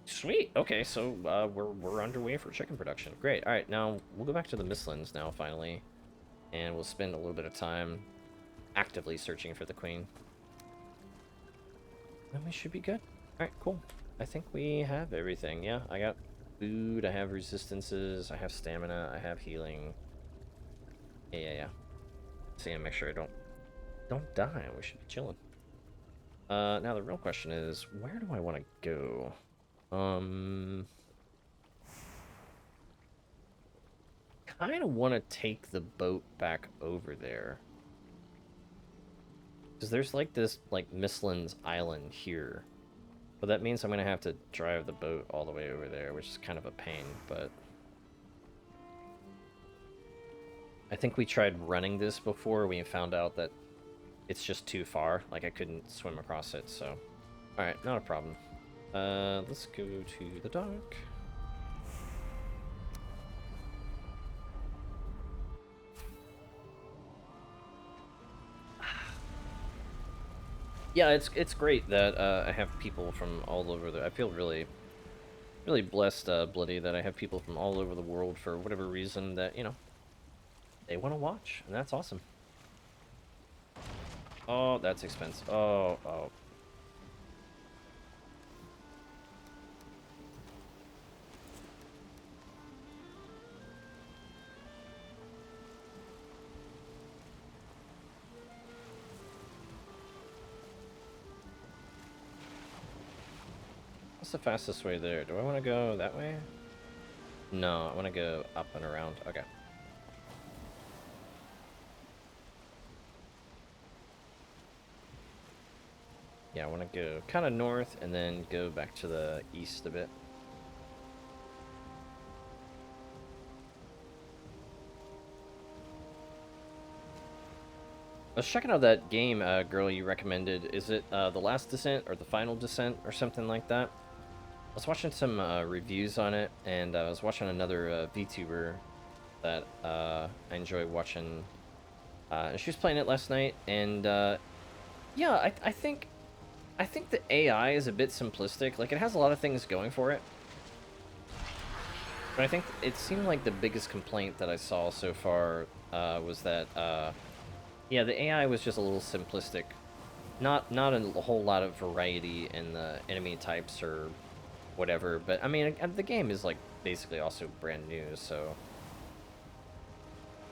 Sweet. Okay, so we're underway for chicken production. Great. All right, now we'll go back to the Mistlands now, finally. And we'll spend a little bit of time actively searching for the queen. And we should be good. All right, cool. I think we have everything. Yeah, I got food, I have resistances, I have stamina, I have healing. Yeah. See, I make sure I don't die. We should be chilling. Now the real question is, where do I want to go? Kind of want to take the boat back over there. Because there's like this, like, Mistlands Island here. But that means I'm going to have to drive the boat all the way over there, which is kind of a pain, but... I think we tried running this before. We found out that it's just too far. Like, I couldn't swim across it, so... Alright, not a problem. Let's go to the dock. Yeah, it's great that I have people from all over the... I feel really blessed, Bloody, that I have people from all over the world for whatever reason that, you know, they want to watch, and that's awesome. Oh, that's expensive. Oh. What's the fastest way there? Do I want to go that way? No, I want to go up and around. Okay. Yeah, I want to go kind of north and then go back to the east a bit. I was checking out that game, girl, you recommended. Is it The Last Descent or The Final Descent or something like that? I was watching some reviews on it, and I was watching another VTuber that I enjoy watching. And she was playing it last night, and yeah, I think the AI is a bit simplistic. Like, it has a lot of things going for it, but I think it seemed like the biggest complaint that I saw so far was that yeah, the AI was just a little simplistic. Not a whole lot of variety in the enemy types or whatever, but I mean, the game is, like, basically also brand new, so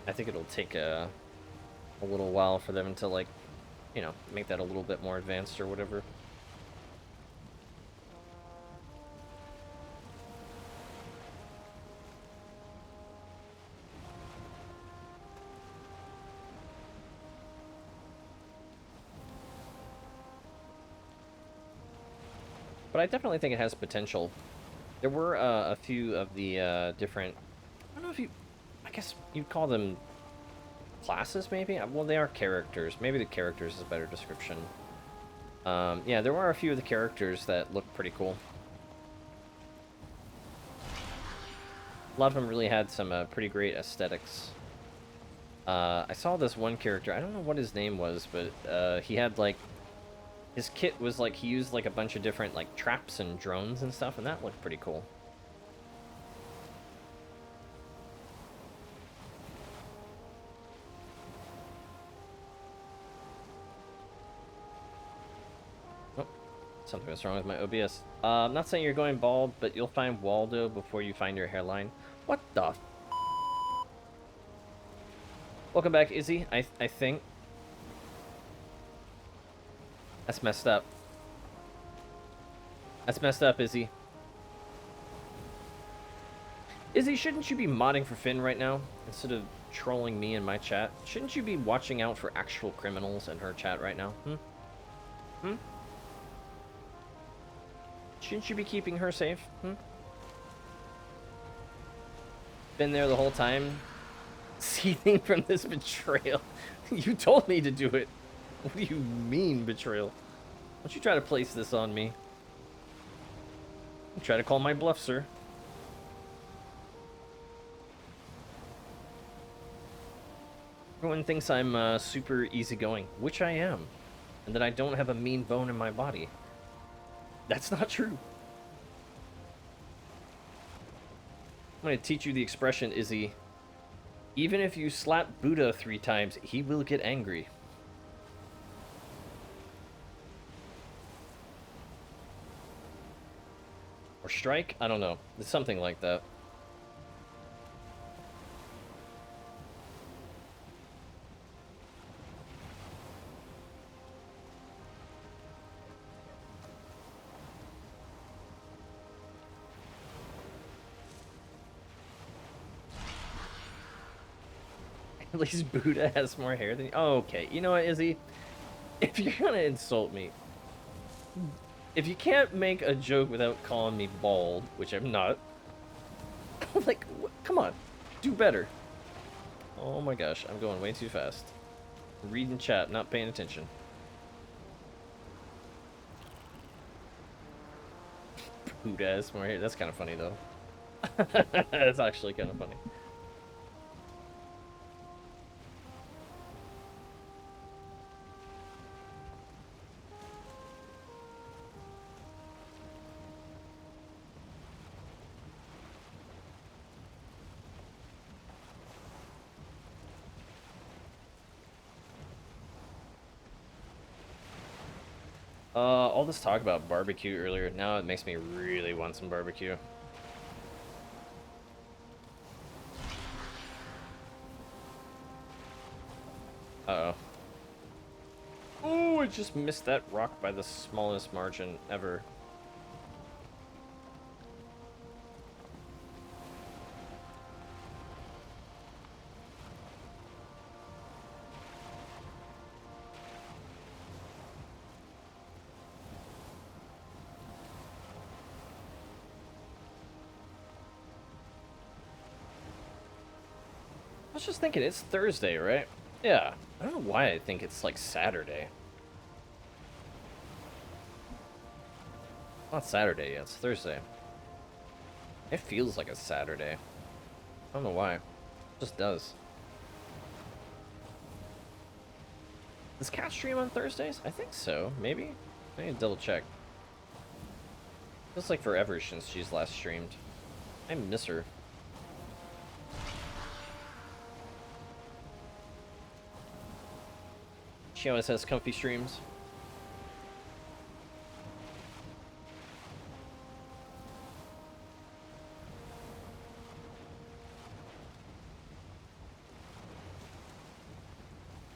I think it'll take a little while for them to, like, you know, make that a little bit more advanced or whatever. But I definitely think it has potential. There were a few of the different... I don't know if you... I guess you'd call them classes, maybe? Well, they are characters. Maybe the characters is a better description. Yeah, there were a few of the characters that looked pretty cool. A lot of them really had some pretty great aesthetics. I saw this one character, I don't know what his name was, but he had, like, His kit was like, he used like a bunch of different like traps and drones and stuff, and that looked pretty cool. Oh, something was wrong with my OBS. I'm not saying you're going bald, but you'll find Waldo before you find your hairline. What the f? Welcome back, Izzy, I think. That's messed up. That's messed up, Izzy. Izzy, shouldn't you be modding for Finn right now instead of trolling me in my chat? Shouldn't you be watching out for actual criminals in her chat right now? Hmm? Shouldn't you be keeping her safe? Been there the whole time, seething from this betrayal. You told me to do it. What do you mean, betrayal? Don't you try to place this on me. You try to call my bluff, sir. Everyone thinks I'm super easygoing, which I am, and that I don't have a mean bone in my body. That's not true. I'm going to teach you the expression, Izzy. Even if you slap Buddha 3 times, he will get angry. Or strike? I don't know. It's something like that. At least Buddha has more hair than you. Oh, okay. You know what, Izzy? If you're gonna insult me, if you can't make a joke without calling me bald, which I'm not, like, come on, do better. Oh my gosh, I'm going way too fast. Reading chat, not paying attention. Buddha has more hair. That's kind of funny, though. That's actually kind of funny. All this talk about barbecue earlier, now it makes me really want some barbecue. Uh-oh. Oh, I just missed that rock by the smallest margin ever. I was just thinking, it's Thursday, right? Yeah. I don't know why I think it's like Saturday. Not Saturday yet, it's Thursday. It feels like a Saturday. I don't know why. It just does. Does Cat stream on Thursdays? I think so, maybe? I need to double check. Feels like forever since she's last streamed. I miss her. She always has comfy streams.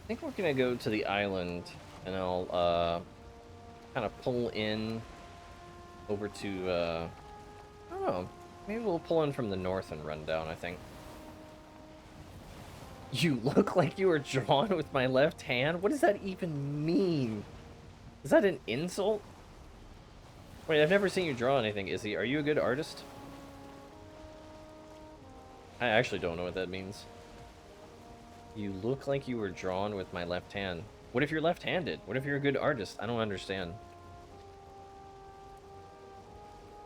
I think we're gonna go to the island, and I'll kind of pull in over to I don't know, maybe we'll pull in from the north and run down, I think. You look like you were drawn with my left hand? What does that even mean? Is that an insult? Wait, I've never seen you draw anything, Izzy. Are you a good artist? I actually don't know what that means. You look like you were drawn with my left hand. What if you're left-handed? What if you're a good artist? I don't understand.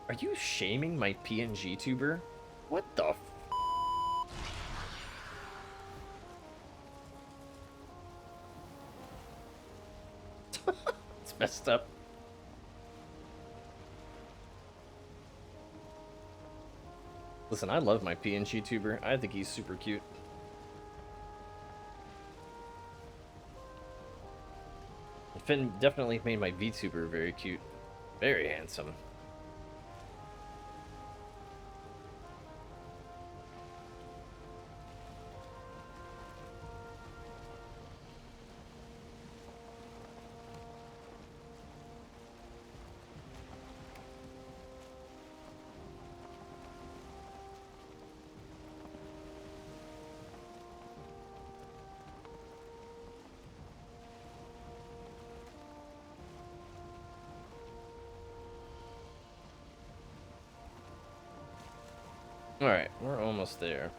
Are you shaming my PNG tuber? What the f? It's It's messed up. Listen, I love my PNG tuber. I think he's super cute. Finn definitely made my VTuber very cute. Very handsome. Alright, we're almost there.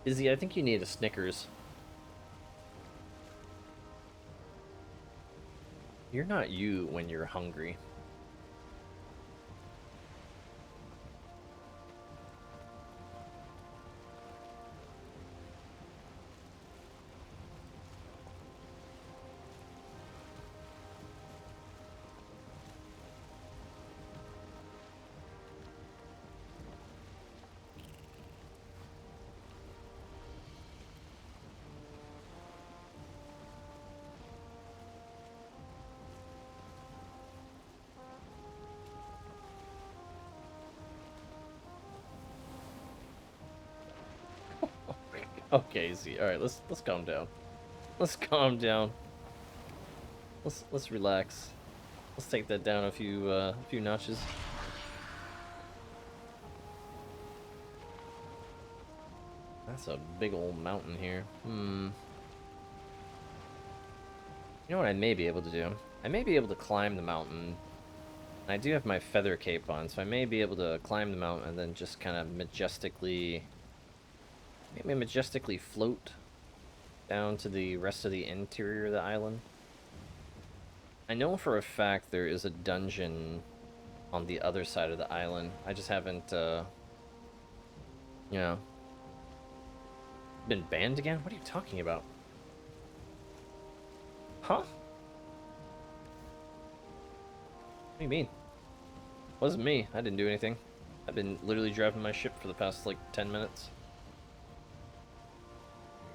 Izzy, I think you need a Snickers. You're not you when you're hungry. Okay, Z. All right, let's calm down. Let's calm down. Let's relax. Let's take that down a few notches. That's a big old mountain here. You know what I may be able to do? I may be able to climb the mountain. I do have my feather cape on, so I may be able to climb the mountain and then just kind of majestically, maybe majestically float down to the rest of the interior of the island. I know for a fact there is a dungeon on the other side of the island. I just haven't, you know, been banned again? What are you talking about? Huh? What do you mean? Wasn't me. I didn't do anything. I've been literally driving my ship for the past, like, 10 minutes.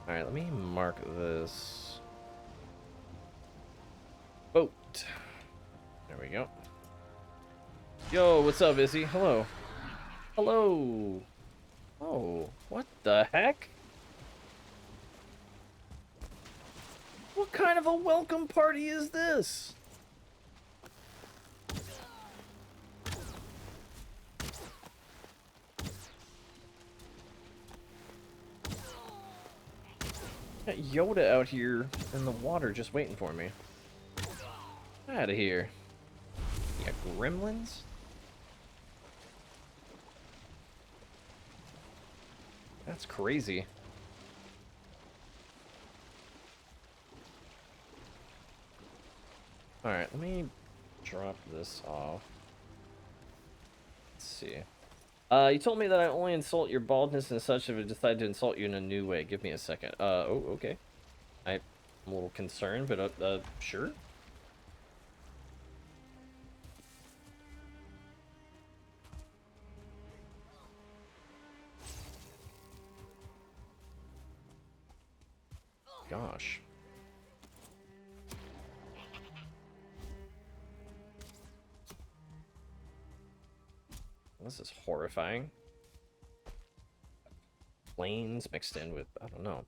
Alright, let me mark this. Boat. There we go. Yo, what's up, Izzy? Hello. Hello. Oh, what the heck? What kind of a welcome party is this? Got Yoda out here in the water just waiting for me. Out of here. You got gremlins? That's crazy. Alright, let me drop this off. Let's see. You told me that I only insult your baldness and such if I decide to insult you in a new way. Give me a second. Oh, okay. I'm a little concerned, but, sure. Gosh. This is horrifying. Planes mixed in with, I don't know.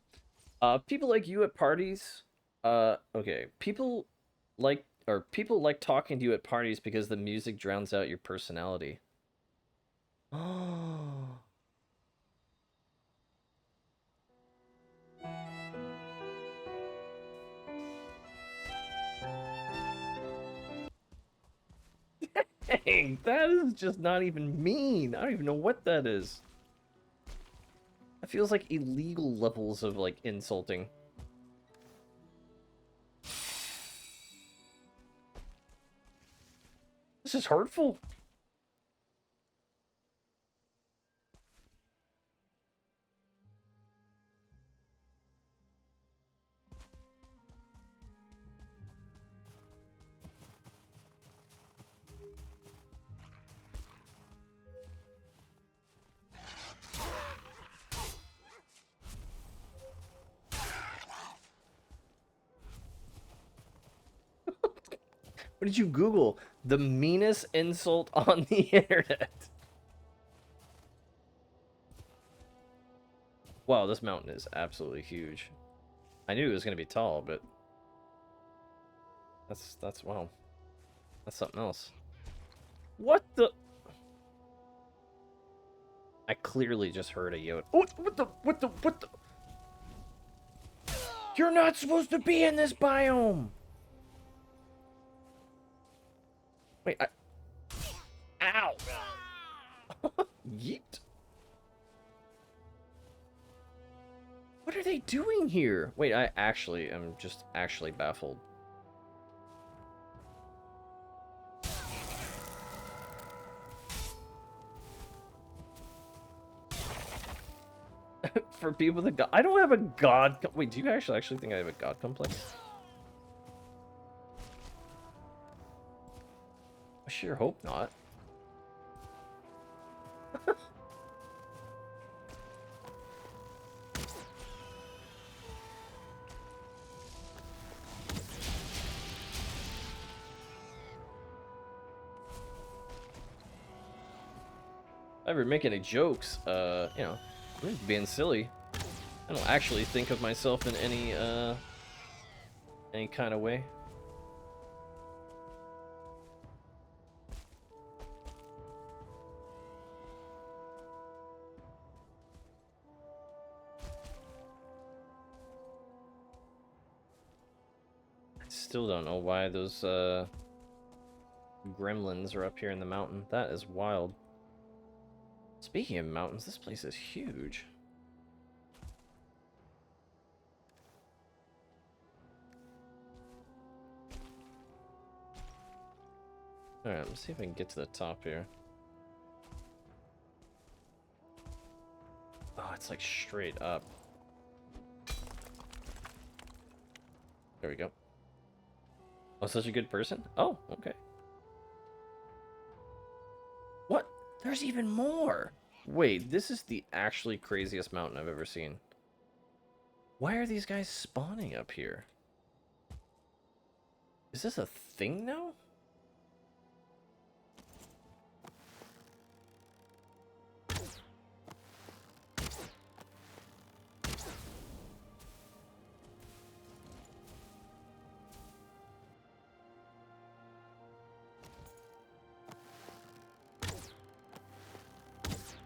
People like you at parties. Okay. People like talking to you at parties because the music drowns out your personality. Oh. Dang, that is just not even mean. I don't even know what that is. That feels like illegal levels of, like, insulting. This is hurtful. What did you Google? The meanest insult on the internet. Wow, this mountain is absolutely huge. I knew it was gonna be tall, but that's wow. That's something else. What the? I clearly just heard a Yoda. Oh, what the? You're not supposed to be in this biome. Wait, ow. Yeet. What are they doing here? Wait, I actually am just actually baffled. For people that I don't have a god. Wait, do you actually think I have a god complex? I sure hope not. If I ever make any jokes, you know, I'm just being silly. I don't actually think of myself in any kind of way. I still don't know why those gremlins are up here in the mountain. That is wild. Speaking of mountains, this place is huge. Alright, let's see if I can get to the top here. Oh, it's like straight up. There we go. Oh, such a good person? Oh, okay. What? There's even more! Wait, this is the actually craziest mountain I've ever seen. Why are these guys spawning up here? Is this a thing now?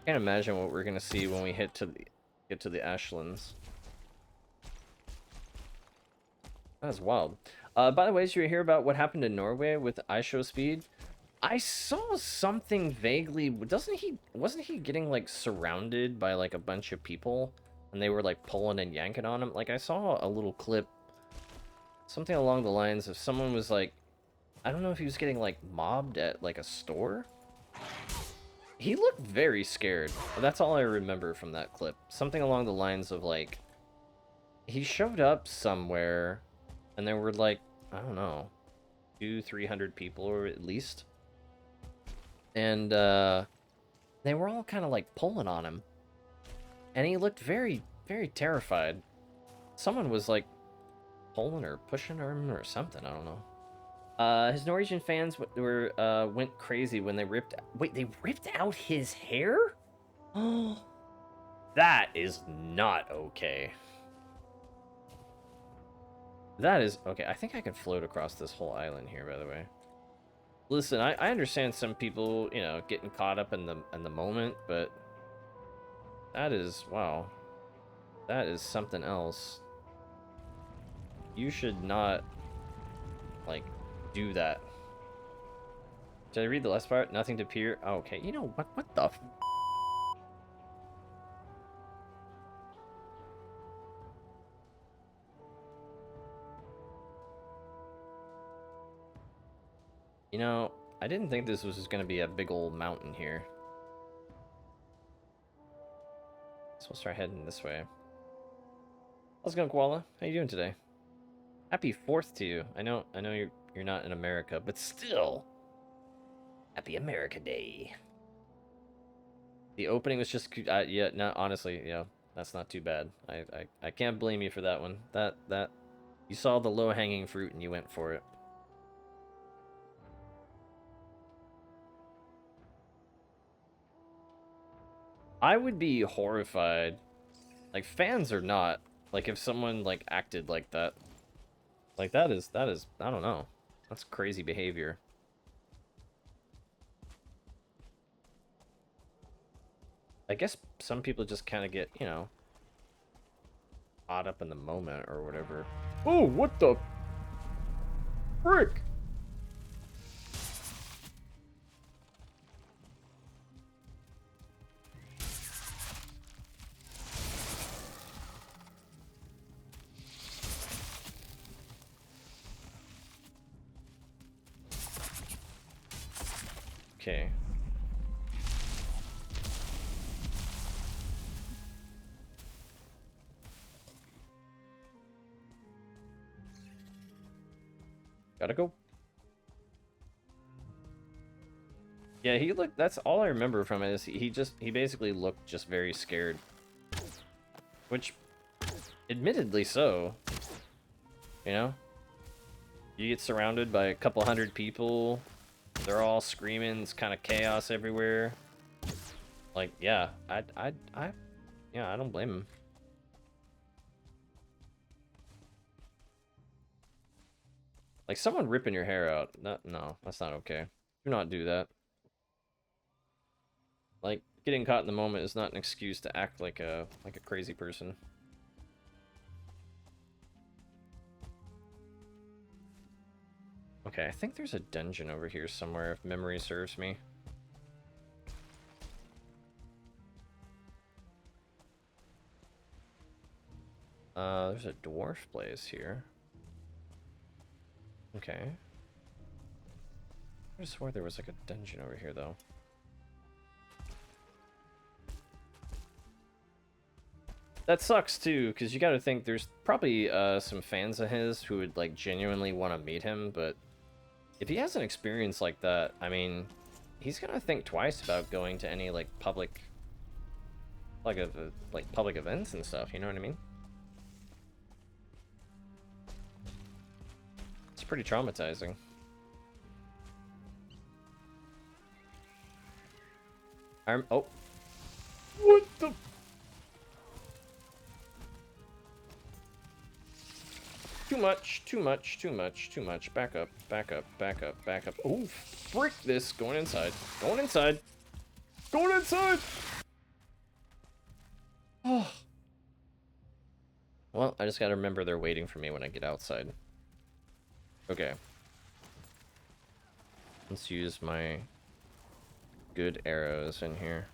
I can't imagine what we're gonna see when we get to the Ashlands. That's wild. By the way, did you hear about what happened in Norway with ISO speed? I saw something vaguely. Wasn't he getting like surrounded by like a bunch of people, and they were like pulling and yanking on him? Like I saw a little clip, something along the lines of someone was like, I don't know if he was getting like mobbed at like a store. He looked very scared. That's all I remember from that clip. Something along the lines of like, he showed up somewhere, and there were like, I don't know, 200-300 people or at least. And they were all kind of like pulling on him. And he looked very, very terrified. Someone was like pulling or pushing him or something, I don't know. His Norwegian fans went crazy when they ripped... Wait, they ripped out his hair? Oh, that is not okay. That is... Okay, I think I can float across this whole island here, by the way. Listen, I understand some people, you know, getting caught up in the moment, but... That is... Wow. That is something else. You should not, like, do that. Did I read the last part? Nothing to peer. Oh, okay. You know what? What the? You know, I didn't think this was just gonna be a big old mountain here. So we'll start heading this way. How's it going, Koala? How you doing today? Happy 4th to you. I know you're not in America, but still. Happy America Day. The opening was just yeah, no, honestly, yeah, that's not too bad. I can't blame you for that one. That you saw the low-hanging fruit and you went for it. I would be horrified. Like, fans or not. Like, if someone, like, acted like that. Like, that is, I don't know. That's crazy behavior. I guess some people just kind of get, you know, caught up in the moment or whatever. Oh, what the frick? Okay. Gotta go. Yeah, he looked, that's all I remember from it is he basically looked just very scared. Which, admittedly so. You know? You get surrounded by a couple hundred people. They're all screaming. It's kind of chaos everywhere. Like, yeah, yeah, I don't blame him. Like, someone ripping your hair out. No, that's not okay. Do not do that. Like, getting caught in the moment is not an excuse to act like a crazy person. Okay, I think there's a dungeon over here somewhere, if memory serves me. There's a dwarf place here. Okay. I swore there was like a dungeon over here, though. That sucks, too, because you gotta think there's probably some fans of his who would, like, genuinely want to meet him, but if he has an experience like that, I mean, he's gonna think twice about going to any, like, public, like, public events and stuff, you know what I mean? It's pretty traumatizing. Oh. What the? Too much, too much, too much, too much. Back up, back up, back up, back up. Oh, frick this. Going inside. Going inside. Going inside! Oh. Well, I just gotta remember they're waiting for me when I get outside. Okay. Let's use my good arrows in here.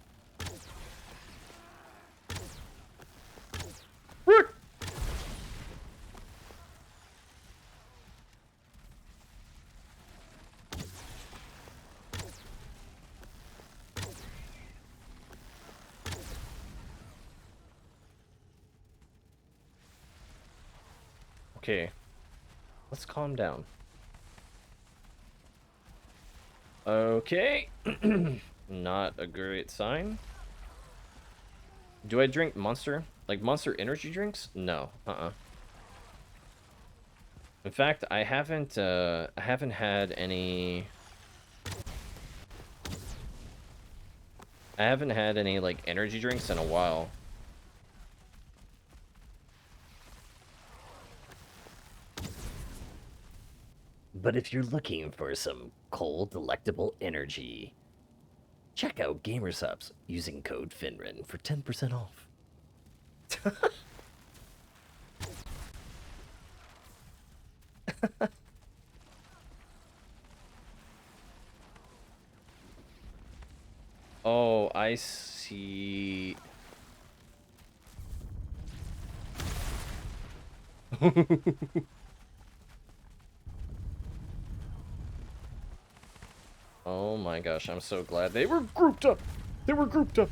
Frick! Okay, let's calm down. Okay, not a great sign. Do I drink Monster? Like Monster energy drinks? No, In fact, I haven't had any. I haven't had any like energy drinks in a while. But if you're looking for some cold, delectable energy, check out Gamersupps using code Finran for 10% off. Oh, I see. Oh my gosh, I'm so glad they were grouped up. They were grouped up.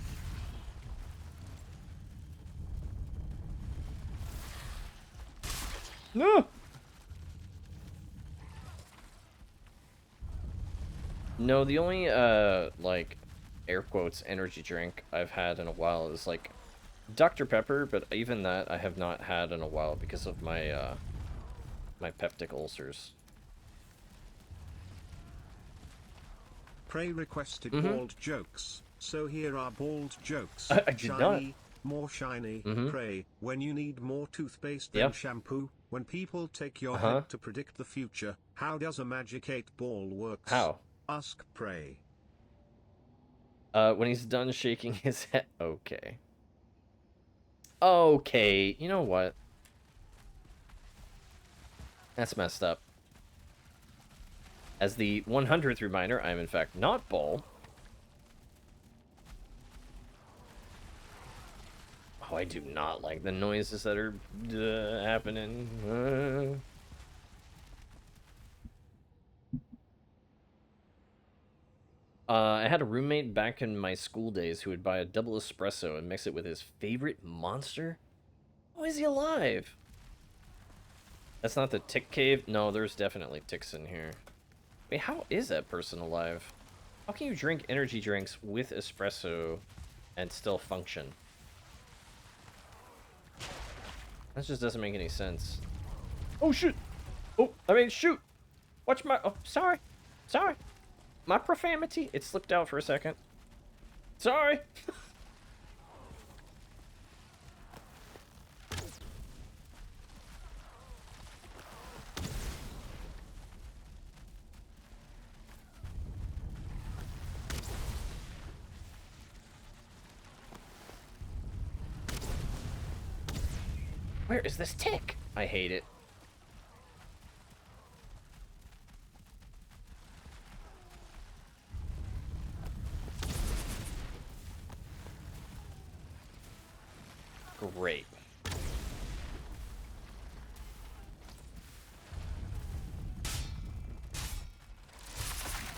No. No, the only like air quotes energy drink I've had in a while is like Dr. Pepper, but even that I have not had in a while because of my my peptic ulcers. Prey requested bald jokes. So here are bald jokes. I did shiny, not. more shiny, Mm-hmm. pray, when you need more toothpaste than Yep. shampoo, when people take your Uh-huh. head to predict the future, how does a magic 8-ball works? How? Ask pray. When he's done shaking his head. Okay. Okay, you know what? That's messed up. As the 100th reminder, I am in fact not bald. Oh, I do not like the noises that are happening. I had a roommate back in my school days who would buy a double espresso and mix it with his favorite monster. Oh, is he alive? That's not the tick cave? No, there's definitely ticks in here. Wait, how is that person alive? How can you drink energy drinks with espresso and still function? That just doesn't make any sense. Oh, shit! Oh, I mean, shoot! Watch my... Oh, sorry. Sorry. My profanity. It slipped out for a second. Sorry. Where is this tick? I hate it. Great.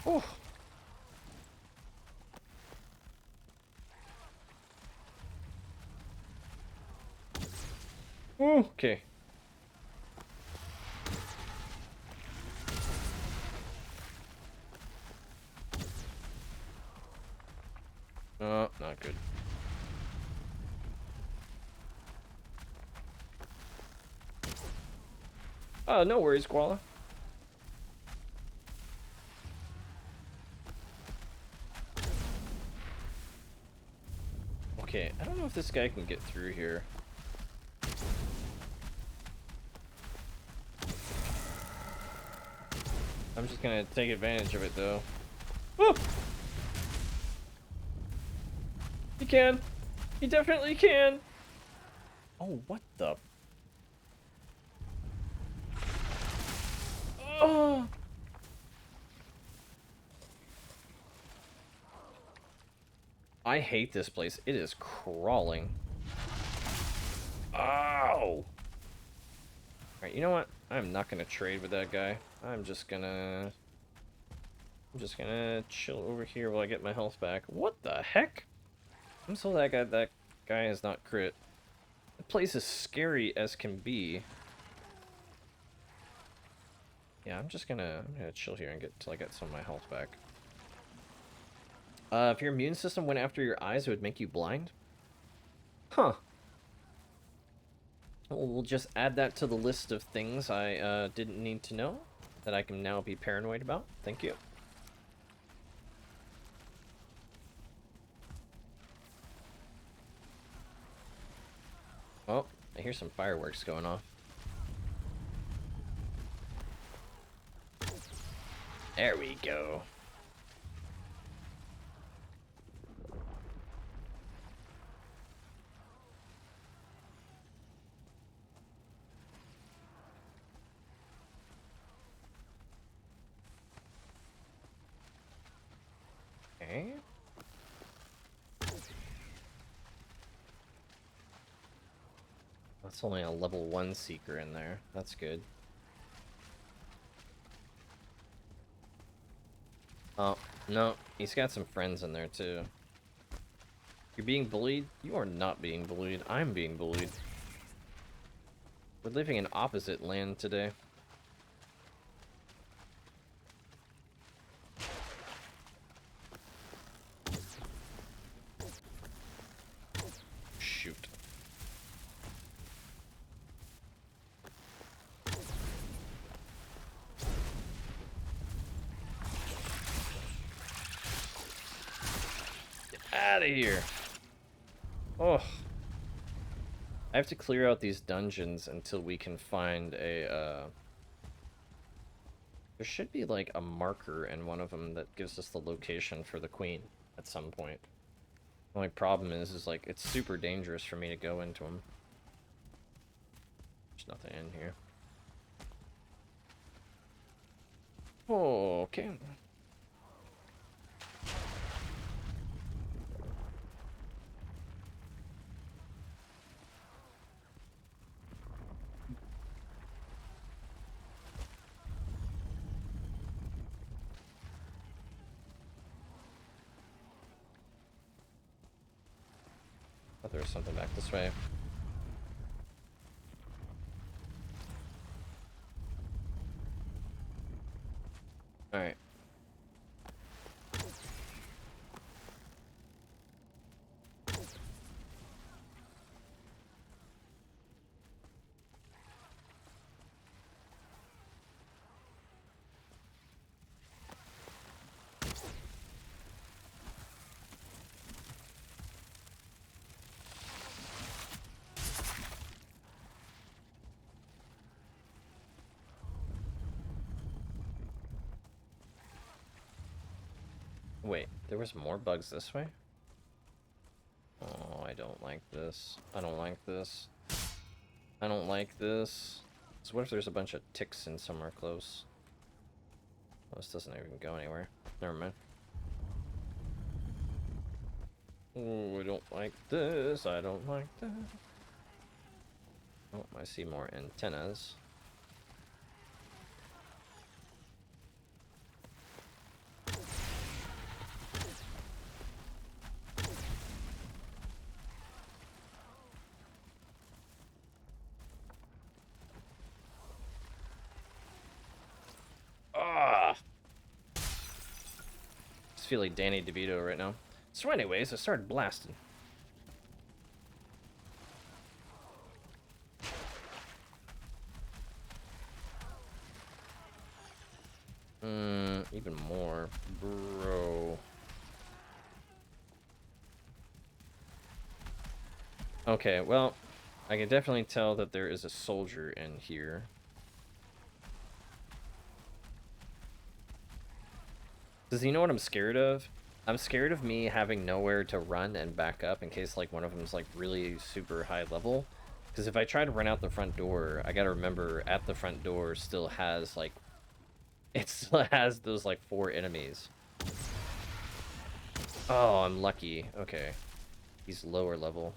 Oh. Okay. Oh, not good. Oh, no worries, Koala. Okay, I don't know if this guy can get through here. I'm just gonna take advantage of it, though. Oh! He can! He definitely can! Oh, what the... Oh! I hate this place. It is crawling. Ow! Alright, you know what? I'm not gonna trade with that guy. I'm just gonna chill over here while I get my health back. What the heck? I'm so that guy is not crit. The place is scary as can be. Yeah, I'm gonna chill here and get till I get some of my health back. If your immune system went after your eyes, it would make you blind? Huh. Well, we'll just add that to the list of things I didn't need to know that I can now be paranoid about. Thank you. Oh, I hear some fireworks going off. There we go. Okay. That's only a level 1 seeker in there. That's good. Oh, no. He's got some friends in there, too. You're being bullied? You are not being bullied. I'm being bullied. We're living in opposite land today. Shoot. of here. Oh. I have to clear out these dungeons until we can find a, There should be, like, a marker in one of them that gives us the location for the queen at some point. The only problem is like, it's super dangerous for me to go into them. There's nothing in here. Oh, okay. I thought there was something back this way. Alright. Wait, there was more bugs this way? Oh, I don't like this. I don't like this. I don't like this. So what if there's a bunch of ticks in somewhere close? Well, this doesn't even go anywhere. Never mind. Oh, I don't like this. I don't like that. Oh, I see more antennas. Ah! Just feel like Danny DeVito right now. So anyways, I started blasting. Even more. Bro. Okay, well, I can definitely tell that there is a soldier in here. Does he know what I'm scared of? I'm scared of me having nowhere to run and back up in case, like, one of them's, like, really super high level. Because if I try to run out the front door, I gotta remember, at the front door still has, like, it still has those, like, 4 enemies. Oh, I'm lucky. Okay. He's lower level.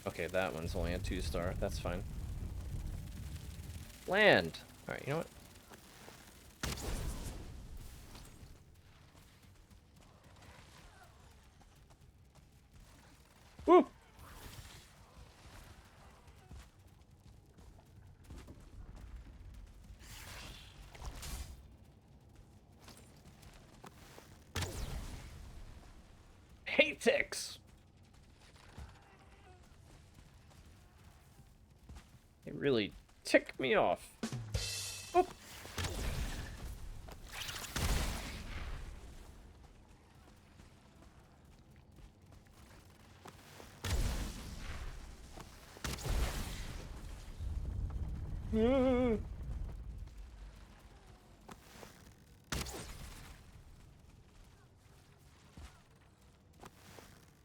Okay, that one's only a 2-star. That's fine. Land! Alright, you know what? Woo! Hate ticks! They really tick me off. Oop.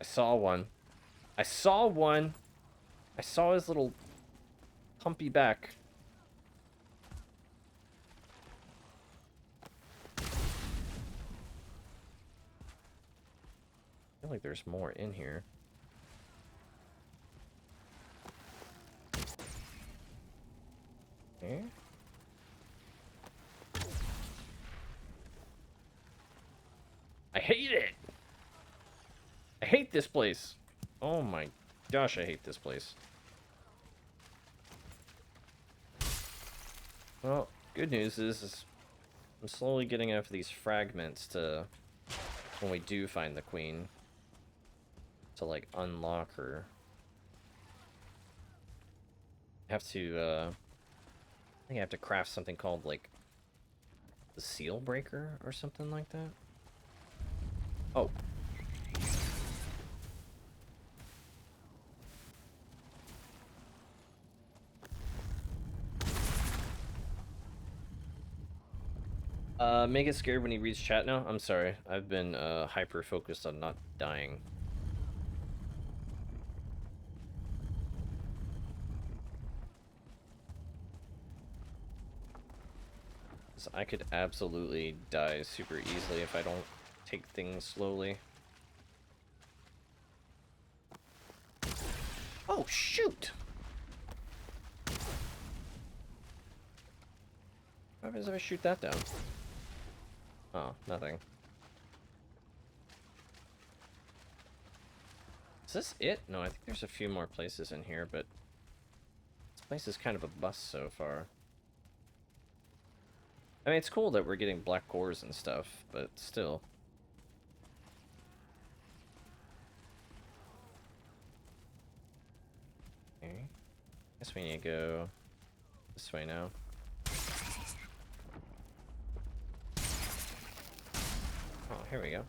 I saw one. I saw one. I saw his little humpy back. I feel like there's more in here. Okay. I hate it! I hate this place. Oh my gosh, I hate this place. Well, good news is I'm slowly getting enough of these fragments to, when we do find the queen, to, like, unlock her. have to, I think I have to craft something called, like, the seal breaker or something like that. Oh. Make it scared when he reads chat now? I'm sorry. I've been, hyper-focused on not dying. So I could absolutely die super easily if I don't take things slowly. Oh, shoot! What happens if I shoot that down? Oh, nothing. Is this it? No, I think there's a few more places in here, but this place is kind of a bust so far. I mean, it's cool that we're getting black cores and stuff, but still. Okay. Guess we need to go this way now. Oh, here we go.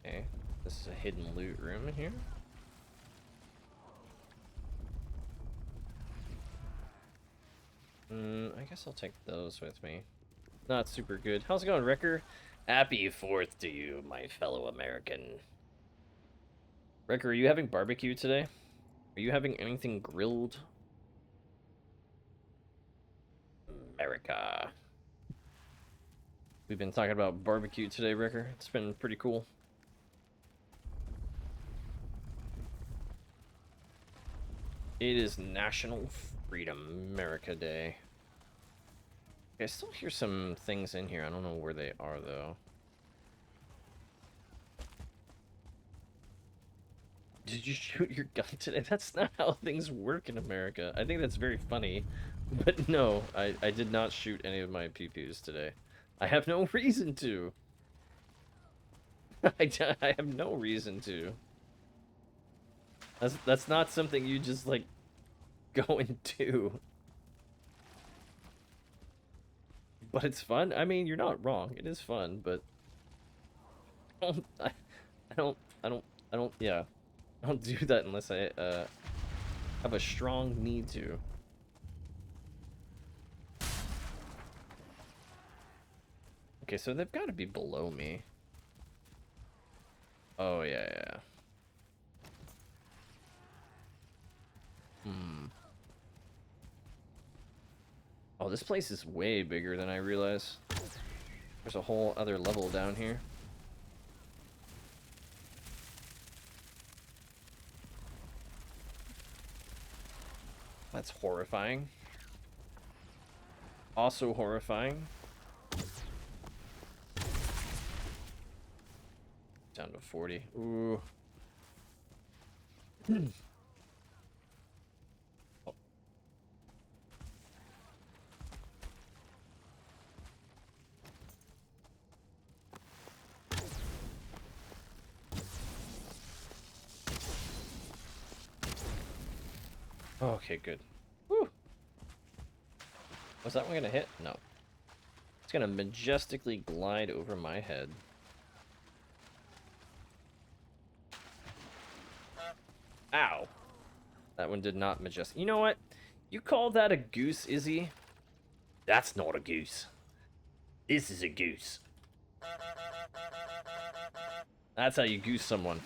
Okay, this is a hidden loot room in here. I guess I'll take those with me. Not super good. How's it going, Wrecker? Happy 4th to you, my fellow American. Wrecker, are you having barbecue today? Are you having anything grilled? America. We've been talking about barbecue today, Wrecker. It's been pretty cool. It is National Freedom America Day. Okay, I still hear some things in here. I don't know where they are, though. Did you shoot your gun today? That's not how things work in America. I think that's very funny. But no, I did not shoot any of my pew-pews today. I have no reason to. I have no reason to. That's not something you just, like, go and do. But it's fun. I mean, you're not wrong. It is fun, but I don't, yeah. I don't do that unless I, have a strong need to. Okay, so they've got to be below me. Oh, yeah. Oh, this place is way bigger than I realized. There's a whole other level down here. That's horrifying. Also horrifying. Down to 40. Ooh. Oh. Okay, good. Woo. Was that one gonna hit? No. It's gonna majestically glide over my head. Ow. That one did not majestic. You know what? You call that a goose, Izzy? That's not a goose. This is a goose. That's how you goose someone.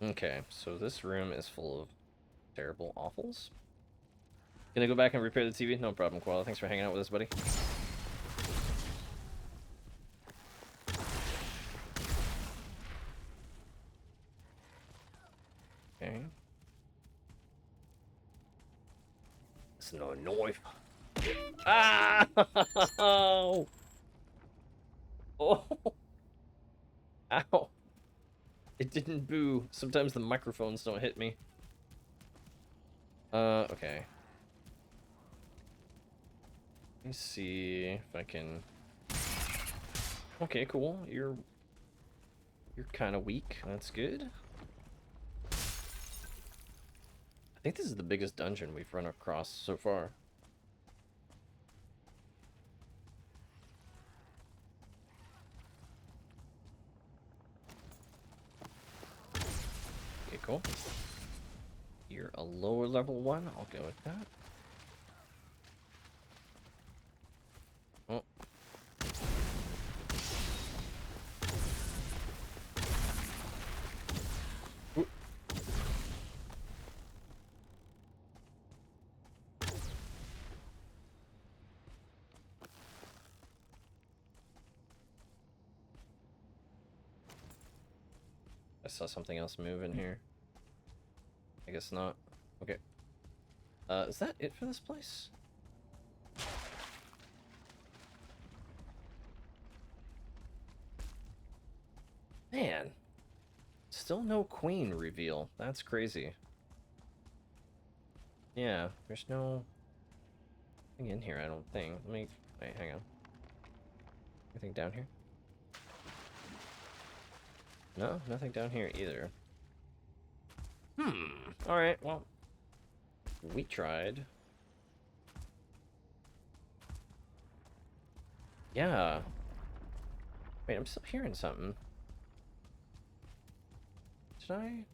Okay, so this room is full of terrible awfuls. Gonna go back and repair the TV? No problem, Koala. Thanks for hanging out with us, buddy. Okay. It's no knife. Ah! Oh! Oh! Ow! It didn't boo. Sometimes the microphones don't hit me. Okay. Let me see if I can... Okay, cool. You're kind of weak. That's good. I think this is the biggest dungeon we've run across so far. Okay, cool. You're a lower level one. I'll go with that. Oh. Ooh. I saw something else move in here. I guess not. Okay. Is that it for this place? Man. Still no queen reveal. That's crazy. Yeah, there's no thing in here, I don't think. Let me... Wait, hang on. Anything down here? No, nothing down here either. Alright, well... We tried. Yeah. Wait, I'm still hearing something. Did I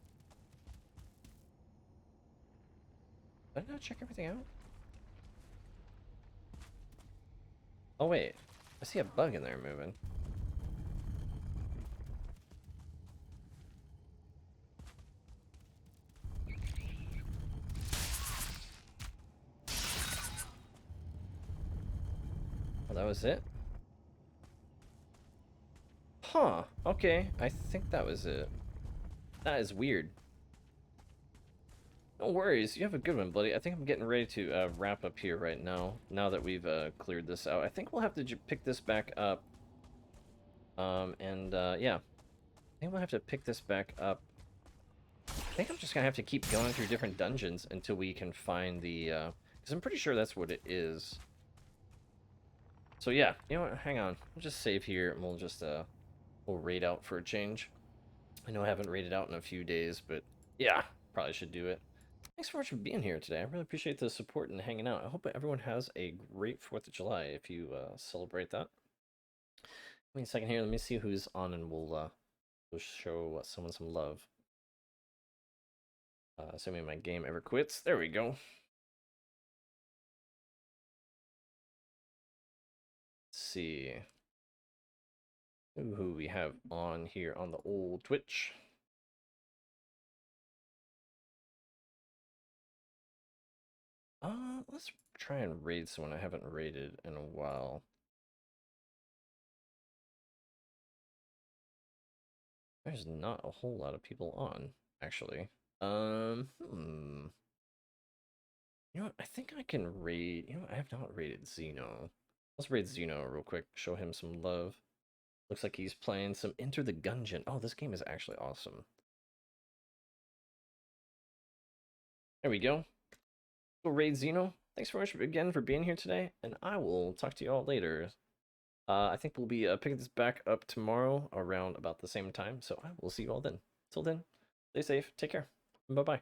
not check everything out? Oh wait, I see a bug in there moving. Oh, that was it? Huh, okay, I think that was it. That is weird. No worries, you have a good one, buddy. I think I'm getting ready to wrap up here right now, now that we've cleared this out. I think we'll have to pick this back up. Yeah. I think we'll have to pick this back up. I think I'm just gonna have to keep going through different dungeons until we can find the, because I'm pretty sure that's what it is. So yeah, you know what, hang on. We'll just save here, and we'll just, we'll raid out for a change. I know I haven't raided out in a few days, but yeah, probably should do it. Thanks so much for being here today. I really appreciate the support and hanging out. I hope everyone has a great 4th of July if you celebrate that. Give me a second here. Let me see who's on, and we'll show someone some love. Assuming my game ever quits. There we go. Let's see who we have on here on the old Twitch. Let's try and raid someone I haven't raided in a while. There's not a whole lot of people on, actually. You know what? I think I can raid. You know what? I have not raided Xeno. Let's raid Xeno real quick. Show him some love. Looks like he's playing some Enter the Gungeon. Oh, this game is actually awesome. There we go. We'll raid Xeno. Thanks so much again for being here today, and I will talk to you all later. I think we'll be picking this back up tomorrow around about the same time, so I will see you all then. Till then, stay safe, take care, and bye-bye.